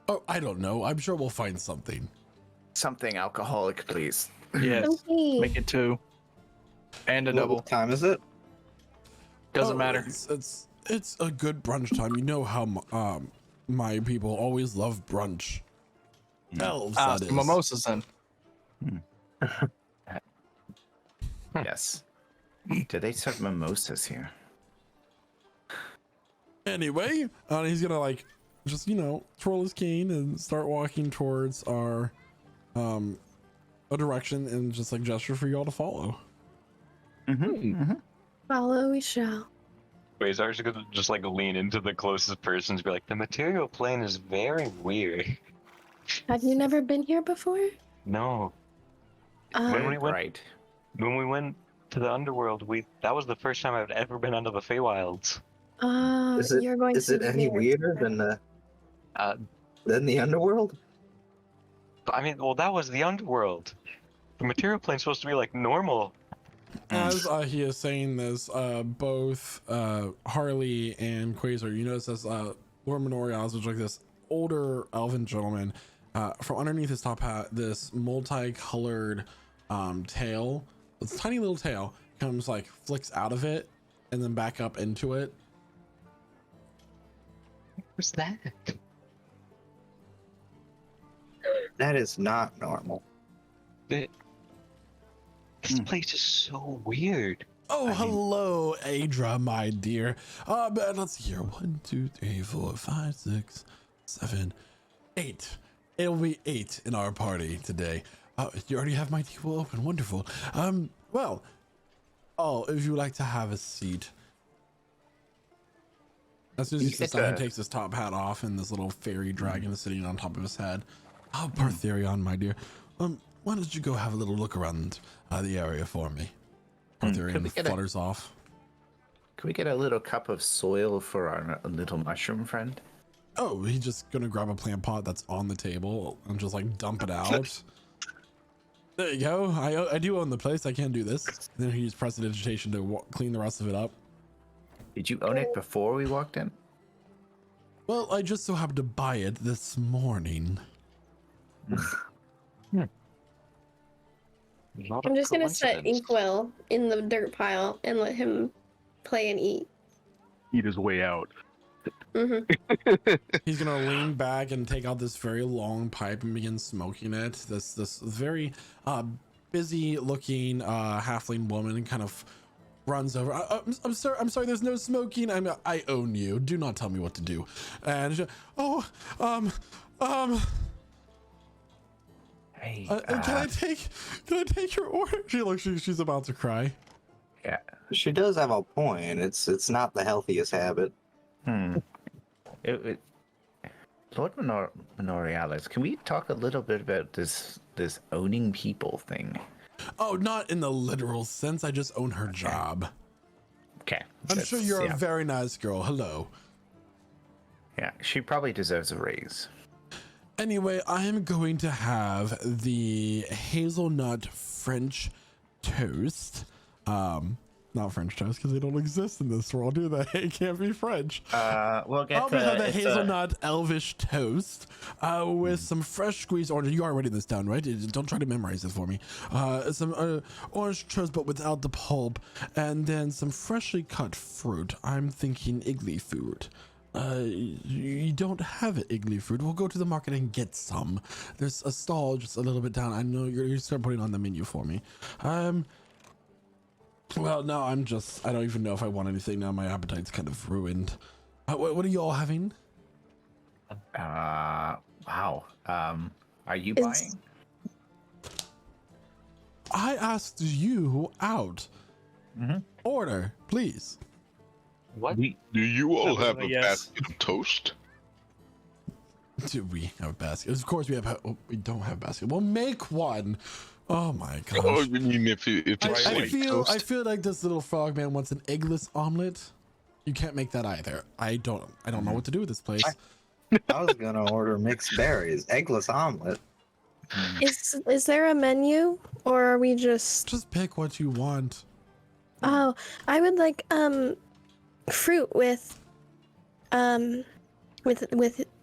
Oh, I don't know. I'm sure we'll find something. Something alcoholic, please. yes, Okay. make it 2 and a double. What time is it? Doesn't Oh, matter. It's a good brunch time. You know how my people always love brunch. Elves, that is. Mimosas then. Yes. Do they serve mimosas here? Anyway, he's gonna like just twirl his cane and start walking towards our a direction and just like gesture for y'all to follow. Follow we shall. Quasar's gonna just like lean into the closest person and be like, the material plane is very weird. Have you never been here before? No. When we went, Right. when we went to the underworld, that was the first time I've ever been under the Feywilds. You're going Is to it any weirder than the underworld? I mean, well, that was the underworld. The material plane's supposed to be like normal. As he is saying this, both Harley and Quasar, you notice as Lord Minorials, which is like this older elven gentleman, from underneath his top hat, this multicolored tail, this tiny little tail, comes like flicks out of it and then back up into it. What's that? That is not normal. This place is so weird. Oh, hello, Adra, my dear. Let's see here. 1, 2, 3, 4, 5, 6, 7, 8. It'll be 8 in our party today. You already have my table open. Wonderful. Well, if you would like to have a seat. As soon as he sits down, he takes his top hat off, and this little fairy dragon is sitting on top of his head. Oh, Partherion, my dear. Why don't you go have a little look around the area for me? Partherion flutters off. Can we get a little cup of soil for our little mushroom friend? Oh, he's just gonna grab a plant pot that's on the table and just like dump it out. There you go. I do own the place. I can't do this. And then he used prestidigitation to clean the rest of it up. Did you own it before we walked in? Well, I just so happened to buy it this morning. I'm just gonna set Inkwell in the dirt pile and let him play and eat. Eat his way out. He's gonna lean back and take out this very long pipe and begin smoking it. This very busy looking halfling woman kind of runs over. I'm sorry. There's no smoking. I own you. Do not tell me what to do. And she, Hey, can I take your order? She's about to cry. Yeah. She does have a point. It's not the healthiest habit. Lord Minorialis, can we talk a little bit about this owning people thing? Oh, not in the literal sense. I just own her job. Okay. I'm sure you're a very nice girl. Hello. Yeah, she probably deserves a raise. Anyway, I am going to have the hazelnut French toast. Not French toast because they don't exist in this world, do they? It can't be French. We'll get We have the it's hazelnut elvish toast with some fresh squeezed orange. You are writing this down, right? Don't try to memorize this for me. Some orange toast, but without the pulp, and then some freshly cut fruit. I'm thinking igloo fruit. You don't have igloo fruit. We'll go to the market and get some. There's a stall just a little bit down. I know you start putting on the menu for me. Well, no, I don't even know if I want anything now. My appetite's kind of ruined. What are you all having? wow. Are you buying? I asked you out. Mm-hmm. Order, please. What? Do you all have a Yes. basket of toast? Do we have a basket? Of course we have. We don't have a basket. We'll make one. Oh my gosh. Oh, I mean, if it's I like toast. feel like this little frogman wants an eggless omelet. You can't make that either. I don't know what to do with this place. I was gonna order mixed berries, eggless omelet. Is there a menu, or are we just pick what you want. Oh, I would like fruit with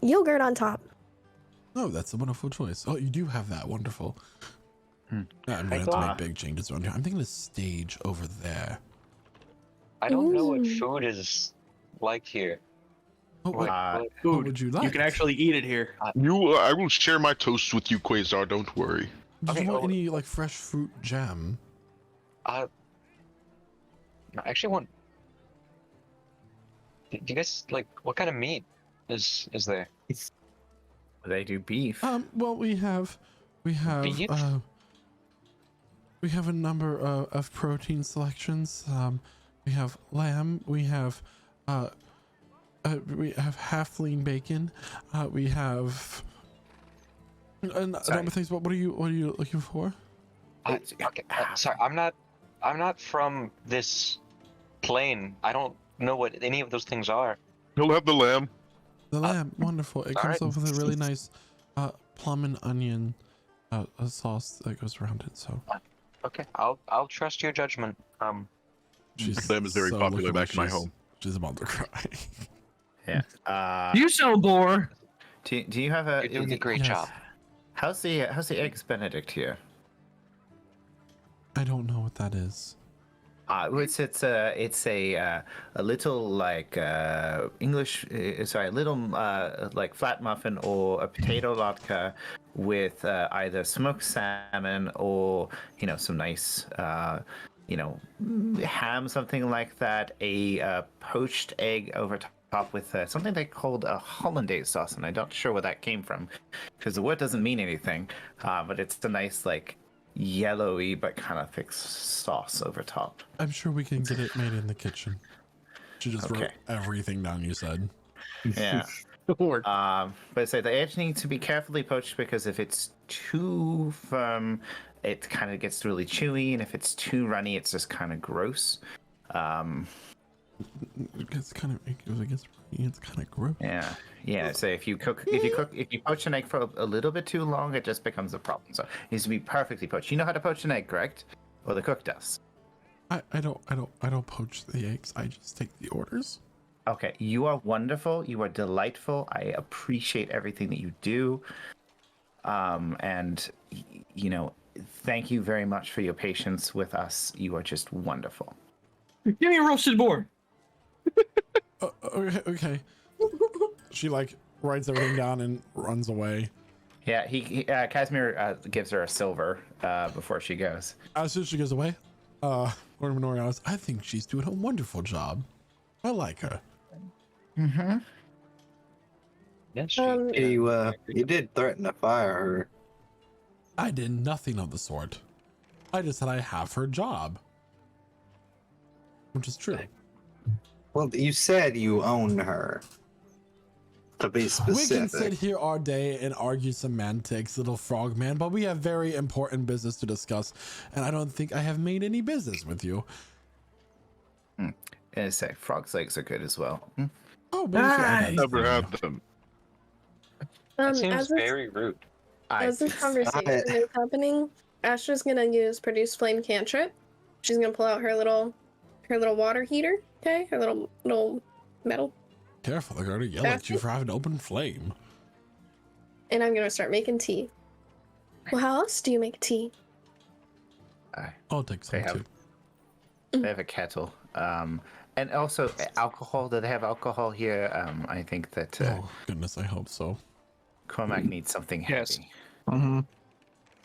yogurt on top. Oh, that's a wonderful choice. Oh, you do have that. Wonderful. I'm gonna have to make big changes around here. I'm thinking a stage over there. I don't know what Ooh. food is like here. What Food. would you like? You can actually eat it here. I will share my toast with you, Quasar. Don't worry. Do you want well- any like fresh fruit jam? I actually want. Do you guys like what kind of meat is there? They do beef. Well, we have Beef? we have a number of protein selections. We have lamb. We have half lean bacon. We have a number of things. What are you looking for? Sorry, I'm not from this plane. I don't know what any of those things are. He'll have the lamb. The lamb, wonderful. It comes alright. off with a really nice plum and onion a sauce that goes around it. So Okay, I'll trust your judgment. Lamb is very popular looking back in my she's- home. She's about to cry. Yeah. You sound bored. Do you have a? You're doing a great Yes. job. How's the eggs Benedict here? I don't know what that is. It's a little like English, sorry, little like flat muffin or a potato latke with either smoked salmon or some nice ham, something like that. A poached egg over top with something they called a hollandaise sauce, and I'm not sure where that came from because the word doesn't mean anything, but it's a nice like yellowy but kind of thick sauce over top. I'm sure we can get it made in the kitchen. She just wrote Okay. everything down you said. Yeah. Lord. But say the eggs need to be carefully poached because if it's too firm, it kind of gets really chewy, and if it's too runny, it's just kind of gross. It's kind of gross. Yeah. So if you poach an egg for a little bit too long, it just becomes a problem. So it needs to be perfectly poached. You know how to poach an egg, correct? Or the cook does. I don't poach the eggs. I just take the orders. Okay, you are wonderful. You are delightful. I appreciate everything that you do. And thank you very much for your patience with us. You are just wonderful. Give me a roasted boar. Okay. She like writes everything down and runs away. Yeah, Casimir gives her a silver before she goes. As soon as she goes away, Lord Minorius, I think she's doing a wonderful job. I like her. Mm-hmm. Yes. You did threaten to fire her. I did nothing of the sort. I just said I have her job. Which is true. Well, you said you own her. To be We specific. can sit here all day and argue semantics, little frogman, but we have very important business to discuss, and I don't think I have made any business with you. And say frog's legs are good as well. Oh, maybe we should add that to Never the had menu. them. That seems as this, very rude. as this conversation is happening, Astra's gonna use produce flame cantrip. She's gonna pull out her little her little water heater. Okay, her little metal. Careful, they're gonna yell at you for having open flame. And I'm gonna start making tea. Well, how else do you make tea? I'll take some too. They have a kettle. And also alcohol. Do they have alcohol here? I think that. Oh goodness, I hope so. Cormac needs something heavy. Yes. Mm-hmm.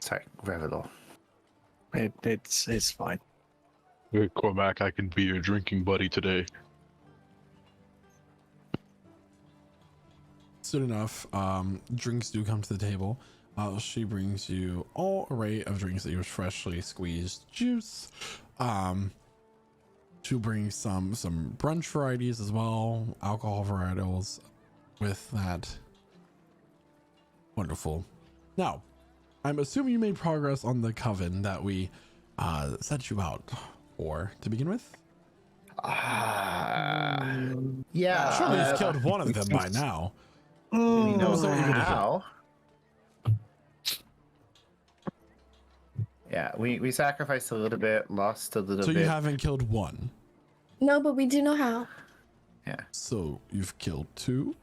Sorry, Revelor. It's fine. Hey, Cormac, I can be your drinking buddy today. Soon enough, drinks do come to the table. She brings you all array of drinks that you freshly squeezed juice. She'll bring some brunch varieties as well, alcohol varietals with that. Wonderful. Now, I'm assuming you made progress on the coven that we set you out for to begin with. Yeah. Surely you've killed one of them by now. We know So you're gonna- how. Yeah, we sacrificed a little bit, lost a little So bit. you haven't killed one. No, but we do know how. Yeah. So you've killed two.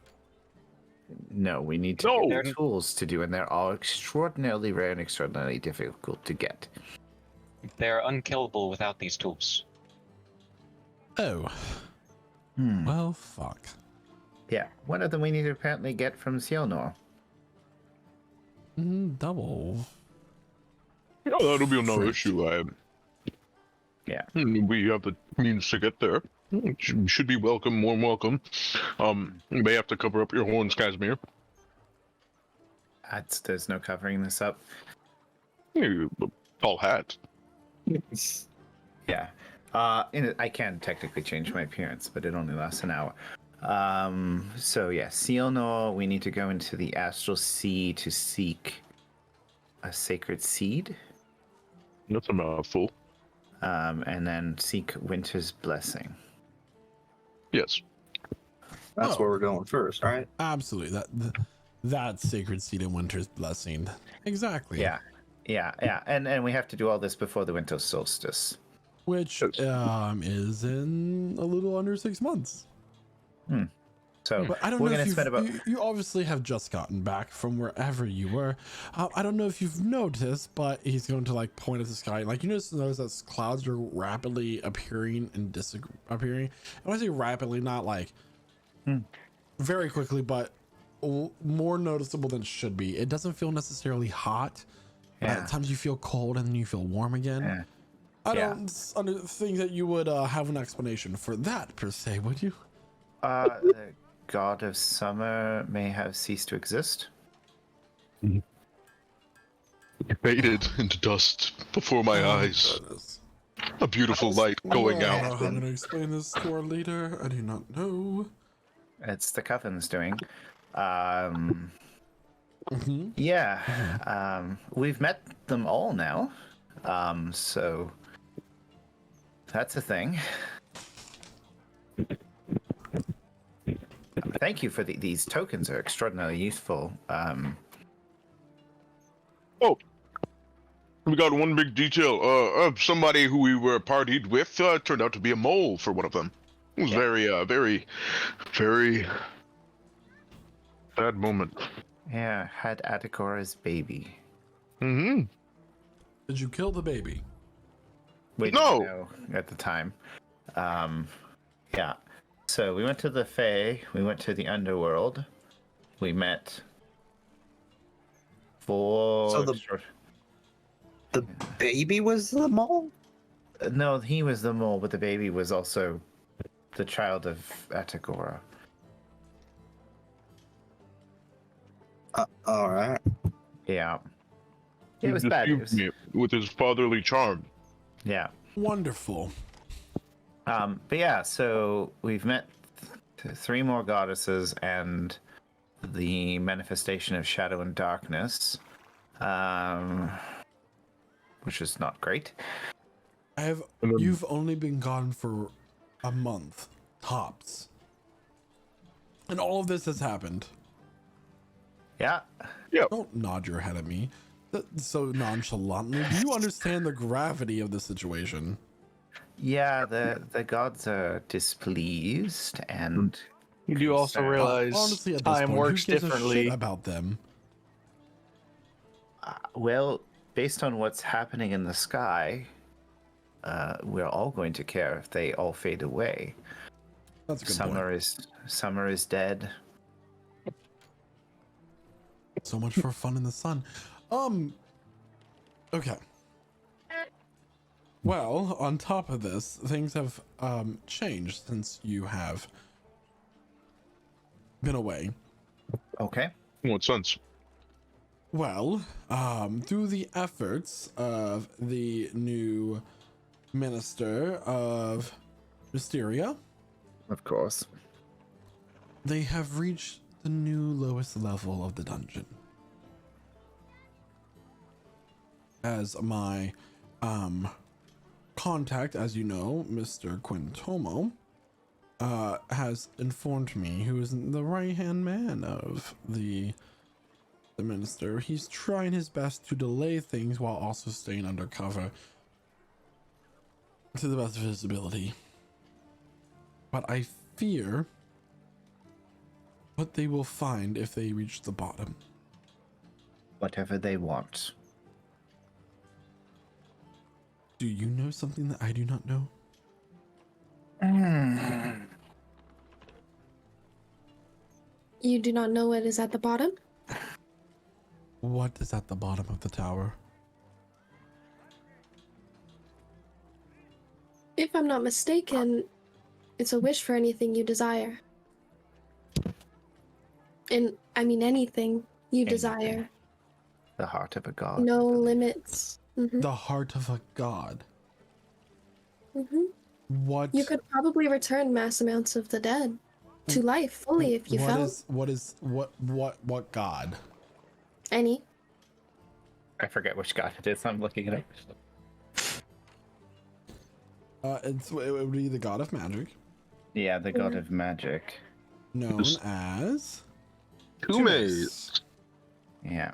No, we need to get their tools to do, and they're all extraordinarily rare and extraordinarily difficult to get. They're unkillable without these tools. Oh. Hmm. Well, fuck. Yeah, one of them we need to apparently get from Sielnor. Double. Oh, that'll be no Frick. issue. Yeah. We have the means to get there. You should be welcome, warm welcome. You may have to cover up your horns, Casimir. There's no covering this up. Tall hat. Yeah. I can technically change my appearance, but it only lasts an hour. So yeah, Sielnor, we need to go into the Astral Sea to seek a sacred seed. That's a mouthful. And then seek Winter's blessing. Yes. That's where we're going first, right? Absolutely. That sacred seed in Winter's blessing. Exactly. Yeah. And we have to do all this before the winter solstice. Which is in a little under 6 months. So But I don't we're know gonna if spend about you obviously have just gotten back from wherever you were. I don't know if you've noticed, but he's going to like point at the sky. Like you notice that clouds are rapidly appearing and disappearing. And when I say rapidly, not like very quickly, but more noticeable than it should be. It doesn't feel necessarily hot. At times you feel cold and then you feel warm again. Yeah. I don't think that you would have an explanation for that per se, would you? the god of summer may have ceased to exist. It faded into dust before my eyes. Goodness. A beautiful light going I don't out. know how I'm going to explain this to our leader. I do not know. It's the coven's doing. Mm-hmm. Yeah. We've met them all now. So that's a thing. Thank you for these tokens are extraordinarily useful. Oh, we got one big detail. Somebody who we were partied with turned out to be a mole for one of them. It was very sad moment. Yeah, had Atagora's baby. Mm-hmm. Did you kill the baby? We No. didn't know at the time. Yeah. So we went to the Fae. We went to the underworld. We met four. So the baby was the mole? No, he was the mole, but the baby was also the child of Atagora. All right. Yeah. It was bad. It was, Me with his fatherly charm. yeah. Wonderful. But yeah, so we've met three more goddesses and the manifestation of shadow and darkness, which is not great. You've only been gone for a month, tops. And all of this has happened. Yeah. Don't nod your head at me so nonchalantly. Do you understand the gravity of the situation? Yeah, the gods are displeased, and You do also concerned. realize Honestly, at this time point, works who gives a differently. shit about them? Well, based on what's happening in the sky, we're all going to care if they all fade away. That's a good point. Summer is dead. So much for fun in the sun. Okay. Well, on top of this, things have changed since you have been away. Okay. In what sense? Well, through the efforts of the new minister of Mysteria, Of course. they have reached the new lowest level of the dungeon. As my contact, as you know, Mr. Quintomo, has informed me, who is the right-hand man of the minister. He's trying his best to delay things while also staying undercover to the best of his ability. But I fear what they will find if they reach the bottom. Whatever they want. Do you know something that I do not know? You do not know what is at the bottom? What is at the bottom of the tower? If I'm not mistaken, it's a wish for anything you desire. And I mean anything you desire. The heart of a god. No limits. The heart of a god. What? You could probably return mass amounts of the dead to life fully if you felt. What god? Any. I forget which god it is. I'm looking it up. It would be the god of magic. Yeah, the god of magic. Known as Tumes. Yeah.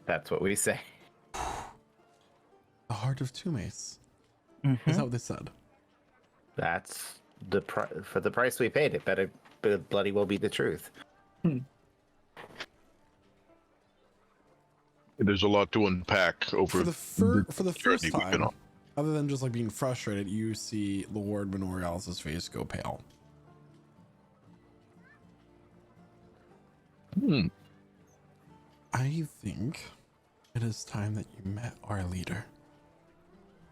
That's what we say. the heart of Tumes. Mm-hmm. Is that what they said? That's the for the price we paid. It better bloody well be the truth. There's a lot to unpack over for the first journey we've been time. on. Other than just like being frustrated, you see Lord Minorialis's face go pale. I think it is time that you met our leader.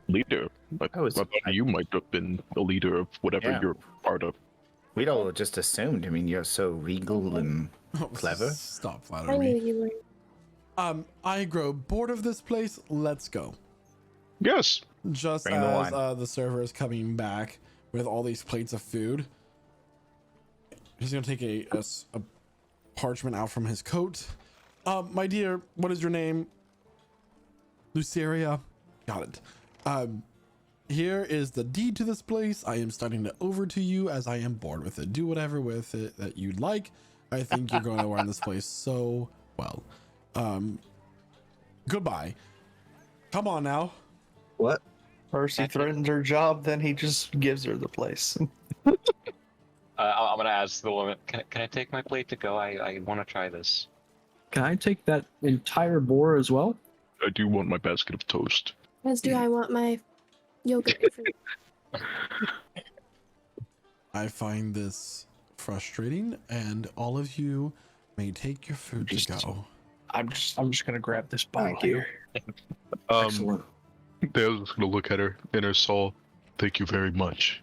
Leader? I thought you might have been a leader of whatever you're part of. We'd all just assumed. I mean, you're so regal and clever. Stop I flattering knew me. you were. I grow bored of this place. Let's go. Yes. Just Bring the as wine. the server is coming back with all these plates of food, he's gonna take a parchment out from his coat. My dear, what is your name? Luceria. Got it. Here is the deed to this place. I am starting it over to you as I am bored with it. Do whatever with it that you'd like. I think you're going to learn this place so well. Goodbye. Come on now. What? First he threatens her job, then he just gives her the place. I'm gonna ask the woman, can I take my plate to go? I want to try this. Can I take that entire boar as well? I do want my basket of toast. As do I want my yogurt. I find this frustrating, and all of you may take your food to go. I'm just gonna grab this bottle Thank you. here. Excellent. Dale's just gonna look at her in her soul. Thank you very much.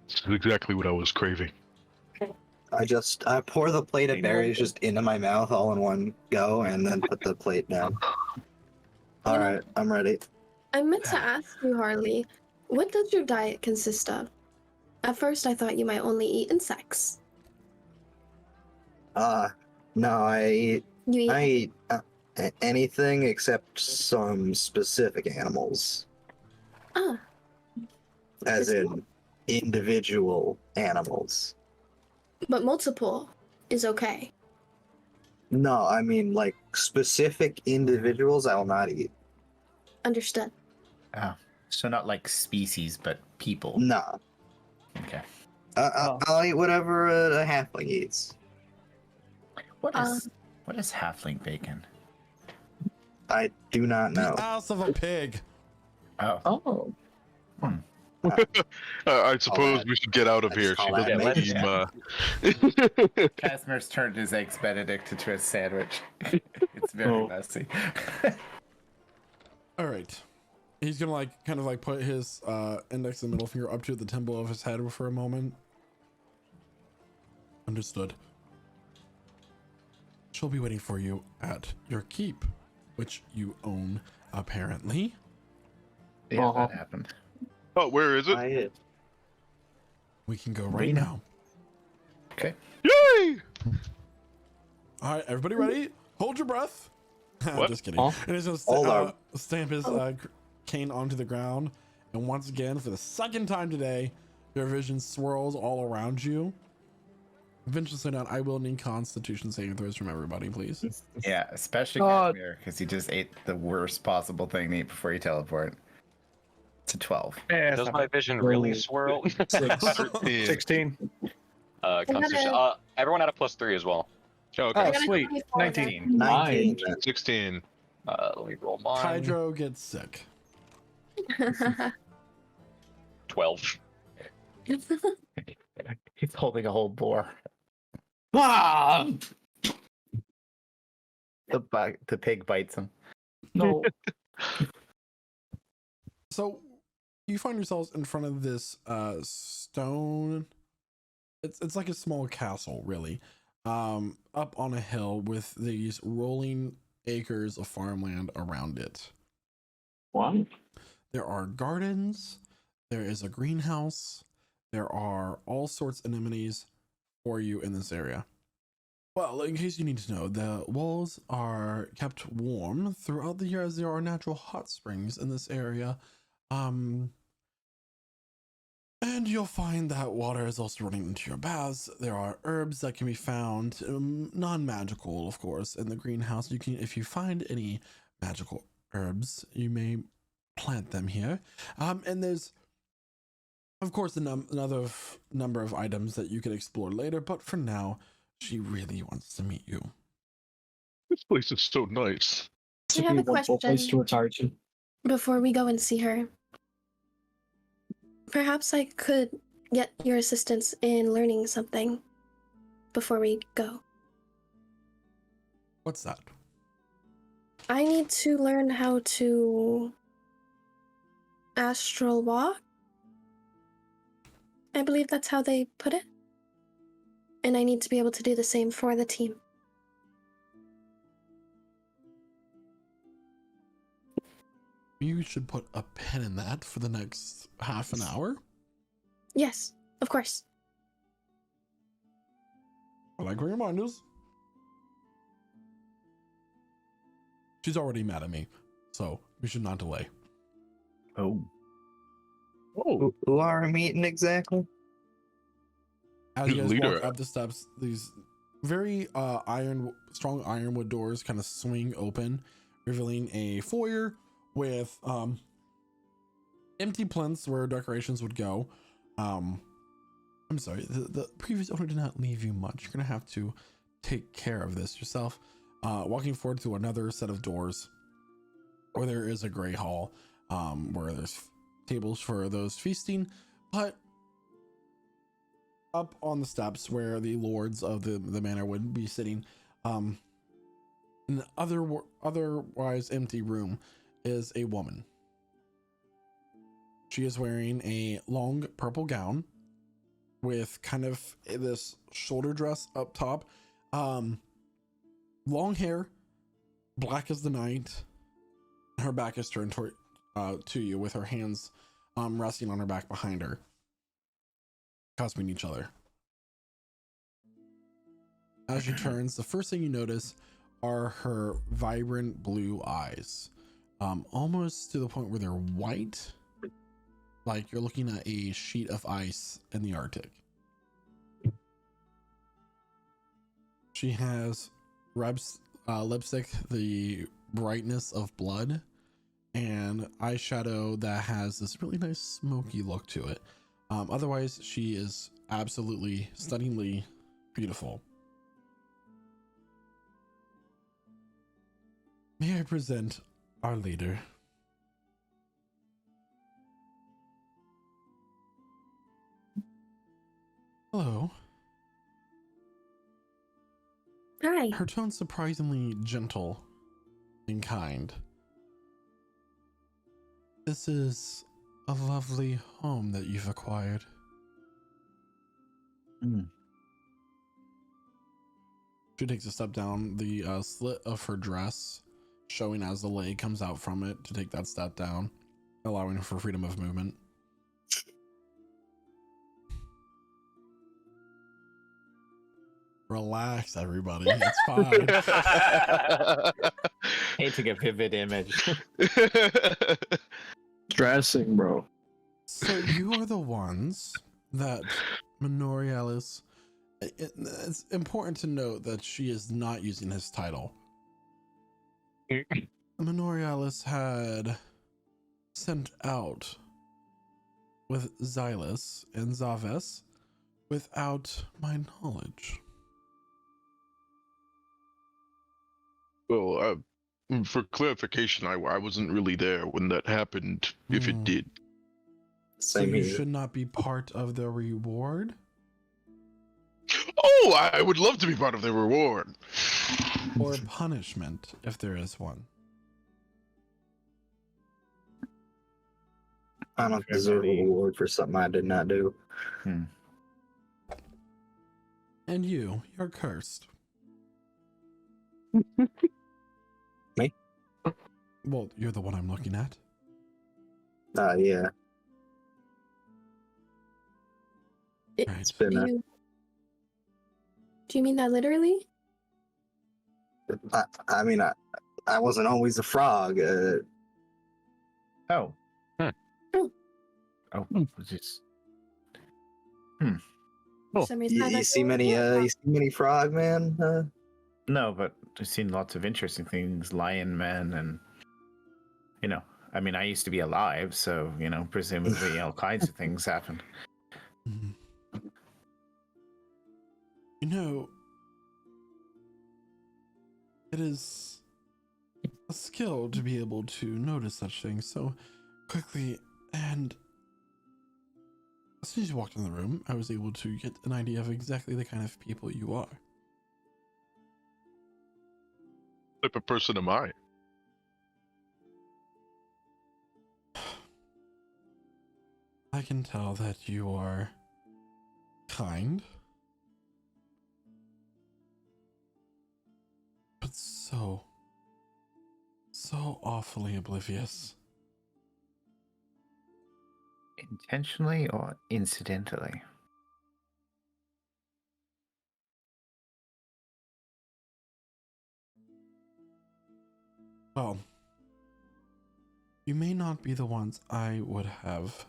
This is exactly what I was craving. I pour the plate of berries just into my mouth all in one go, and then put the plate down. All right, I'm ready. I meant to ask you, Harley, what does your diet consist of? At first, I thought you might only eat insects. No, I You eat eat anything except some specific animals, as in individual animals. but multiple is okay. No, I mean like specific individuals I will not eat. Understood. So not like species, but people. No. Okay. I'll eat whatever a halfling eats. What is halfling bacon? I do not The know. ass of a pig. Oh. Oh. I suppose that- we should get out of I here. just call She that doesn't bacon. seem, Casimir's turned his eggs Benedict into a sandwich. It's very messy. All right. He's gonna like kind of like put his index and middle finger up to the temple of his head for a moment. Understood. She'll be waiting for you at your keep, which you own apparently. Yeah, that happened. Oh, where is it? We can go right now. Okay. Yay! All right, everybody ready? Hold your breath. What? Just kidding. Huh? And he's gonna stamp his cane onto the ground. And once again, for the second time today, your vision swirls all around you. Eventually, slow down. I will need Constitution saving throws from everybody, please. Yeah, especially God. Casimir, because he just ate the worst possible thing to eat before he teleport. It's a 12. Yeah, Does my vision really swirl? 16. Constitution. Everyone had a +3 as well. Okay. Oh, got a sweet. 24 19. 19. 16. Let me roll mine. Hydro gets sick. 12. He's holding a whole boar. Ah! The pig bites him. No. So you find yourselves in front of this stone. It's like a small castle, really, up on a hill with these rolling acres of farmland around it. What? There are gardens. There is a greenhouse. There are all sorts of amenities for you in this area. Well, in case you need to know, the walls are kept warm throughout the year as there are natural hot springs in this area. And you'll find that water is also running into your baths. There are herbs that can be found, non-magical, of course, in the greenhouse. You can, if you find any magical herbs, you may plant them here. And there's, of course, another number of items that you can explore later. But for now, she really wants to meet you. This place is so nice. I have a Wonderful place to question retire to. before we go and see her. Perhaps I could get your assistance in learning something before we go. What's that? I need to learn how to astral walk. I believe that's how they put it. And I need to be able to do the same for the team. You should put a pin in that for the next half an hour. Yes, of course. I like reminders. She's already mad at me, so we should not delay. Oh. Who are we meeting exactly? As you Good guys leader. walk up the steps, these very strong ironwood doors kind of swing open, revealing a foyer with empty plinths where decorations would go. I'm sorry, the previous owner did not leave you much. You're gonna have to take care of this yourself. Walking forward to another set of doors where there is a gray hall, where there's tables for those feasting, but up on the steps where the lords of the manor would be sitting, an otherwise empty room is a woman. She is wearing a long purple gown with kind of this shoulder dress up top, long hair, black as the night. Her back is turned toward to you with her hands resting on her back behind her, clasping each other. As she turns, the first thing you notice are her vibrant blue eyes, almost to the point where they're white, like you're looking at a sheet of ice in the Arctic. She has red lipstick, the brightness of blood, and eyeshadow that has this really nice smoky look to it. Otherwise, she is absolutely stunningly beautiful. May I present our leader? Hello. Hi. Her tone's surprisingly gentle and kind. This is a lovely home that you've acquired. She takes a step down the slit of her dress, showing as the leg comes out from it to take that step down, allowing for freedom of movement. Relax, everybody. It's fine. Hate to get vivid image. Dressing, bro. So you are the ones that Minorialis. It's important to note that she is not using his title. Minorialis had sent out with Xylus and Zaves without my knowledge. Well, for clarification, I wasn't really there when that happened, if it did. So Same you here. should not be part of the reward? Oh, I would love to be part of the reward. Or punishment, if there is one. I don't deserve a reward for something I did not do. And you're cursed. Me? Well, you're the one I'm looking at. Yeah. Right. It's been Do you mean that literally? I mean, I wasn't always a frog. Oh. Huh. Oh, just. For some reason, I You thought see you were many a you see many frog man? No, but I've seen lots of interesting things, lion men, and I mean, I used to be alive, so presumably all kinds of things happen. Mhm. You know, it is a skill to be able to notice such things so quickly, and as soon as you walked in the room, I was able to get an idea of exactly the kind of people you are. What type of person am I? I can tell that you are kind, but so awfully oblivious. Intentionally or incidentally? Well, you may not be the ones I would have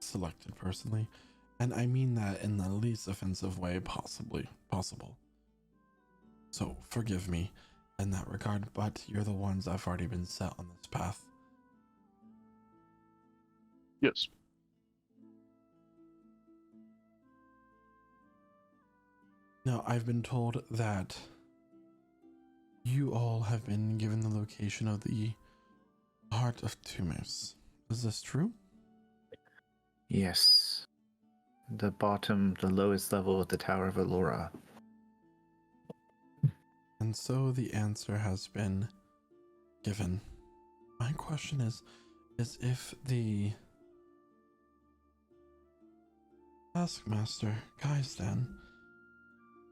selected personally, and I mean that in the least offensive way possible. So forgive me in that regard, but you're the ones I've already been set on this path. Yes. Now, I've been told that you all have been given the location of the Heart of Tumors. Is this true? Yes. The lowest level of the Tower of Allura. And so the answer has been given. My question is if the Taskmaster Kaistan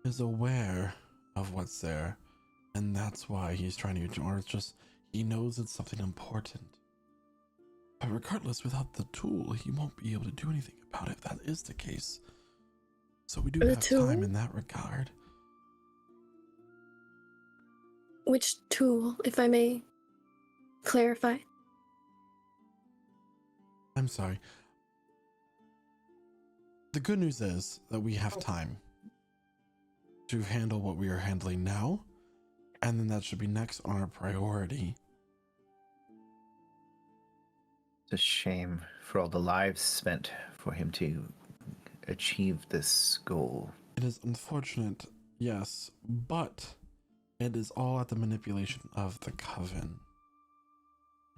is aware of what's there, and that's why he's trying to use, or it's just he knows it's something important. But regardless, without the tool, he won't be able to do anything about it if that is the case. So we do The have tool? time in that regard. Which tool, if I may clarify? I'm sorry. The good news is that we have time to handle what we are handling now, and then that should be next on our priority. It's a shame for all the lives spent for him to achieve this goal. It is unfortunate, yes, but it is all at the manipulation of the Coven.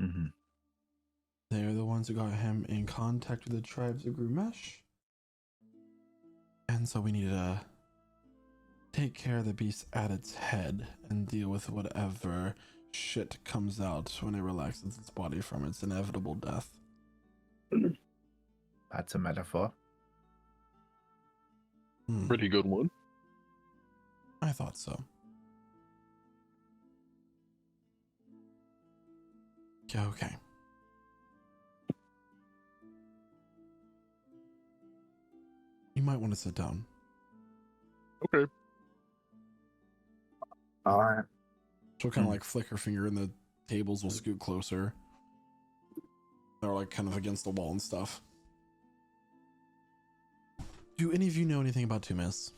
Mm-hmm. They're the ones who got him in contact with the tribes of Grumesh. And so we need to take care of the beast at its head and deal with whatever shit comes out when it relaxes its body from its inevitable death. That's a metaphor. Pretty good one. I thought so. Yeah, okay. You might want to sit down. Okay. All right. She'll kind of like flick her finger and the tables will scoot closer. They're like kind of against the wall and stuff. Do any of you know anything about Tumis?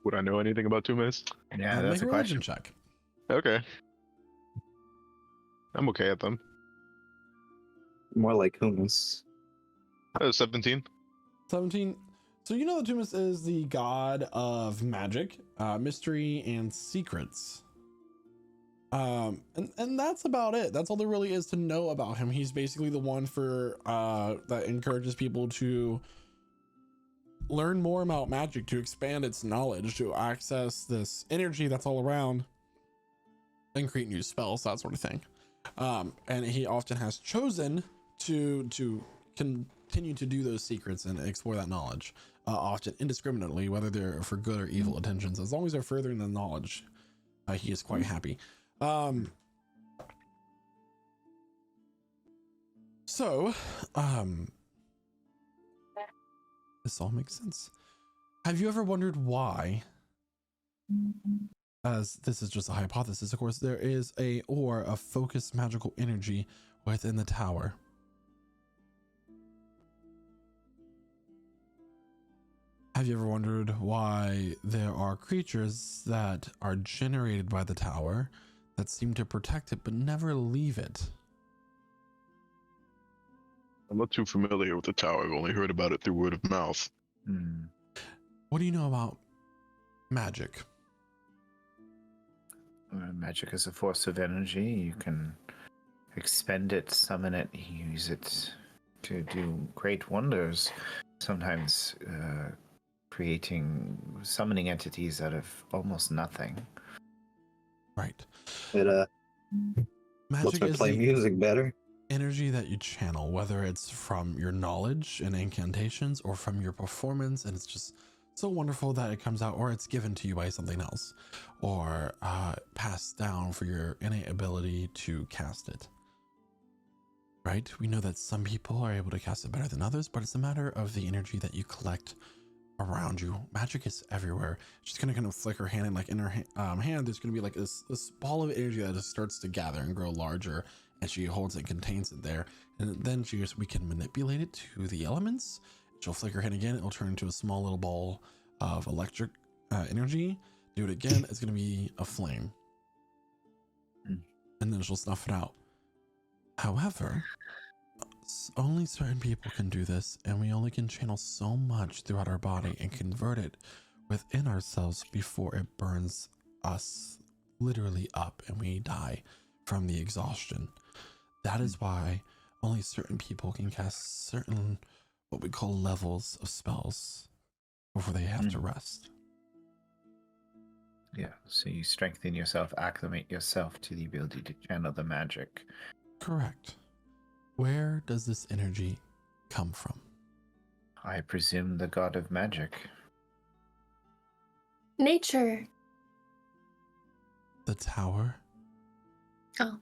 Would I know anything about Tumis? Yeah, Make that's a a religion question. check. Okay. I'm okay at them. More like hummus. 17. 17. So you know that Tumis is the god of magic, mystery, and secrets. And that's about it. That's all there really is to know about him. He's basically the one for that encourages people to learn more about magic, to expand its knowledge, to access this energy that's all around, and create new spells, that sort of thing. And he often has chosen to continue to do those secrets and explore that knowledge, often indiscriminately, whether they're for good or evil intentions. As long as they're furthering the knowledge, he is quite happy. This all makes sense. Have you ever wondered why, as this is just a hypothesis, of course, there is a focused magical energy within the tower? Have you ever wondered why there are creatures that are generated by the tower that seem to protect it but never leave it? I'm not too familiar with the tower. I've only heard about it through word of mouth. What do you know about magic? Magic is a force of energy. You can expend it, summon it, use it to do great wonders. Sometimes summoning entities out of almost nothing. Right. It Magic lets me is play the music better. energy that you channel, whether it's from your knowledge and incantations or from your performance, and it's just so wonderful that it comes out, or it's given to you by something else, or passed down for your innate ability to cast it. Right? We know that some people are able to cast it better than others, but it's a matter of the energy that you collect around you. Magic is everywhere. She's gonna kind of flick her hand, and like in her hand there's gonna be like this ball of energy that just starts to gather and grow larger, and she holds it, contains it there, and then we can manipulate it to the elements. She'll flick her hand again, it'll turn into a small little ball of electric energy. Do it again, it's gonna be a flame, and then she'll snuff it out. However, only certain people can do this, and we only can channel so much throughout our body and convert it within ourselves before it burns us literally up and we die from the exhaustion. That is why only certain people can cast certain what we call levels of spells before they have to rest. Yeah, so you strengthen yourself, acclimate yourself to the ability to channel the magic. Correct. Where does this energy come from? I presume the god of magic. Nature. The tower. Oh.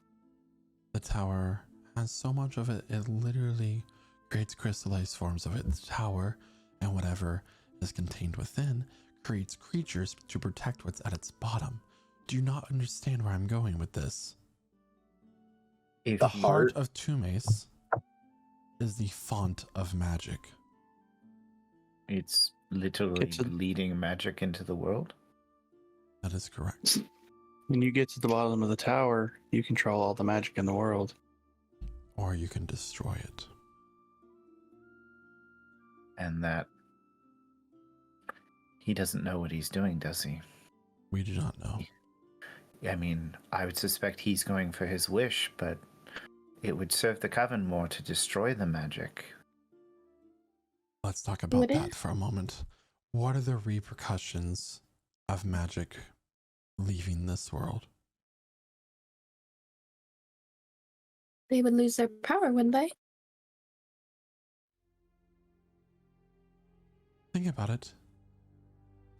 The tower has so much of it, it literally creates crystallized forms of it. The tower and whatever is contained within creates creatures to protect what's at its bottom. Do you not understand where I'm going with this? The heart of Tumis is the font of magic. It's literally leading magic into the world? That is correct. When you get to the bottom of the tower, you control all the magic in the world. or you can destroy it. And that he doesn't know what he's doing, does he? We do not know. I mean, I would suspect he's going for his wish, but it would serve the Coven more to destroy the magic. Let's talk about that for a moment. What are the repercussions of magic leaving this world? They would lose their power, wouldn't they? Think about it.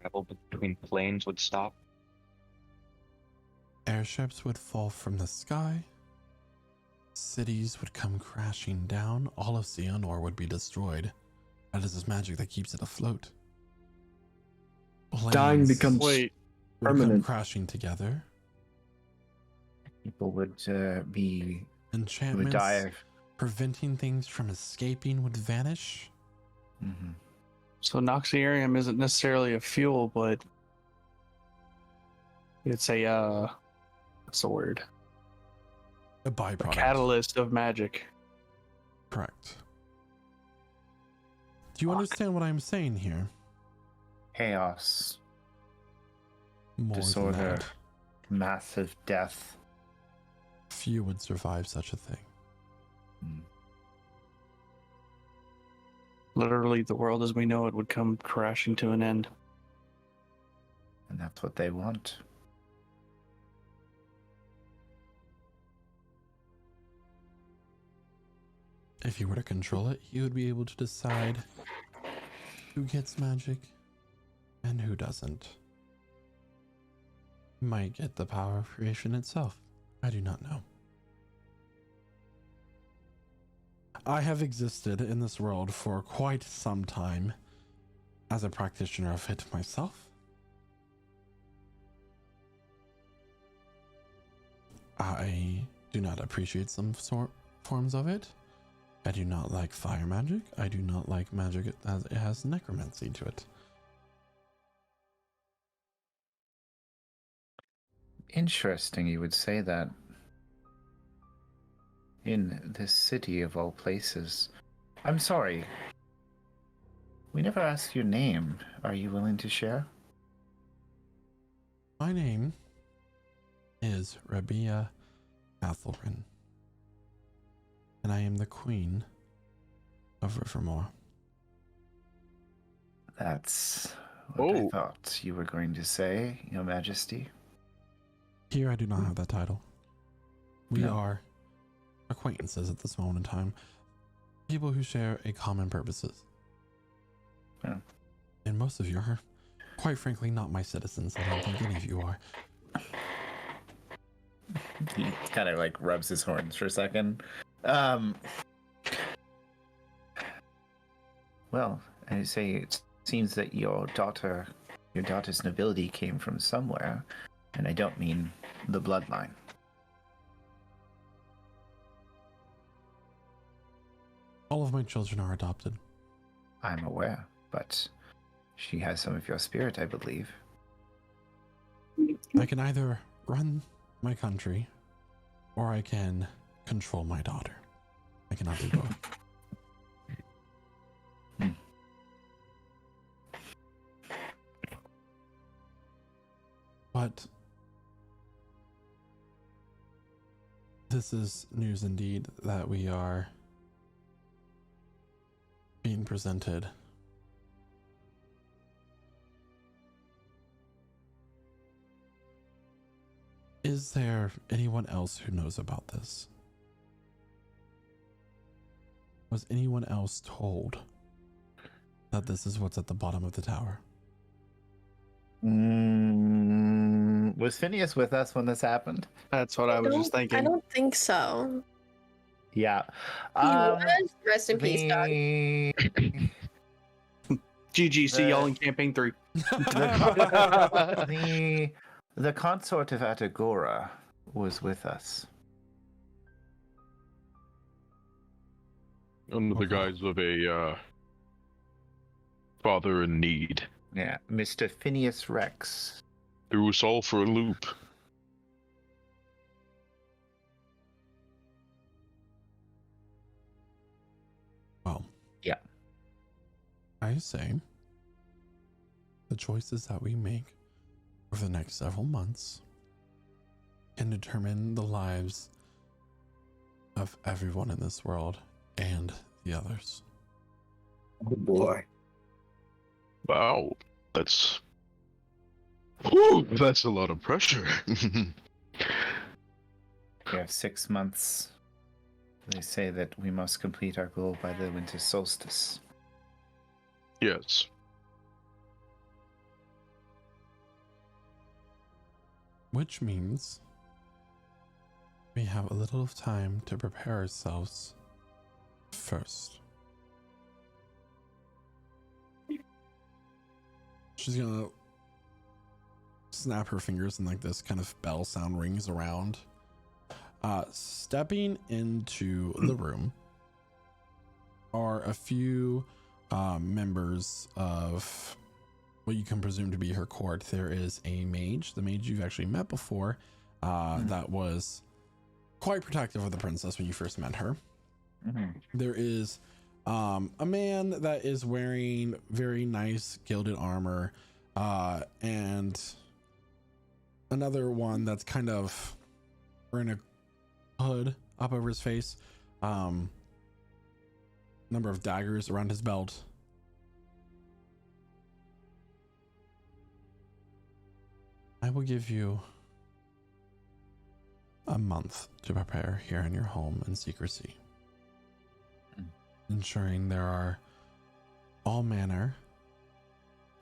Travel between planes would stop. Airships would fall from the sky. Cities would come crashing down. All of Xehanort would be destroyed. That is this magic that keeps it afloat. Dying Planes becomes would come permanent. crashing together. People would be Enchantments would die. preventing things from escaping would vanish. Mm-hmm. So Noxarium isn't necessarily a fuel, but it's a what's the word? A A byproduct. catalyst of magic. Correct. Do you understand what I'm saying here? Chaos, More disorder, than that, massive death. few would survive such a thing. Literally, the world as we know it would come crashing to an end. And that's what they want. If he were to control it, he would be able to decide who gets magic and who doesn't. He might get the power of creation itself. I do not know. I have existed in this world for quite some time as a practitioner of it myself. I do not appreciate some forms of it. I do not like fire magic. I do not like magic as it has necromancy to it. Interesting you would say that. In this city of all places. I'm sorry. We never asked your name. Are you willing to share? My name is Rabia Athelrin, and I am the Queen of Rivermore. That's what I thought you were going to say, Your Majesty. Here I do not have that title. We No. are acquaintances at this moment in time. People who share a common purposes. Yeah. And most of you are, quite frankly, not my citizens. I don't think any of you are. He kind of like rubs his horns for a second. Well, I say it seems that your daughter's nobility came from somewhere, and I don't mean the bloodline. All of my children are adopted. I'm aware, but she has some of your spirit, I believe. I can either run my country or I can control my daughter. I cannot do both. But this is news indeed that we are being presented. Is there anyone else who knows about this? Was anyone else told that this is what's at the bottom of the tower? Was Phineas with us when this happened? That's what I was just thinking. I don't think so. Yeah. He was. Rest in peace, dog. GG, see y'all in campaign 3. The consort of Atagora was with us. Under the guise of a father in need. Yeah, Mr. Phineas Rex. Threw us all for a loop. I say the choices that we make over the next several months can determine the lives of everyone in this world and the others. Oh boy. Wow, that's that's a lot of pressure. We have 6 months. They say that we must complete our goal by the winter solstice. Yes. Which means we have a little time to prepare ourselves first. She's gonna snap her fingers and like this kind of bell sound rings around. Stepping into the room are a few members of what you can presume to be her court. There is a mage, the mage you've actually met before, that was quite protective of the princess when you first met her. There is a man that is wearing very nice gilded armor, and another one that's kind of wearing a hood up over his face, number of daggers around his belt. I will give you a month to prepare here in your home in secrecy, ensuring there are all manner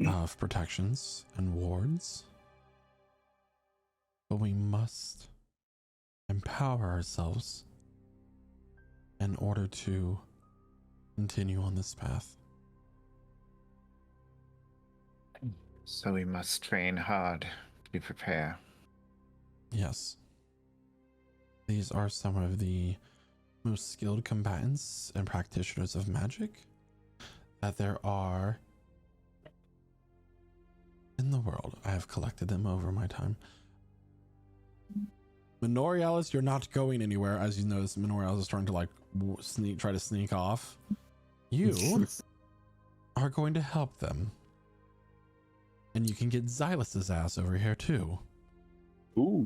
of protections and wards, but we must empower ourselves in order to continue on this path. So we must train hard to prepare. Yes. These are some of the most skilled combatants and practitioners of magic that there are in the world. I have collected them over my time. Minorialis, you're not going anywhere. As you notice, Minorialis is starting to like try to sneak off. You are going to help them. And you can get Xylus's ass over here too. Ooh.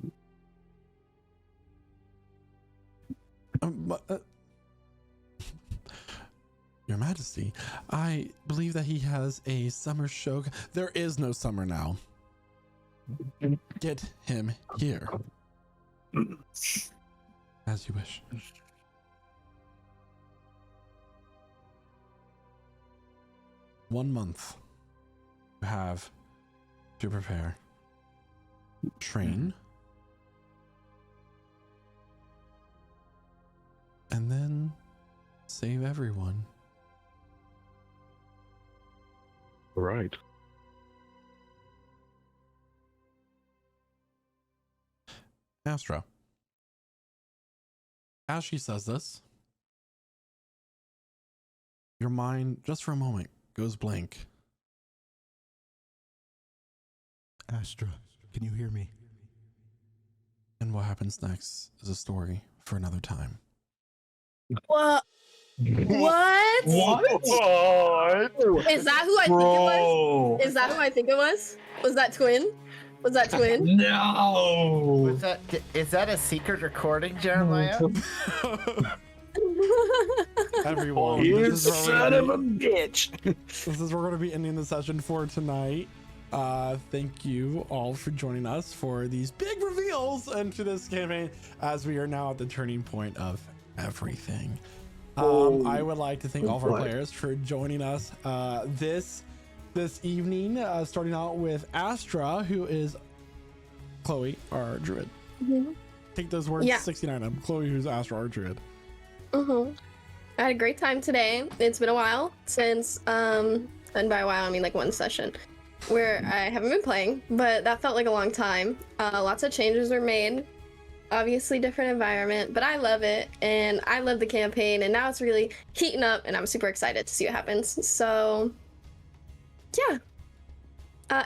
Your Majesty, I believe that he has a summer show. There is no summer now. Get him here. As you wish. One month you have to prepare. Train. And then save everyone. Right. Astra. As she says this, your mind, just for a moment, goes blank. Astra, can you hear me? And what happens next is a story for another time. What? What? What? Is that who I think it was? Is that who I think it was? Was that twin? Was that twin? No. Is that a secret recording, Jeremiah? Everyone, You this is where son of a bitch. This is where we're going to be ending the session for tonight. Thank you all for joining us for these big reveals into this campaign, as we are now at the turning point of everything. I would like to thank all of our players for joining us this evening, starting out with Astra, who is Chloe, our druid. Take those words, 69. I'm Chloe, who's Astra, our druid. I had a great time today. It's been a while since, and by a while I mean like one session, where I haven't been playing, but that felt like a long time. Lots of changes were made. Obviously different environment, but I love it, and I love the campaign, and now it's really heating up, and I'm super excited to see what happens. So, yeah.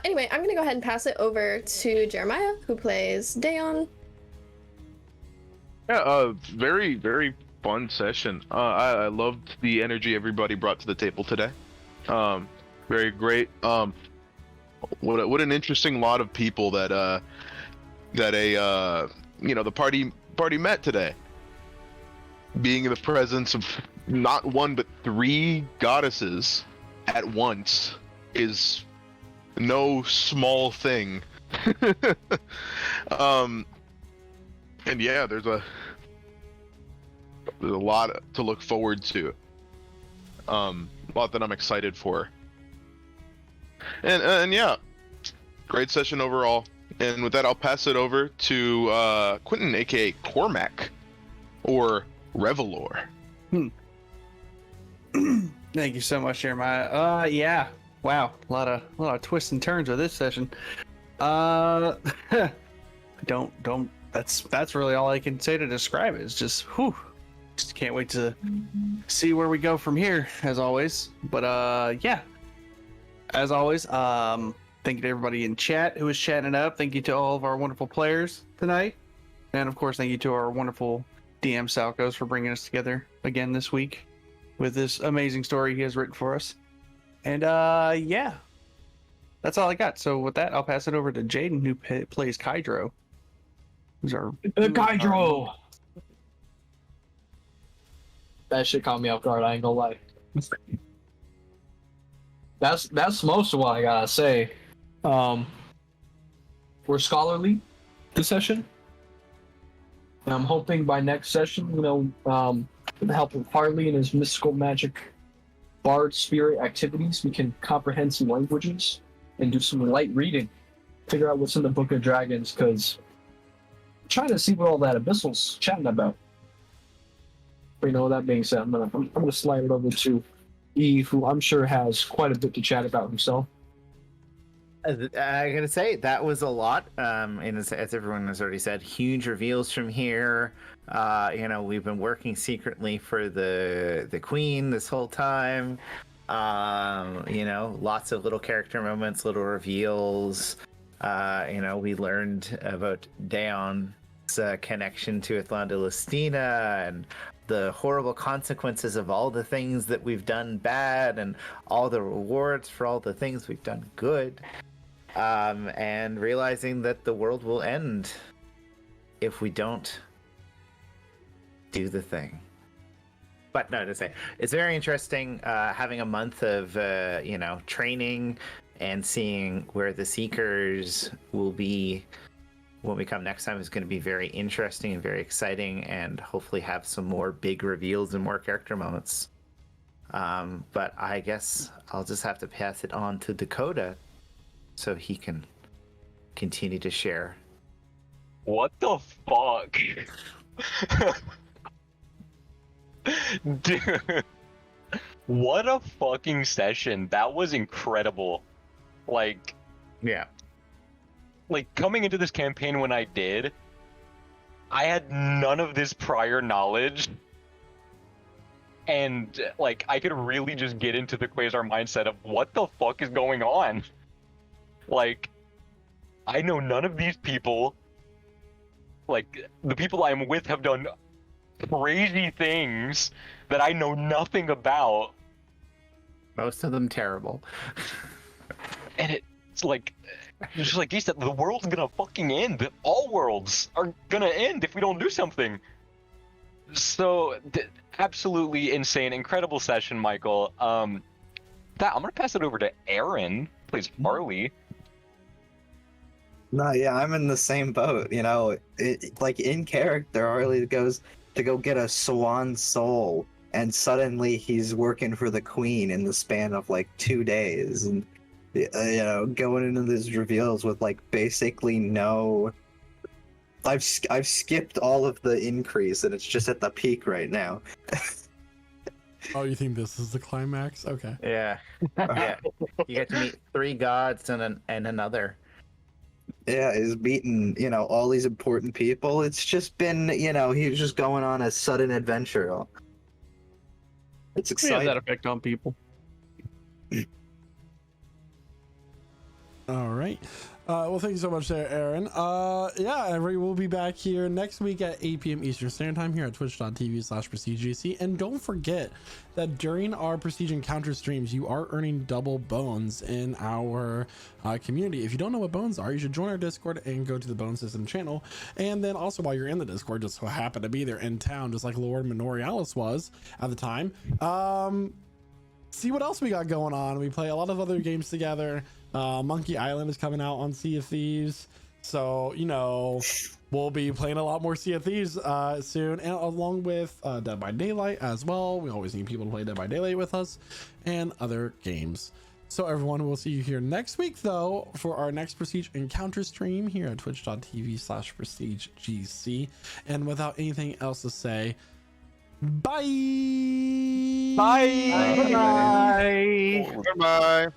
Anyway, I'm gonna go ahead and pass it over to Jeremiah, who plays Dayon. Yeah, very, very fun session. I loved the energy everybody brought to the table today. Very great. What an interesting lot of people that the party met today. Being in the presence of not one but 3 goddesses at once is no small thing. And yeah, there's a lot to look forward to. A lot that I'm excited for. And yeah, great session overall. And with that, I'll pass it over to Quentin, aka Cormac, or Revelor. Thank you so much, Jeremiah. Yeah. Wow, a lot of twists and turns with this session. Don't. That's really all I can say to describe it. It's just, whew. Just can't wait to see where we go from here, as always. But yeah, as always, thank you to everybody in chat who was chatting it up. Thank you to all of our wonderful players tonight, and of course, thank you to our wonderful DM Salcos for bringing us together again this week with this amazing story he has written for us. And yeah, that's all I got. So with that, I'll pass it over to Jaden, who plays Kydro. Who's our Kydro? That shit caught me off guard, I ain't gonna lie. That's most of what I gotta say. We're scholarly this session. And I'm hoping by next session, with the help of Harley and his mystical magic bard spirit activities, we can comprehend some languages and do some light reading. Figure out what's in the Book of Dragons, because I'm trying to see what all that Abyssal's chatting about. But with that being said, I'm gonna slide it over to Eve, who I'm sure has quite a bit to chat about himself. I gotta say that was a lot. And as everyone has already said, huge reveals from here. We've been working secretly for the Queen this whole time. Lots of little character moments, little reveals. We learned about Daon's connection to Athlanda Listina and the horrible consequences of all the things that we've done bad and all the rewards for all the things we've done good. And realizing that the world will end if we don't do the thing. But no, to say, it's very interesting having a month of, training and seeing where the Seekers will be when we come next time is going to be very interesting and very exciting, and hopefully have some more big reveals and more character moments. But I guess I'll just have to pass it on to Dakota so he can continue to share. What the fuck? Dude, what a fucking session. That was incredible. Yeah. Coming into this campaign when I did, I had none of this prior knowledge. And, I could really just get into the Quasar mindset of what the fuck is going on. I know none of these people. The people I'm with have done crazy things that I know nothing about. Most of them terrible. And it's just like he said, the world's gonna fucking end. All worlds are gonna end if we don't do something. So, absolutely insane, incredible session, Michael. I'm gonna pass it over to Aaron, plays Harley. No, yeah, I'm in the same boat. In character, Harley goes to go get a swan soul, and suddenly he's working for the Queen in the span of 2 days, and going into these reveals with basically no. I've skipped all of the increase, and it's just at the peak right now. Oh, you think this is the climax? Okay. Yeah. Yeah. You get to meet 3 gods and another. Yeah, he's beaten, all these important people. It's just been, he's just going on a sudden adventure. It's We exciting. have that effect on people. All right. Well, thank you so much there, Aaron. Yeah, we'll be back here next week at 8 p.m. Eastern Standard Time here at twitch.tv/PrestigeGC. And don't forget that during our Prestige Encounter streams, you are earning double bones in our community. If you don't know what bones are, you should join our Discord and go to the Bone System channel. And then also while you're in the Discord, just so happen to be there in town, just like Lord Minorialis was at the time, see what else we got going on. We play a lot of other games together. Monkey Island is coming out on Sea of Thieves, so you know we'll be playing a lot more Sea of Thieves soon, and along with Dead by Daylight as well. We always need people to play Dead by Daylight with us and other games. So everyone, we'll see you here next week though for our next Prestige Encounter stream here at twitch.tv/PrestigeGC. And without anything else to say, bye. Bye. Bye. Goodbye.